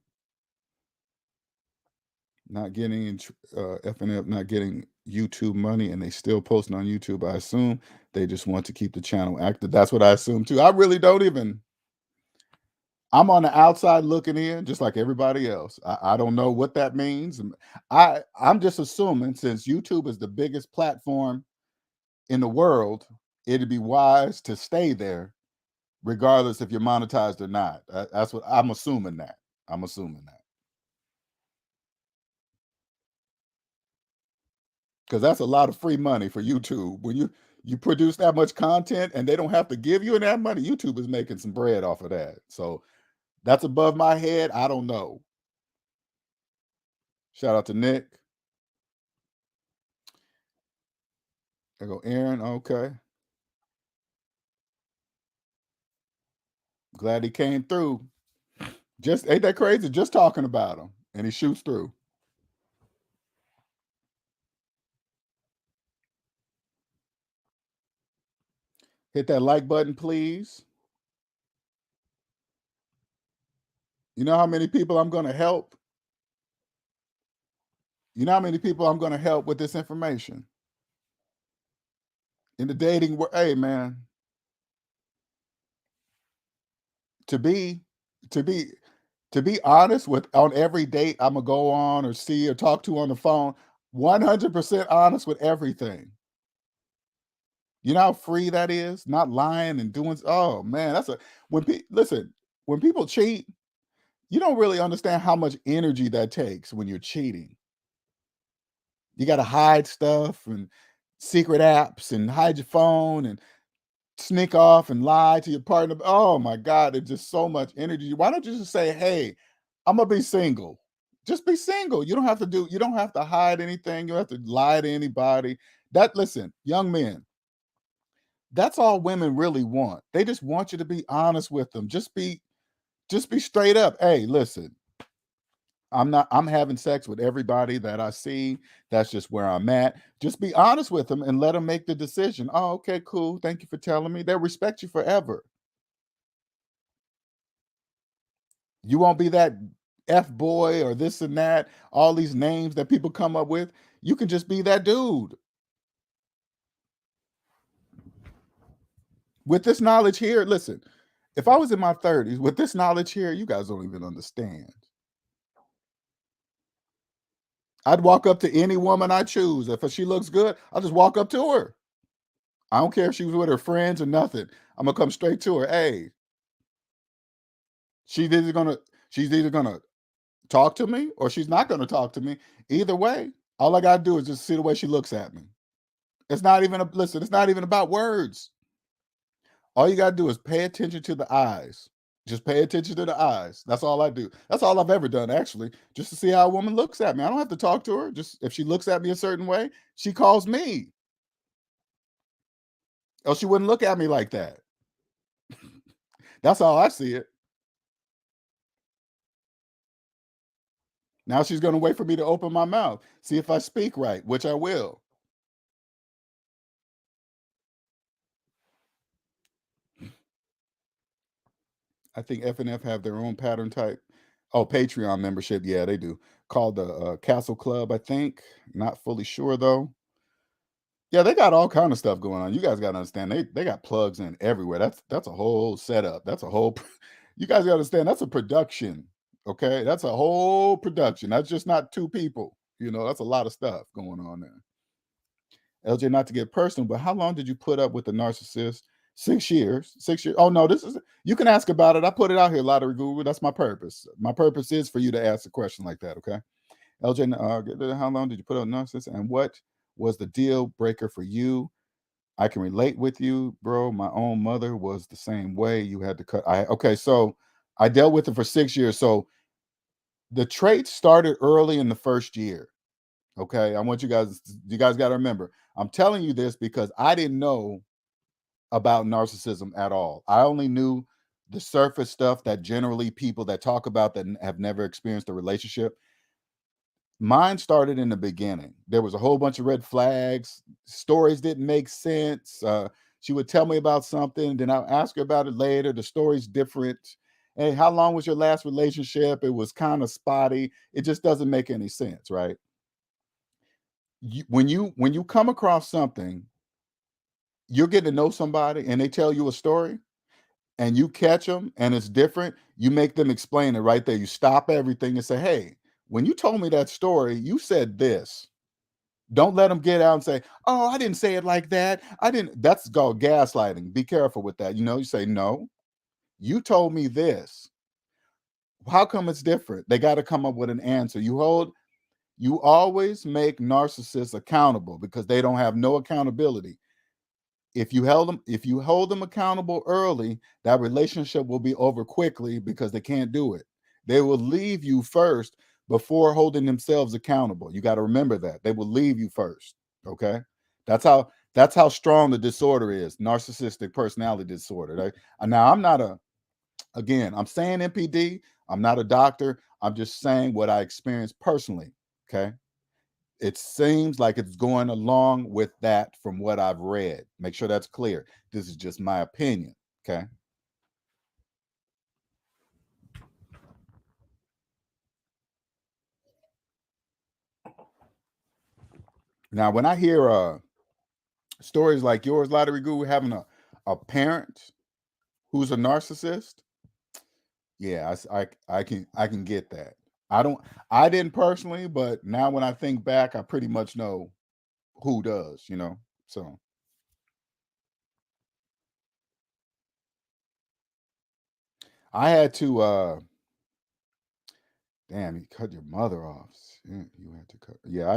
B: Not getting FNF, not getting YouTube money, and they still posting on YouTube. I assume they just want to keep the channel active. That's what I assume too. I really don't even. I'm on the outside looking in, just like everybody else. I don't know what that means. I'm just assuming since YouTube is the biggest platform in the world, it'd be wise to stay there, regardless if you're monetized or not. That's what I'm assuming. That I'm assuming that because that's a lot of free money for YouTube. When you produce that much content and they don't have to give you that money, YouTube is making some bread off of that. So that's above my head. I don't know. Shout out to Nick. There go Aaron. Okay. Glad he came through. Just ain't that crazy? Just talking about him. And he shoots through. Hit that like button, please. You know how many people I'm going to help? You know how many people I'm going to help with this information? In the dating world, hey man, to be to be to be honest with on every date I'm gonna go on or see or talk to on the phone, 100% honest with everything. You know how free that is? Not lying and doing. Oh man, that's a listen. When people cheat, you don't really understand how much energy that takes when you're cheating. You got to hide stuff and secret apps and hide your phone and sneak off and lie to your partner. Oh my God, it's just so much energy. Why don't you just say, hey, I'm gonna be single. Just be single. You don't have to hide anything. You don't have to lie to anybody. That listen, young men, that's all women really want. They just want you to be honest with them. Just be straight up. Hey, listen, I'm having sex with everybody that I see. That's just where I'm at. Just be honest with them and let them make the decision. Oh, okay, cool. Thank you for telling me. They'll respect you forever. You won't be that F boy or this and that, all these names that people come up with. You can just be that dude. With this knowledge here, listen, if I was in my 30s with this knowledge here, you guys don't even understand. I'd walk up to any woman I choose. If she looks good, I'll just walk up to her. I don't care if she was with her friends or nothing. I'm gonna come straight to her. Hey, she's either gonna she's either gonna talk to me or she's not gonna talk to me. Either way, all I gotta do is just see the way she looks at me. It's not even listen, it's not even about words. All you gotta do is pay attention to the eyes. Just pay attention to the eyes. That's all I do. That's all I've ever done, actually, just to see how a woman looks at me. I don't have to talk to her. Just if she looks at me a certain way, she calls me. Else she wouldn't look at me like that. That's how I see it. Now she's gonna wait for me to open my mouth, see if I speak right, which I will. I think FNF have their own pattern type. Oh, Patreon membership. Yeah, they do. Called the Castle Club, I think. Not fully sure though. Yeah, they got all kind of stuff going on. You guys got to understand they got plugs in everywhere. That's a whole setup. That's a whole you guys got to understand that's a production. Okay? That's a whole production. That's just not two people. That's a lot of stuff going on there. LJ, not to get personal, but how long did you put up with the narcissist? 6 years. 6 years. Oh no, you can ask about it. I put it out here, Lottery Guru. That's my purpose. My purpose is for you to ask a question like that. Okay. LJ, how long did you put up with narcissist, and what was the deal breaker for you? I can relate with you, bro. My own mother was the same way. You had to cut. Okay, so I dealt with it for 6 years. So the traits started early in the first year. Okay, I want you guys got to remember. I'm telling you this because I didn't know about narcissism at all. I only knew the surface stuff that generally people that talk about that have never experienced a relationship. Mine started in the beginning. There was a whole bunch of red flags. Stories didn't make sense. She would tell me about something, then I'll ask her about it later. The story's different. Hey, how long was your last relationship? It was kind of spotty. It just doesn't make any sense, right? When you come across something, you're getting to know somebody and they tell you a story and you catch them and it's different, you make them explain it right there. You stop everything and say, hey, when you told me that story, you said this. Don't let them get out and say, oh, I didn't say it like that. I didn't. That's called gaslighting. Be careful with that. You say, no, you told me this. How come it's different? They got to come up with an answer. You always make narcissists accountable because they don't have no accountability. If you hold them accountable early, that relationship will be over quickly because they can't do it. They will leave you first before holding themselves accountable. You got to remember that. They will leave you first. Okay? That's how strong the disorder is, narcissistic personality disorder. Right? Now I'm saying NPD, I'm not a doctor. I'm just saying what I experienced personally. Okay? It seems like it's going along with that from what I've read. Make sure that's clear. This is just my opinion. Okay. Now, when I hear stories like yours, Lottery Guru, having a parent who's a narcissist, yeah, I can get that. I didn't personally, but now when I think back, I pretty much know who does. So I had to damn, you cut your mother off. You had to cut. Yeah,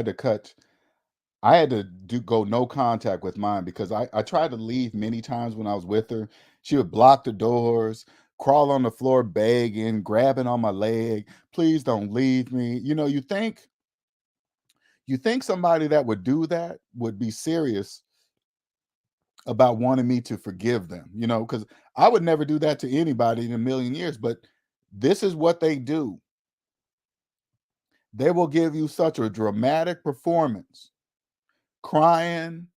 B: I had to go no contact with mine because I tried to leave many times when I was with her. She would block the doors, crawl on the floor begging, grabbing on my leg. Please don't leave me. You think somebody that would do that would be serious about wanting me to forgive them, because I would never do that to anybody in a million years. But this is what they do. They will give you such a dramatic performance, crying,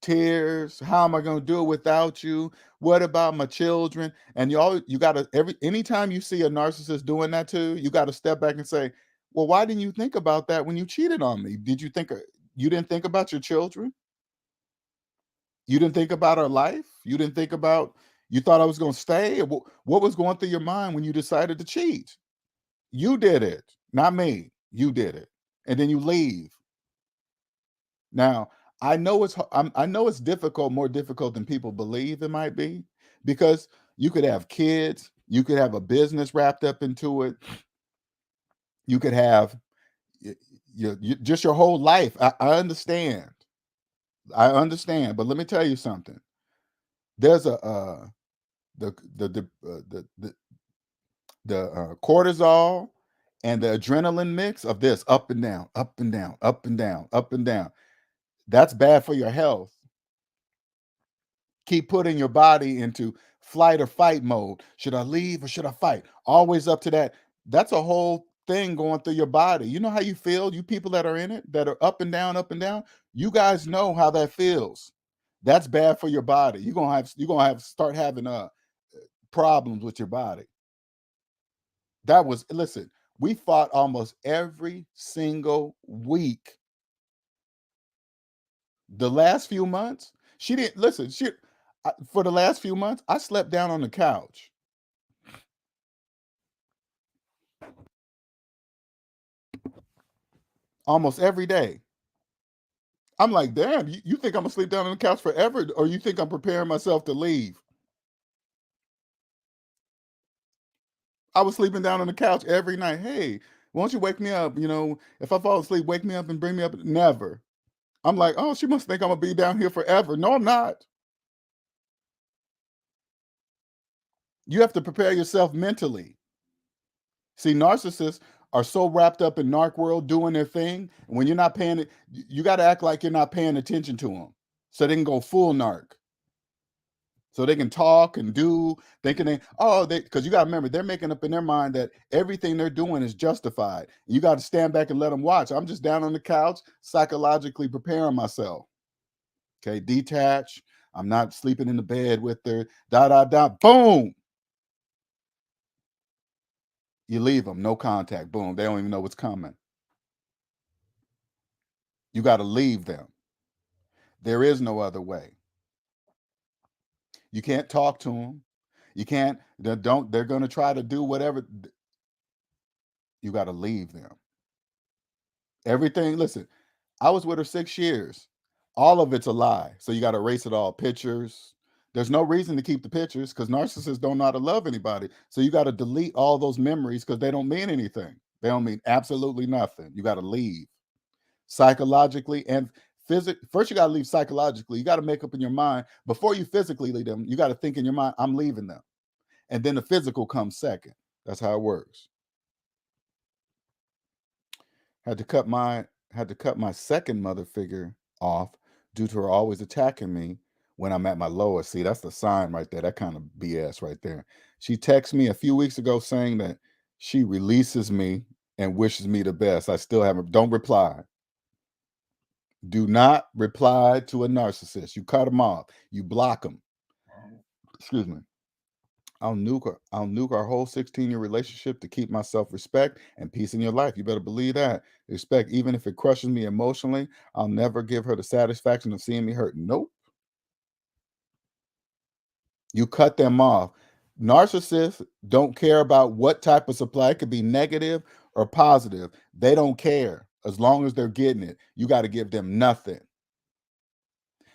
B: tears. How am I going to do it without you? What about my children? And you got to anytime you see a narcissist doing that to you, you got to step back and say, well, why didn't you think about that when you cheated on me? Did you think you didn't think about your children? You didn't think about our life? You didn't think about you thought I was going to stay? What was going through your mind when you decided to cheat? You did it, not me. You did it. And then you leave. Now, I know it's difficult, more difficult than people believe it might be, because you could have kids, you could have a business wrapped up into it, you could have just your whole life. I understand, but let me tell you something. There's a the cortisol and the adrenaline mix of this up and down, up and down, up and down, up and down. That's bad for your health. Keep putting your body into flight or fight mode. Should I leave or should I fight? Always up to that. That's a whole thing going through your body. You know how you feel? You people that are in it, that are up and down, up and down. You guys know how that feels. That's bad for your body. You're gonna have start having problems with your body. Listen, we fought almost every single week the last few months. She didn't listen. For the last few months, I slept down on the couch. almost every day. I'm like, damn, you think I'm gonna sleep down on the couch forever, or you think I'm preparing myself to leave? I was sleeping down on the couch every night. Hey, won't you wake me up? If I fall asleep, wake me up and bring me up. Never. I'm like, oh, she must think I'm gonna be down here forever. No, I'm not. You have to prepare yourself mentally. See, narcissists are so wrapped up in narc world doing their thing. When you're not paying it, you got to act like you're not paying attention to them, so they can go full narc. So they can talk and do, thinking because you got to remember, they're making up in their mind that everything they're doing is justified. You got to stand back and let them watch. I'm just down on the couch, psychologically preparing myself. Okay, detach. I'm not sleeping in the bed with her. Boom. You leave them, no contact. Boom. They don't even know what's coming. You got to leave them. There is no other way. You can't talk to them. You can't. They're going to try to do whatever. You got to leave them. Everything. Listen, I was with her 6 years. All of it's a lie. So you got to erase it all. Pictures. There's no reason to keep the pictures because narcissists don't know how to love anybody. So you got to delete all those memories because they don't mean anything. They don't mean absolutely nothing. You got to leave psychologically and physically. First, you got to leave psychologically. You got to make up in your mind before you physically leave them. You got to think in your mind, I'm leaving them. And then the physical comes second. That's how it works. Had to cut my second mother figure off due to her always attacking me when I'm at my lowest. See, that's the sign right there. That kind of BS right there. She texted me a few weeks ago saying that she releases me and wishes me the best. I still haven't. Don't reply. Do not reply to a narcissist. You cut them off. You block them. Excuse me. I'll nuke our whole 16-year relationship to keep my self-respect and peace in your life. You better believe that. Respect, even if it crushes me emotionally, I'll never give her the satisfaction of seeing me hurt. Nope. You cut them off. Narcissists don't care about what type of supply. It could be negative or positive. They don't care as long as they're getting it. You got to give them nothing.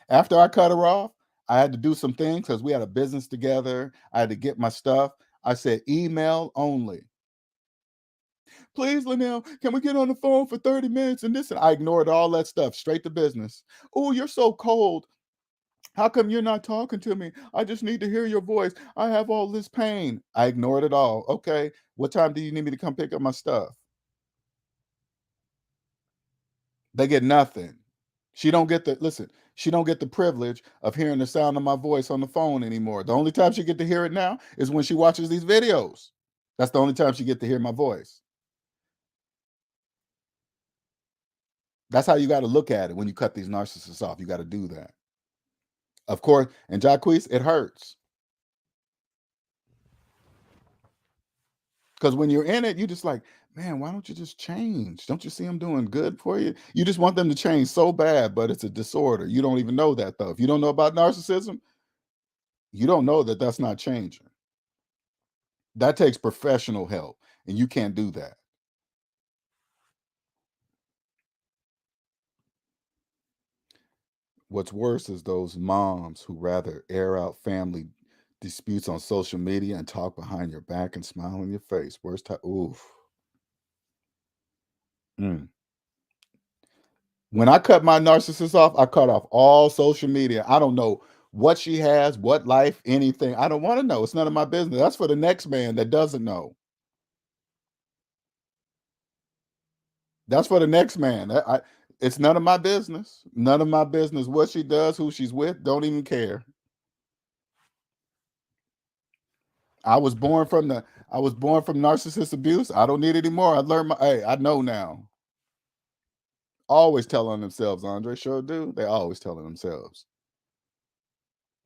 B: After I cut her off, I had to do some things because we had a business together. I had to get my stuff. I said, email only. Please, Linnell, can we get on the phone for 30 minutes? And this, and I ignored all that stuff, straight to business. Oh, you're so cold. How come you're not talking to me? I just need to hear your voice. I have all this pain. I ignored it all. Okay, what time do you need me to come pick up my stuff? They get nothing. She don't get the privilege of hearing the sound of my voice on the phone anymore. The only time she get to hear it now is when she watches these videos. That's the only time she get to hear my voice. That's how you got to look at it when you cut these narcissists off. You got to do that. Of course, and Jacquees, it hurts. Because when you're in it, you just like, man, why don't you just change? Don't you see I'm doing good for you? You just want them to change so bad, but it's a disorder. You don't even know that, though. If you don't know about narcissism, you don't know that that's not changing. That takes professional help, and you can't do that. What's worse is those moms who rather air out family disputes on social media and talk behind your back and smile in your face. Worst time. Oof. Mm. When I cut my narcissist off, I cut off all social media. I don't know what she has, what life, anything. I don't want to know. It's none of my business. That's for the next man that doesn't know. That's for the next man. It's none of my business. None of my business. What she does, who she's with, don't even care. I was born from narcissist abuse. I don't need it anymore. I learned I know now. Always telling themselves, Andre, sure do. They always telling themselves.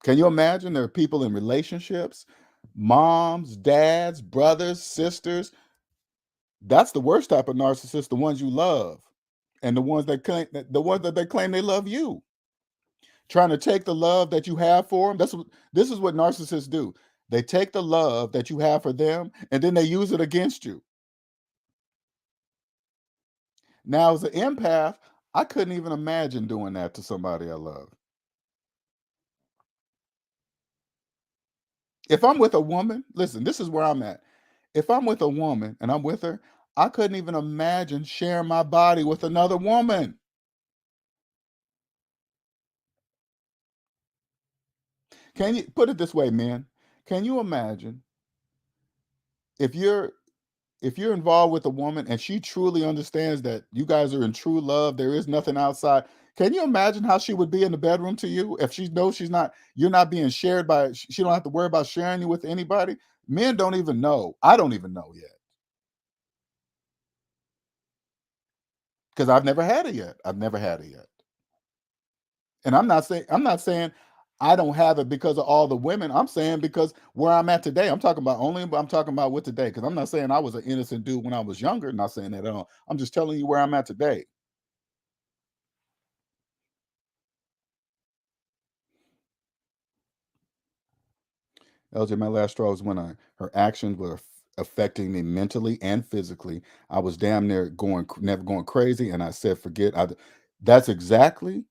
B: Can you imagine there are people in relationships, moms, dads, brothers, sisters? That's the worst type of narcissist, the ones you love. And the ones that they claim they love you. Trying to take the love that you have for them. This is what narcissists do. They take the love that you have for them and then they use it against you. Now, as an empath, I couldn't even imagine doing that to somebody I love. If I'm with a woman, listen, this is where I'm at. If I'm with a woman and I'm with her, I couldn't even imagine sharing my body with another woman. Can you put it this way, men? Can you imagine if you're involved with a woman and she truly understands that you guys are in true love, there is nothing outside. Can you imagine how she would be in the bedroom to you if she knows you're not being shared by, she don't have to worry about sharing you with anybody? Men don't even know. I don't even know yet because I've never had it yet. I've never had it yet. And I'm not saying I don't have it because of all the women. I'm saying because where I'm at today, I'm talking about with today. Because I'm not saying I was an innocent dude when I was younger. Not saying that at all. I'm just telling you where I'm at today. LJ, my last straw was when her actions were affecting me mentally and physically. I was damn near never going crazy, and I said, "Forget." That's exactly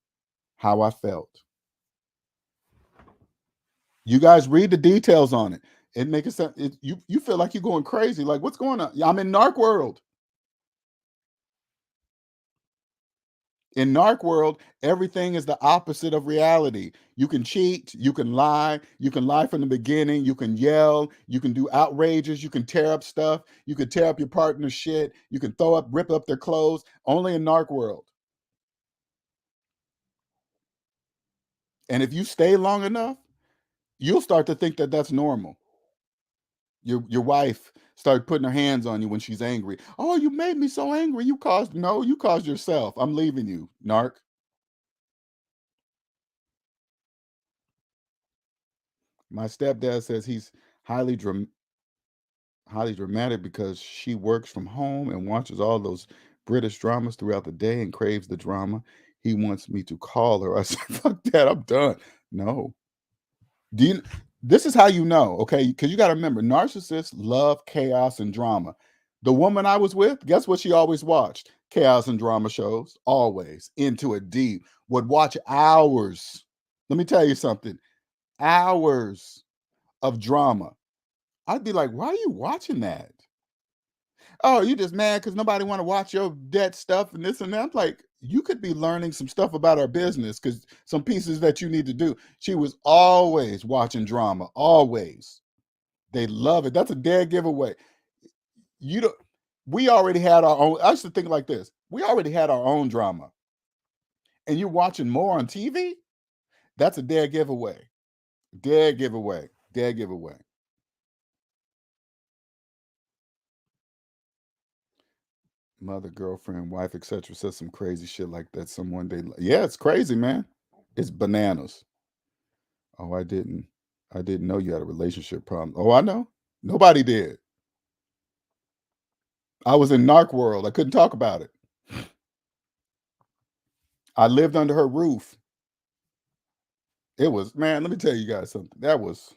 B: how I felt. You guys read the details on it. It makes it sound you feel like you're going crazy. Like, what's going on? Yeah, I'm in narc world. In narc world, everything is the opposite of reality. You can cheat, you can lie from the beginning, you can yell, you can do outrages, you can tear up stuff, you can tear up your partner's shit, you can rip up their clothes. Only in narc world. And if you stay long enough, you'll start to think that that's normal. Your wife started putting her hands on you when she's angry. Oh, you made me so angry. You caused yourself. I'm leaving you, narc. My stepdad says he's highly dram- highly dramatic because she works from home and watches all those British dramas throughout the day and craves the drama. He wants me to call her. I said, fuck that, I'm done. No. Do you This is how you know, okay? Because you got to remember, narcissists love chaos and drama. The woman I was with, guess what she always watched? Chaos and drama shows, always into it deep, would watch hours. Let me tell you something, hours of drama. I'd be like, why are you watching that? Oh, you just mad because nobody want to watch your debt stuff and this and that. I'm like, you could be learning some stuff about our business because some pieces that you need to do. She was always watching drama, always. They love it. That's a dead giveaway. You don't. We already had our own. I used to think like this. We already had our own drama, and you're watching more on TV. That's a dead giveaway. Dead giveaway. Dead giveaway. Mother, girlfriend, wife, etc. says some crazy shit like that. Someone they, yeah, it's crazy, man. It's bananas. Oh, I didn't know you had a relationship problem. Oh, I know. Nobody did. I was in narc world. I couldn't talk about it. I lived under her roof. It was, man, let me tell you guys something. That was,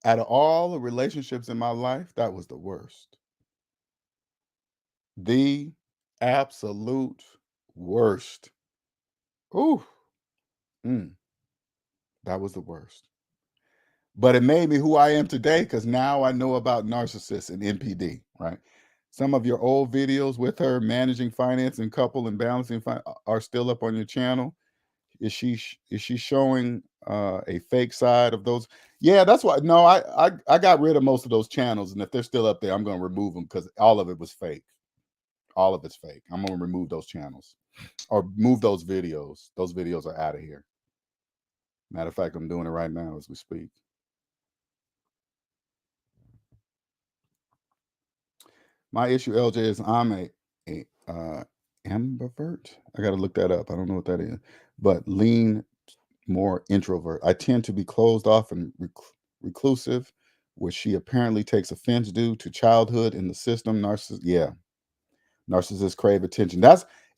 B: out of all the relationships in my life, that was the worst. The absolute worst. Ooh, mm, that was the worst. But it made me who I am today because now I know about narcissists and NPD, right? Some of your old videos with her managing finance and couple and balancing are still up on your channel. Is she showing a fake side of those? Yeah, that's why. No, I got rid of most of those channels, and if they're still up there, I'm going to remove them because all of it was fake. All of it's fake. I'm going to remove those channels or move those videos. Those videos are out of here. Matter of fact, I'm doing it right now as we speak. My issue, LJ, is I'm a ambivert. I got to look that up. I don't know what that is, but lean more introvert. I tend to be closed off and reclusive, which she apparently takes offense due to childhood in the system. Yeah, narcissists crave attention.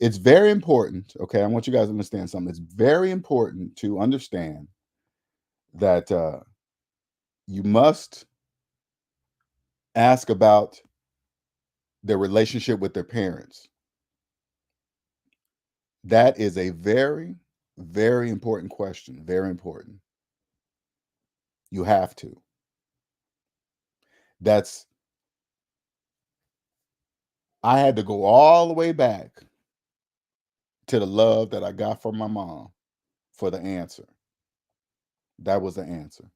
B: It's very important. Okay, I want you guys to understand something. It's very important to understand that you must ask about their relationship with their parents. That is a very, very important question. Very important. You have to. I had to go all the way back to the love that I got from my mom for the answer. That was the answer.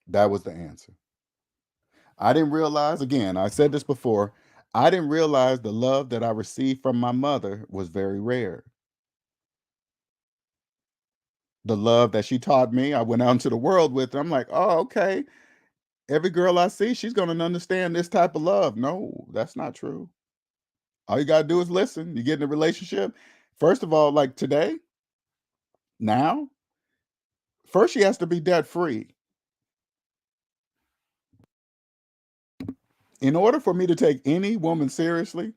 B: That was the answer. I didn't realize, again, I said this before, I didn't realize the love that I received from my mother was very rare. The love that she taught me, I went out into the world with, and I'm like, oh, okay. Every girl I see, she's going to understand this type of love. No, that's not true. All you got to do is listen. You get in a relationship. First of all, like today, now, first she has to be debt free. In order for me to take any woman seriously,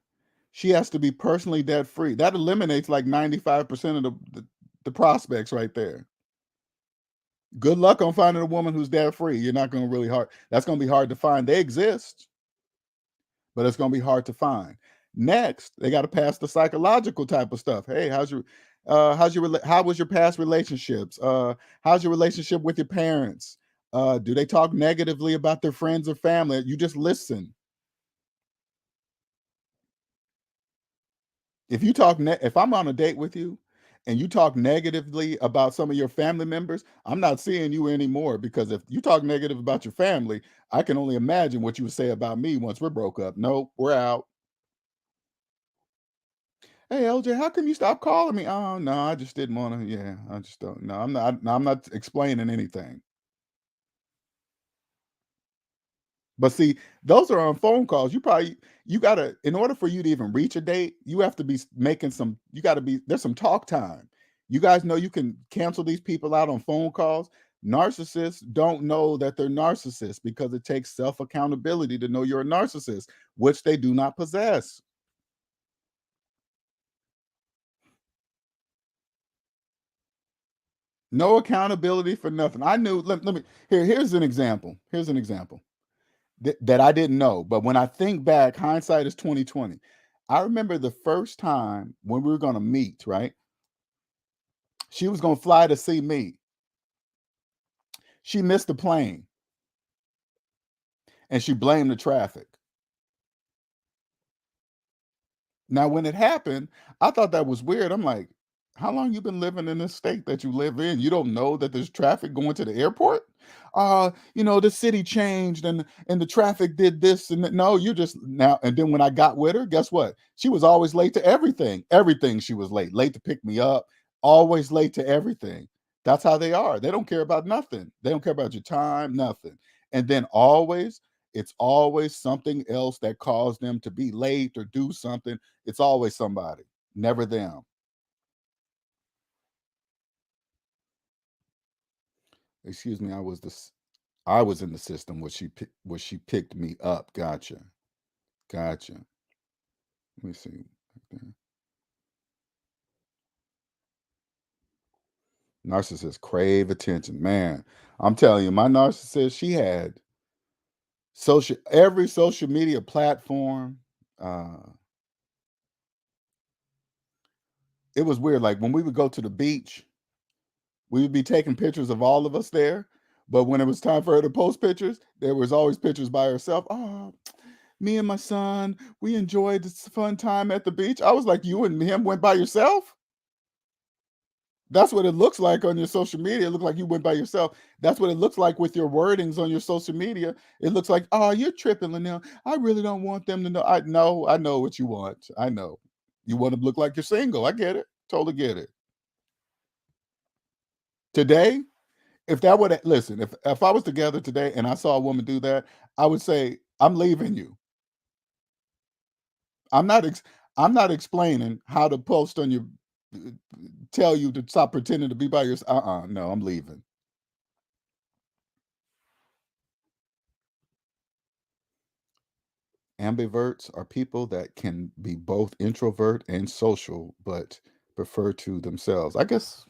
B: she has to be personally debt free. That eliminates like 95% of the prospects right there. Good luck on finding a woman who's debt free. You're not going to really hard. That's going to be hard to find. They exist, but it's going to be hard to find. Next, they got to pass the psychological type of stuff. Hey, how was your past relationships? How's your relationship with your parents? Do they talk negatively about their friends or family? You just listen. If I'm on a date with you and you talk negatively about some of your family members, I'm not seeing you anymore, because if you talk negative about your family, I can only imagine what you would say about me once we're broke up. Nope, we're out. Hey LJ, how come you stop calling me? Oh no, I just didn't want to. Yeah, I just don't. No, I'm not explaining anything. But see, those are on phone calls. You gotta, in order for you to even reach a date, you have to be making some. You got to be there's some talk time. You guys know you can cancel these people out on phone calls. Narcissists don't know that they're narcissists because it takes self accountability to know you're a narcissist, which they do not possess. No accountability for nothing. I knew. Let me here's an example. Here's an example that I didn't know. But when I think back, hindsight is 2020. I remember the first time when we were going to meet, right? She was going to fly to see me. She missed the plane and she blamed the traffic. Now, when it happened, I thought that was weird. I'm like, how long you been living in this state that you live in? You don't know that there's traffic going to the airport? The city changed and the traffic did this and that. No, you just now. And then when I got with her, guess what? She was always late to everything. Everything she was late. Late to pick me up, always late to everything. That's how they are. They don't care about nothing. They don't care about your time, nothing. And then it's always something else that caused them to be late or do something. It's always somebody, never them. Excuse me, I was in the system where she picked me up. Gotcha. Gotcha. Let me see. Narcissists crave attention. Man, I'm telling you, my narcissist, she had every social media platform. Uh, it was weird. Like when we would go to the beach, we would be taking pictures of all of us there. But when it was time for her to post pictures, there was always pictures by herself. Oh, me and my son, we enjoyed this fun time at the beach. I was like, you and him went by yourself? That's what it looks like on your social media. It looks like you went by yourself. That's what it looks like with your wordings on your social media. It looks like, oh, you're tripping, Linnell. I really don't want them to know. I know what you want. I know. You want to look like you're single. I get it. Totally get it. Today, if that would listen, if I was together today and I saw a woman do that, I would say, I'm leaving you. I'm not I'm not explaining how to post on your tell you to stop pretending to be by yourself. No, I'm leaving. Ambiverts are people that can be both introvert and social, but prefer to themselves. I guess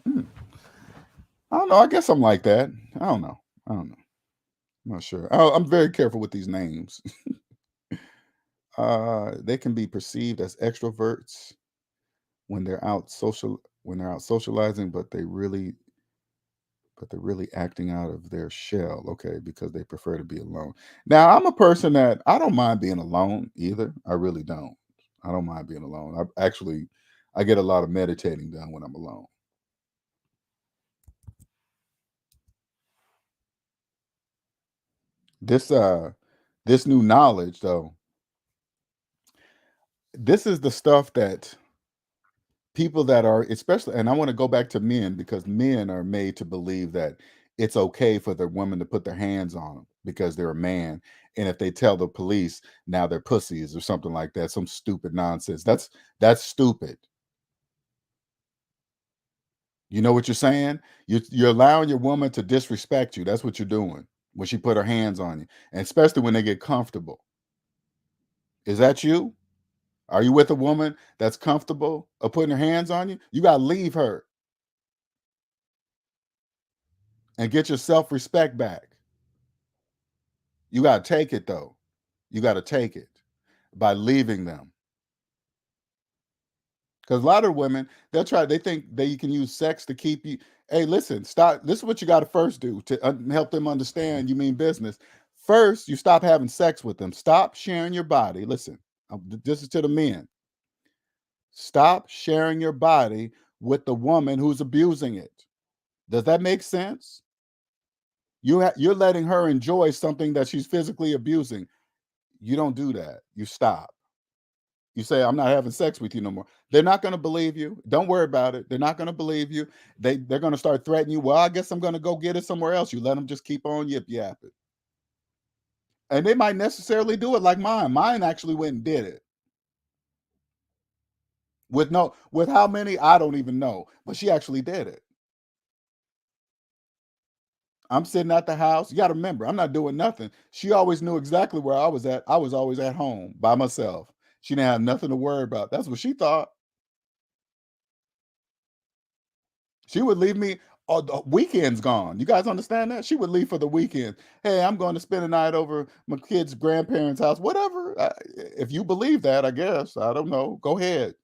B: I don't know. I guess I'm like that. I don't know. I don't know. I'm not sure. I'm very careful with these names. They can be perceived as extroverts when they're out socializing, but they're really acting out of their shell, okay, because they prefer to be alone. Now, I'm a person that I don't mind being alone either. I really don't. I don't mind being alone. I get a lot of meditating done when I'm alone. This this new knowledge though, this is the stuff that people that are especially, and I want to go back to men because men are made to believe that it's okay for the woman to put their hands on them because they're a man, and if they tell the police now they're pussies or something like that, some stupid nonsense. That's stupid. You know what you're saying? You're allowing your woman to disrespect you. That's what you're doing when she put her hands on you, and especially when they get comfortable. Is that you? Are you with a woman that's comfortable of putting her hands on you? You got to leave her and get your self-respect back. You got to take it though. You got to take it by leaving them. Because a lot of women, they think they can use sex to keep you. Hey, listen, stop. This is what you got to first do to help them understand you mean business. First, you stop having sex with them. Stop sharing your body. Listen, this is to the men. Stop sharing your body with the woman who's abusing it. Does that make sense? You're letting her enjoy something that she's physically abusing. You don't do that. You stop. You say, I'm not having sex with you no more. They're not going to believe you. Don't worry about it. They're not going to believe you. They're going to start threatening you. Well, I guess I'm going to go get it somewhere else. You let them just keep on yip yapping. And they might necessarily do it like mine. Mine actually went and did it. With how many, I don't even know. But she actually did it. I'm sitting at the house. You got to remember, I'm not doing nothing. She always knew exactly where I was at. I was always at home by myself. She didn't have nothing to worry about. That's what she thought. She would leave me. Oh, the weekend's gone. You guys understand that? She would leave for the weekend. Hey, I'm going to spend a night over my kid's grandparents' house. Whatever. If you believe that, I guess. I don't know. Go ahead.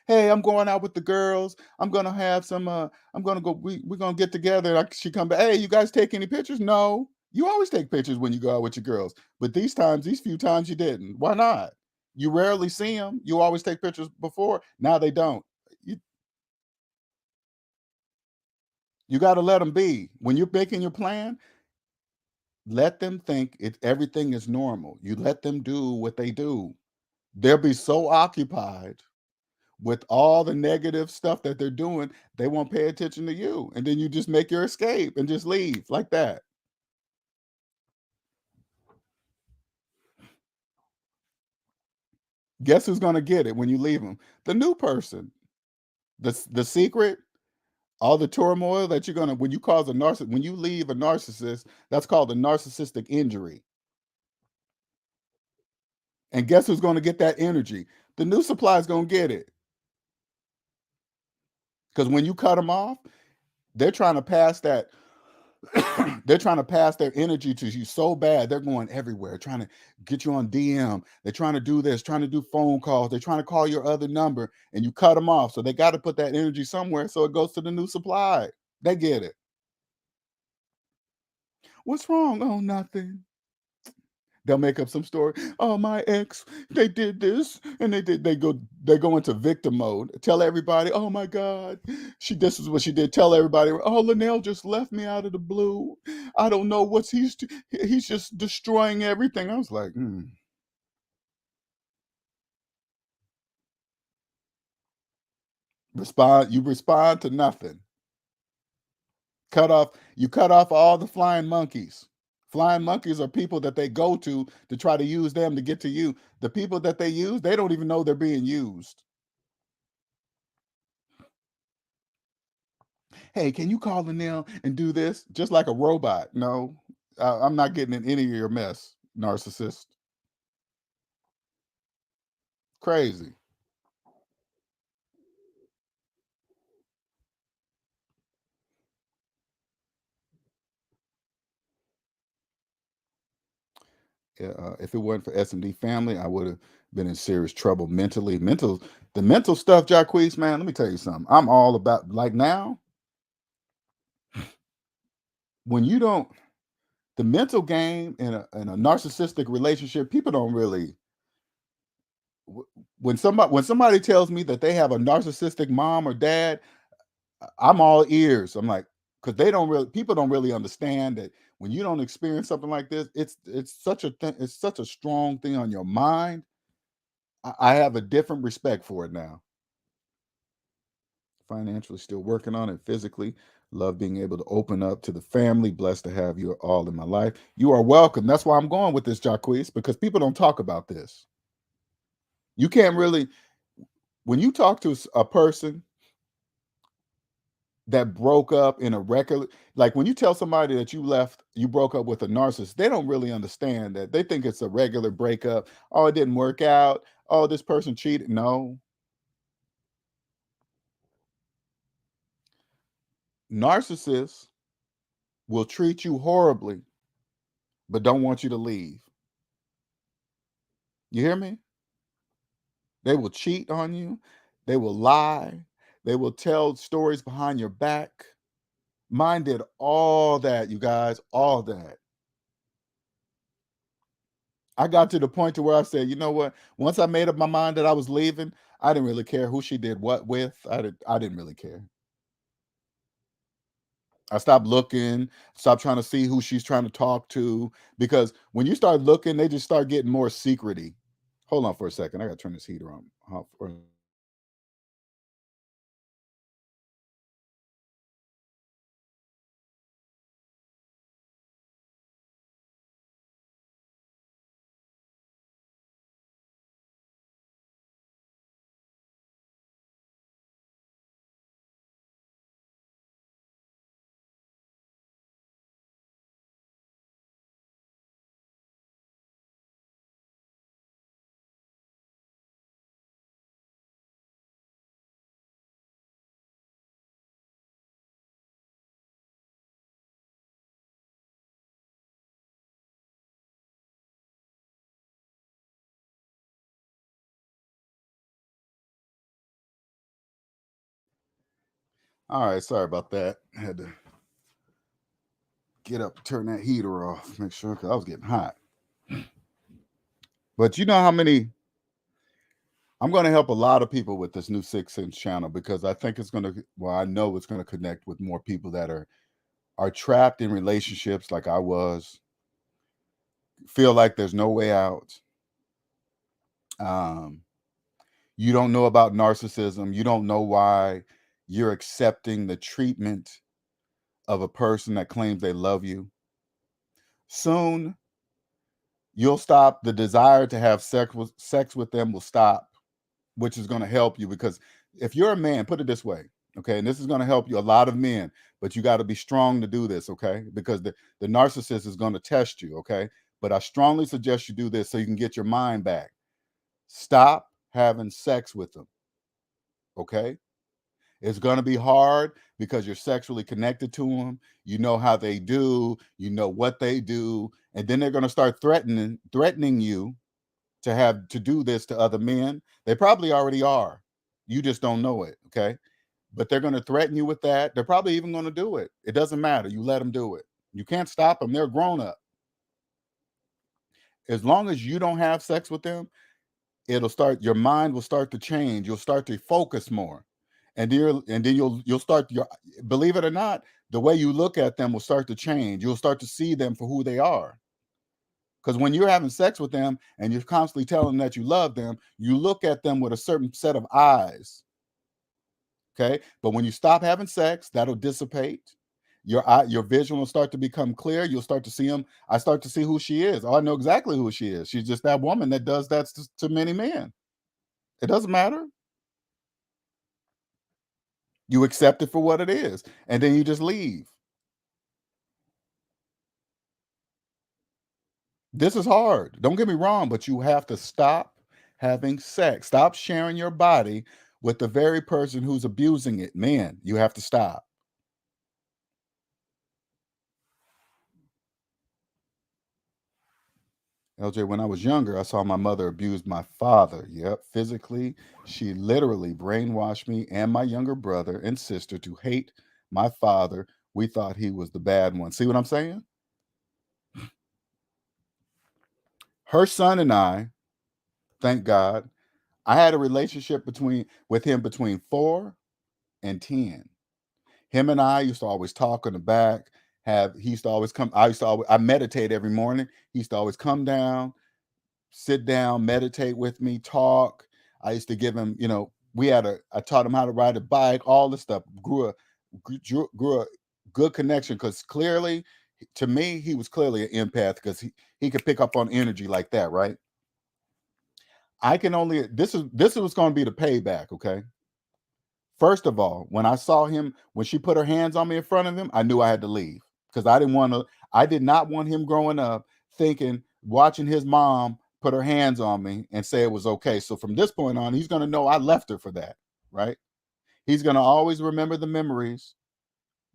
B: Hey, I'm going out with the girls. I'm gonna have some. I'm gonna go. We're gonna get together. She come back. Hey, you guys take any pictures? No. You always take pictures when you go out with your girls. But these few times you didn't. Why not? You rarely see them. You always take pictures before. Now they don't. You, you got to let them be. When you're making your plan, let them think everything is normal. You let them do what they do. They'll be so occupied with all the negative stuff that they're doing, they won't pay attention to you. And then you just make your escape and just leave like that. Guess who's going to get it when you leave them? The new person. The secret, all the turmoil that you're going to, when you cause a narcissist, when you leave a narcissist, that's called a narcissistic injury. And guess who's going to get that energy? The new supply is going to get it. Because when you cut them off, they're trying to pass that they're trying to pass their energy to you so bad. They're going everywhere, trying to get you on DM. They're trying to do this, trying to do phone calls. They're trying to call your other number and you cut them off. So they got to put that energy somewhere. So it goes to the new supply. They get it. What's wrong? Oh, nothing. They'll make up some story. Oh, my ex, they did this, and they go into victim mode. Tell everybody, oh my God, this is what she did. Tell everybody, oh, Linnell just left me out of the blue. I don't know what's he's just destroying everything. I was like, you respond to nothing. You cut off all the flying monkeys. Flying monkeys are people that they go to try to use them to get to you. The people that they use, they don't even know they're being used. Hey, can you call Linnell and do this? Just like a robot. No, I'm not getting in any of your mess, narcissist. Crazy. If it wasn't for SMD family, I would have been in serious trouble mentally. The mental stuff, Jacquees, man, let me tell you something. I'm all about, like, now, when you don't, the mental game in a narcissistic relationship, people don't really, when somebody tells me that they have a narcissistic mom or dad, I'm all ears. I'm like, because people don't really understand that when you don't experience something like this, it's such a thing, it's such a strong thing on your mind. I have a different respect for it now. Financially, still working on it. Physically, love being able to open up to the family. Blessed to have you all in my life. You are welcome. That's why I'm going with this, Jacquees, because people don't talk about this. You can't really, when you talk to a person that broke up in a regular, like when you tell somebody that you broke up with a narcissist, they don't really understand that. They think it's a regular breakup. Oh, it didn't work out. Oh, this person cheated. No. Narcissists will treat you horribly, but don't want you to leave. You hear me? They will cheat on you. They will lie. They will tell stories behind your back. Mine did all that, you guys, all that. I got to the point to where I said, you know what? Once I made up my mind that I was leaving, I didn't really care who she did what with. I didn't really care. I stopped looking, stopped trying to see who she's trying to talk to, because when you start looking, they just start getting more secrety. Hold on for a second. I gotta turn this heater on. All right, sorry about that. I had to get up, turn that heater off, make sure, because I was getting hot. But you know how many, I'm going to help a lot of people with this new 6 Inch channel, because I think it's going to, well, I know it's going to connect with more people that are trapped in relationships like I was, feel like there's no way out. Um, you don't know about narcissism. You don't know why you're accepting the treatment of a person that claims they love you. Soon, you'll stop. The desire to have sex with them will stop, which is going to help you, because if you're a man, put it this way, okay, and this is going to help you, a lot of men, but you got to be strong to do this, okay, because the narcissist is going to test you, okay, but I strongly suggest you do this so you can get your mind back. Stop having sex with them, okay? It's going to be hard because you're sexually connected to them. You know how they do, you know what they do, and then they're going to start threatening you to do this to other men. They probably already are. You just don't know it, okay? But they're going to threaten you with that. They're probably even going to do it. It doesn't matter. You let them do it. You can't stop them. They're grown up. As long as you don't have sex with them, your mind will start to change. You'll start to focus more. And then you'll start your, believe it or not, the way you look at them will start to change. You'll start to see them for who they are. Because when you're having sex with them and you're constantly telling them that you love them, you look at them with a certain set of eyes. Okay. But when you stop having sex, that'll dissipate. Your vision will start to become clear. You'll start to see them. I start to see who she is. Oh, I know exactly who she is. She's just that woman that does that to many men. It doesn't matter. You accept it for what it is, and then you just leave. This is hard. Don't get me wrong, but you have to stop having sex. Stop sharing your body with the very person who's abusing it. Man, you have to stop. LJ, when I was younger, I saw my mother abuse my father. Yep, physically. She literally brainwashed me and my younger brother and sister to hate my father. We thought he was the bad one. See what I'm saying? Her son and I, thank God, I had a relationship with him between 4 and 10. Him and I used to always talk in the back. He used to always come. I meditate every morning. He used to always come down, sit down, meditate with me, talk. I used to give him, I taught him how to ride a bike, all this stuff. Grew a good connection because clearly, to me, he was clearly an empath because he could pick up on energy like that, right? I can only this was going to be the payback, okay? First of all, when she put her hands on me in front of him, I knew I had to leave because I did not want him growing up watching his mom put her hands on me and say it was okay. So from this point on, he's going to know I left her for that, right? He's going to always remember the memories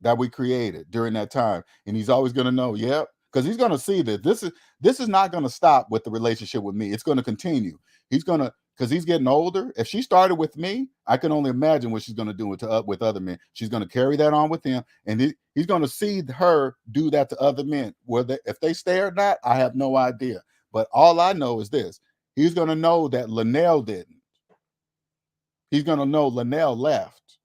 B: that we created during that time. And he's always going to know, yep, because he's going to see that this is not going to stop with the relationship with me. It's going to continue. Because he's getting older. If she started with me, I can only imagine what she's going to do with other men. She's going to carry that on with him, and he's going to see her do that to other men. If they stay or not, I have no idea. But all I know is this: he's going to know that Linnell didn't. He's going to know Linnell left,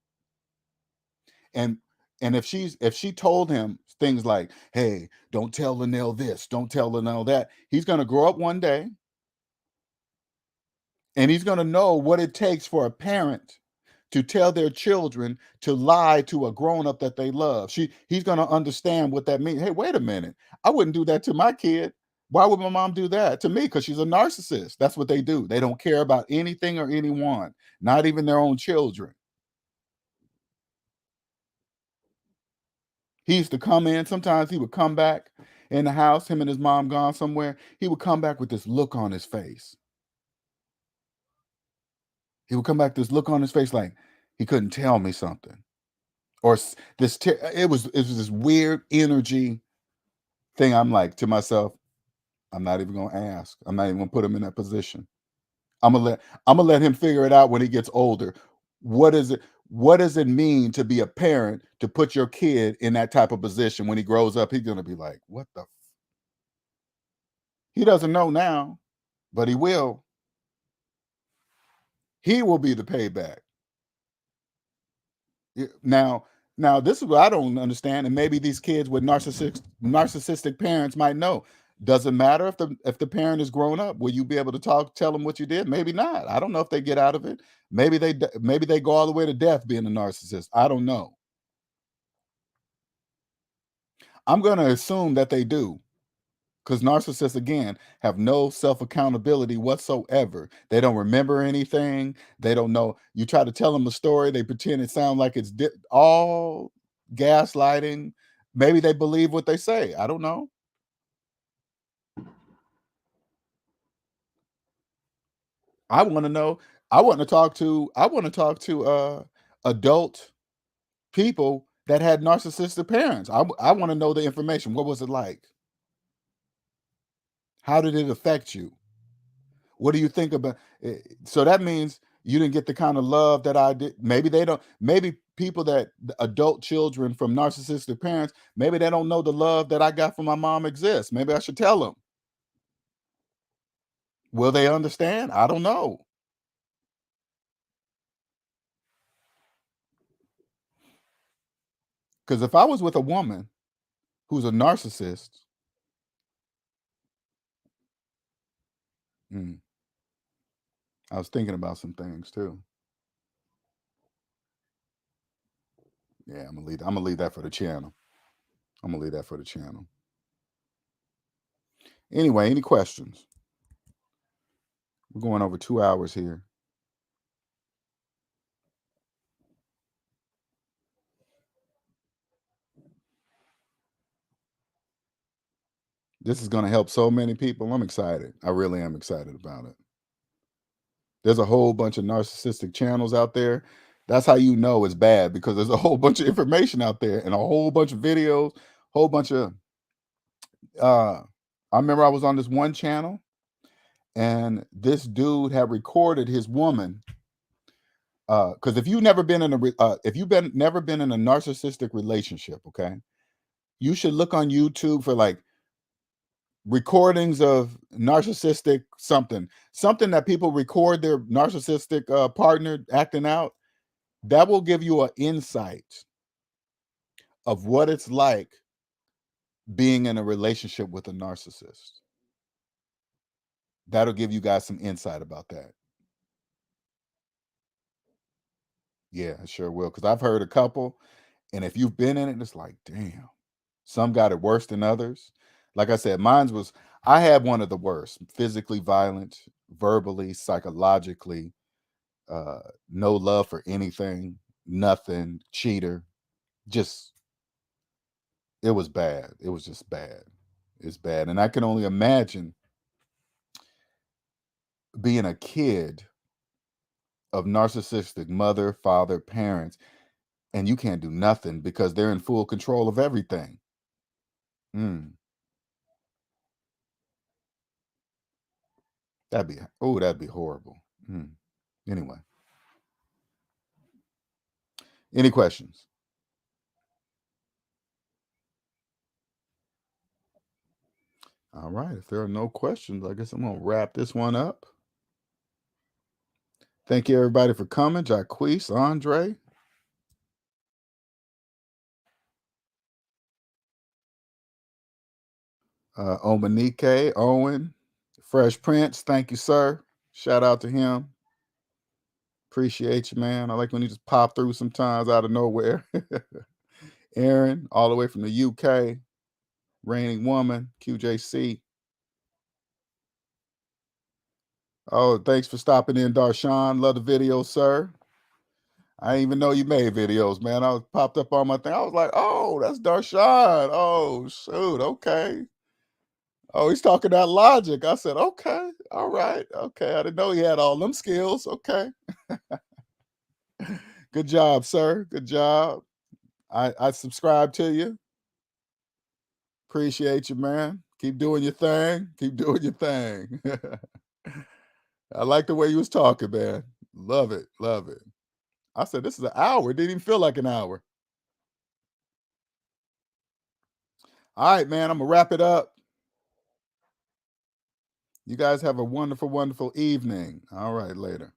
B: and if she told him things like, "Hey, don't tell Linnell this, don't tell Linnell that," he's going to grow up one day. And he's going to know what it takes for a parent to tell their children to lie to a grown-up that they love. He's going to understand what that means. Hey, wait a minute. I wouldn't do that to my kid. Why would my mom do that to me? Because she's a narcissist. That's what they do. They don't care about anything or anyone, not even their own children. He used to come in. Sometimes he would come back in the house, him and his mom gone somewhere. He would come back with this look on his face. He would come back with this look on his face like he couldn't tell me something. Or it was this weird energy thing. I'm like to myself, I'm not even gonna ask. I'm not even gonna put him in that position. I'm gonna let him figure it out when he gets older. What does it mean to be a parent, to put your kid in that type of position? When he grows up, he's gonna be like, what the he doesn't know now, but he will. He will be the payback. Now, this is what I don't understand, and maybe these kids with narcissistic parents might know. Doesn't matter if the parent is grown up. Will you be able to tell them what you did? Maybe not. I don't know if they get out of it. Maybe they go all the way to death being a narcissist. I don't know. I'm going to assume that they do. Because narcissists, again, have no self accountability whatsoever. They don't remember anything. They don't know. You try to tell them a story, they pretend it sounds like it's all gaslighting. Maybe they believe what they say. I don't know. I want to know. I want to talk to. Adult people that had narcissistic parents. I want to know the information. What was it like? How did it affect you? What do you think about it? So that means you didn't get the kind of love that I did. Maybe they don't. Maybe people the adult children from narcissistic parents, maybe they don't know the love that I got from my mom exists. Maybe I should tell them. Will they understand? I don't know. Because if I was with a woman who's a narcissist, I was thinking about some things too. Yeah, I'm gonna leave that for the channel. I'm gonna leave that for the channel. Anyway, any questions? We're going over 2 hours here. This is going to help so many people. I'm excited. I really am excited about it. There's a whole bunch of narcissistic channels out there. That's how you know it's bad, because there's a whole bunch of information out there and a whole bunch of videos, whole bunch of I remember I was on this one channel and this dude had recorded his woman. Because if you've never been in a never been in a narcissistic relationship, okay, you should look on YouTube for like recordings of narcissistic something that people record their narcissistic partner acting out. That will give you an insight of what it's like being in a relationship with a narcissist. That'll give you guys some insight about that. Yeah, I sure will. Because I've heard a couple, and if you've been in it, it's like, damn, some got it worse than others. Like I said, I had one of the worst: physically violent, verbally, psychologically, no love for anything, nothing, cheater. Just, it was bad. It was just bad. It's bad. And I can only imagine being a kid of narcissistic mother, father, parents, and you can't do nothing because they're in full control of everything. Mm, that'd be horrible. Mm. Anyway, any questions? All right. If there are no questions, I guess I'm gonna wrap this one up. Thank you everybody for coming. Jaquise, Andre, Omanike, Owen, Fresh Prince. Thank you, sir. Shout out to him. Appreciate you, man. I like when you just pop through sometimes out of nowhere. Aaron, all the way from the UK. Reigning Woman, QJC. Oh, thanks for stopping in, Darshan. Love the video, sir. I didn't even know you made videos, man. I was popped up on my thing. I was like, oh, that's Darshan. Oh, shoot. Okay. Oh, he's talking that logic. I said, okay. All right. Okay. I didn't know he had all them skills. Okay. Good job, sir. Good job. I subscribe to you. Appreciate you, man. Keep doing your thing. Keep doing your thing. I like the way you was talking, man. Love it. Love it. I said, this is an hour. It didn't even feel like an hour. All right, man. I'm going to wrap it up. You guys have a wonderful, wonderful evening. All right, later.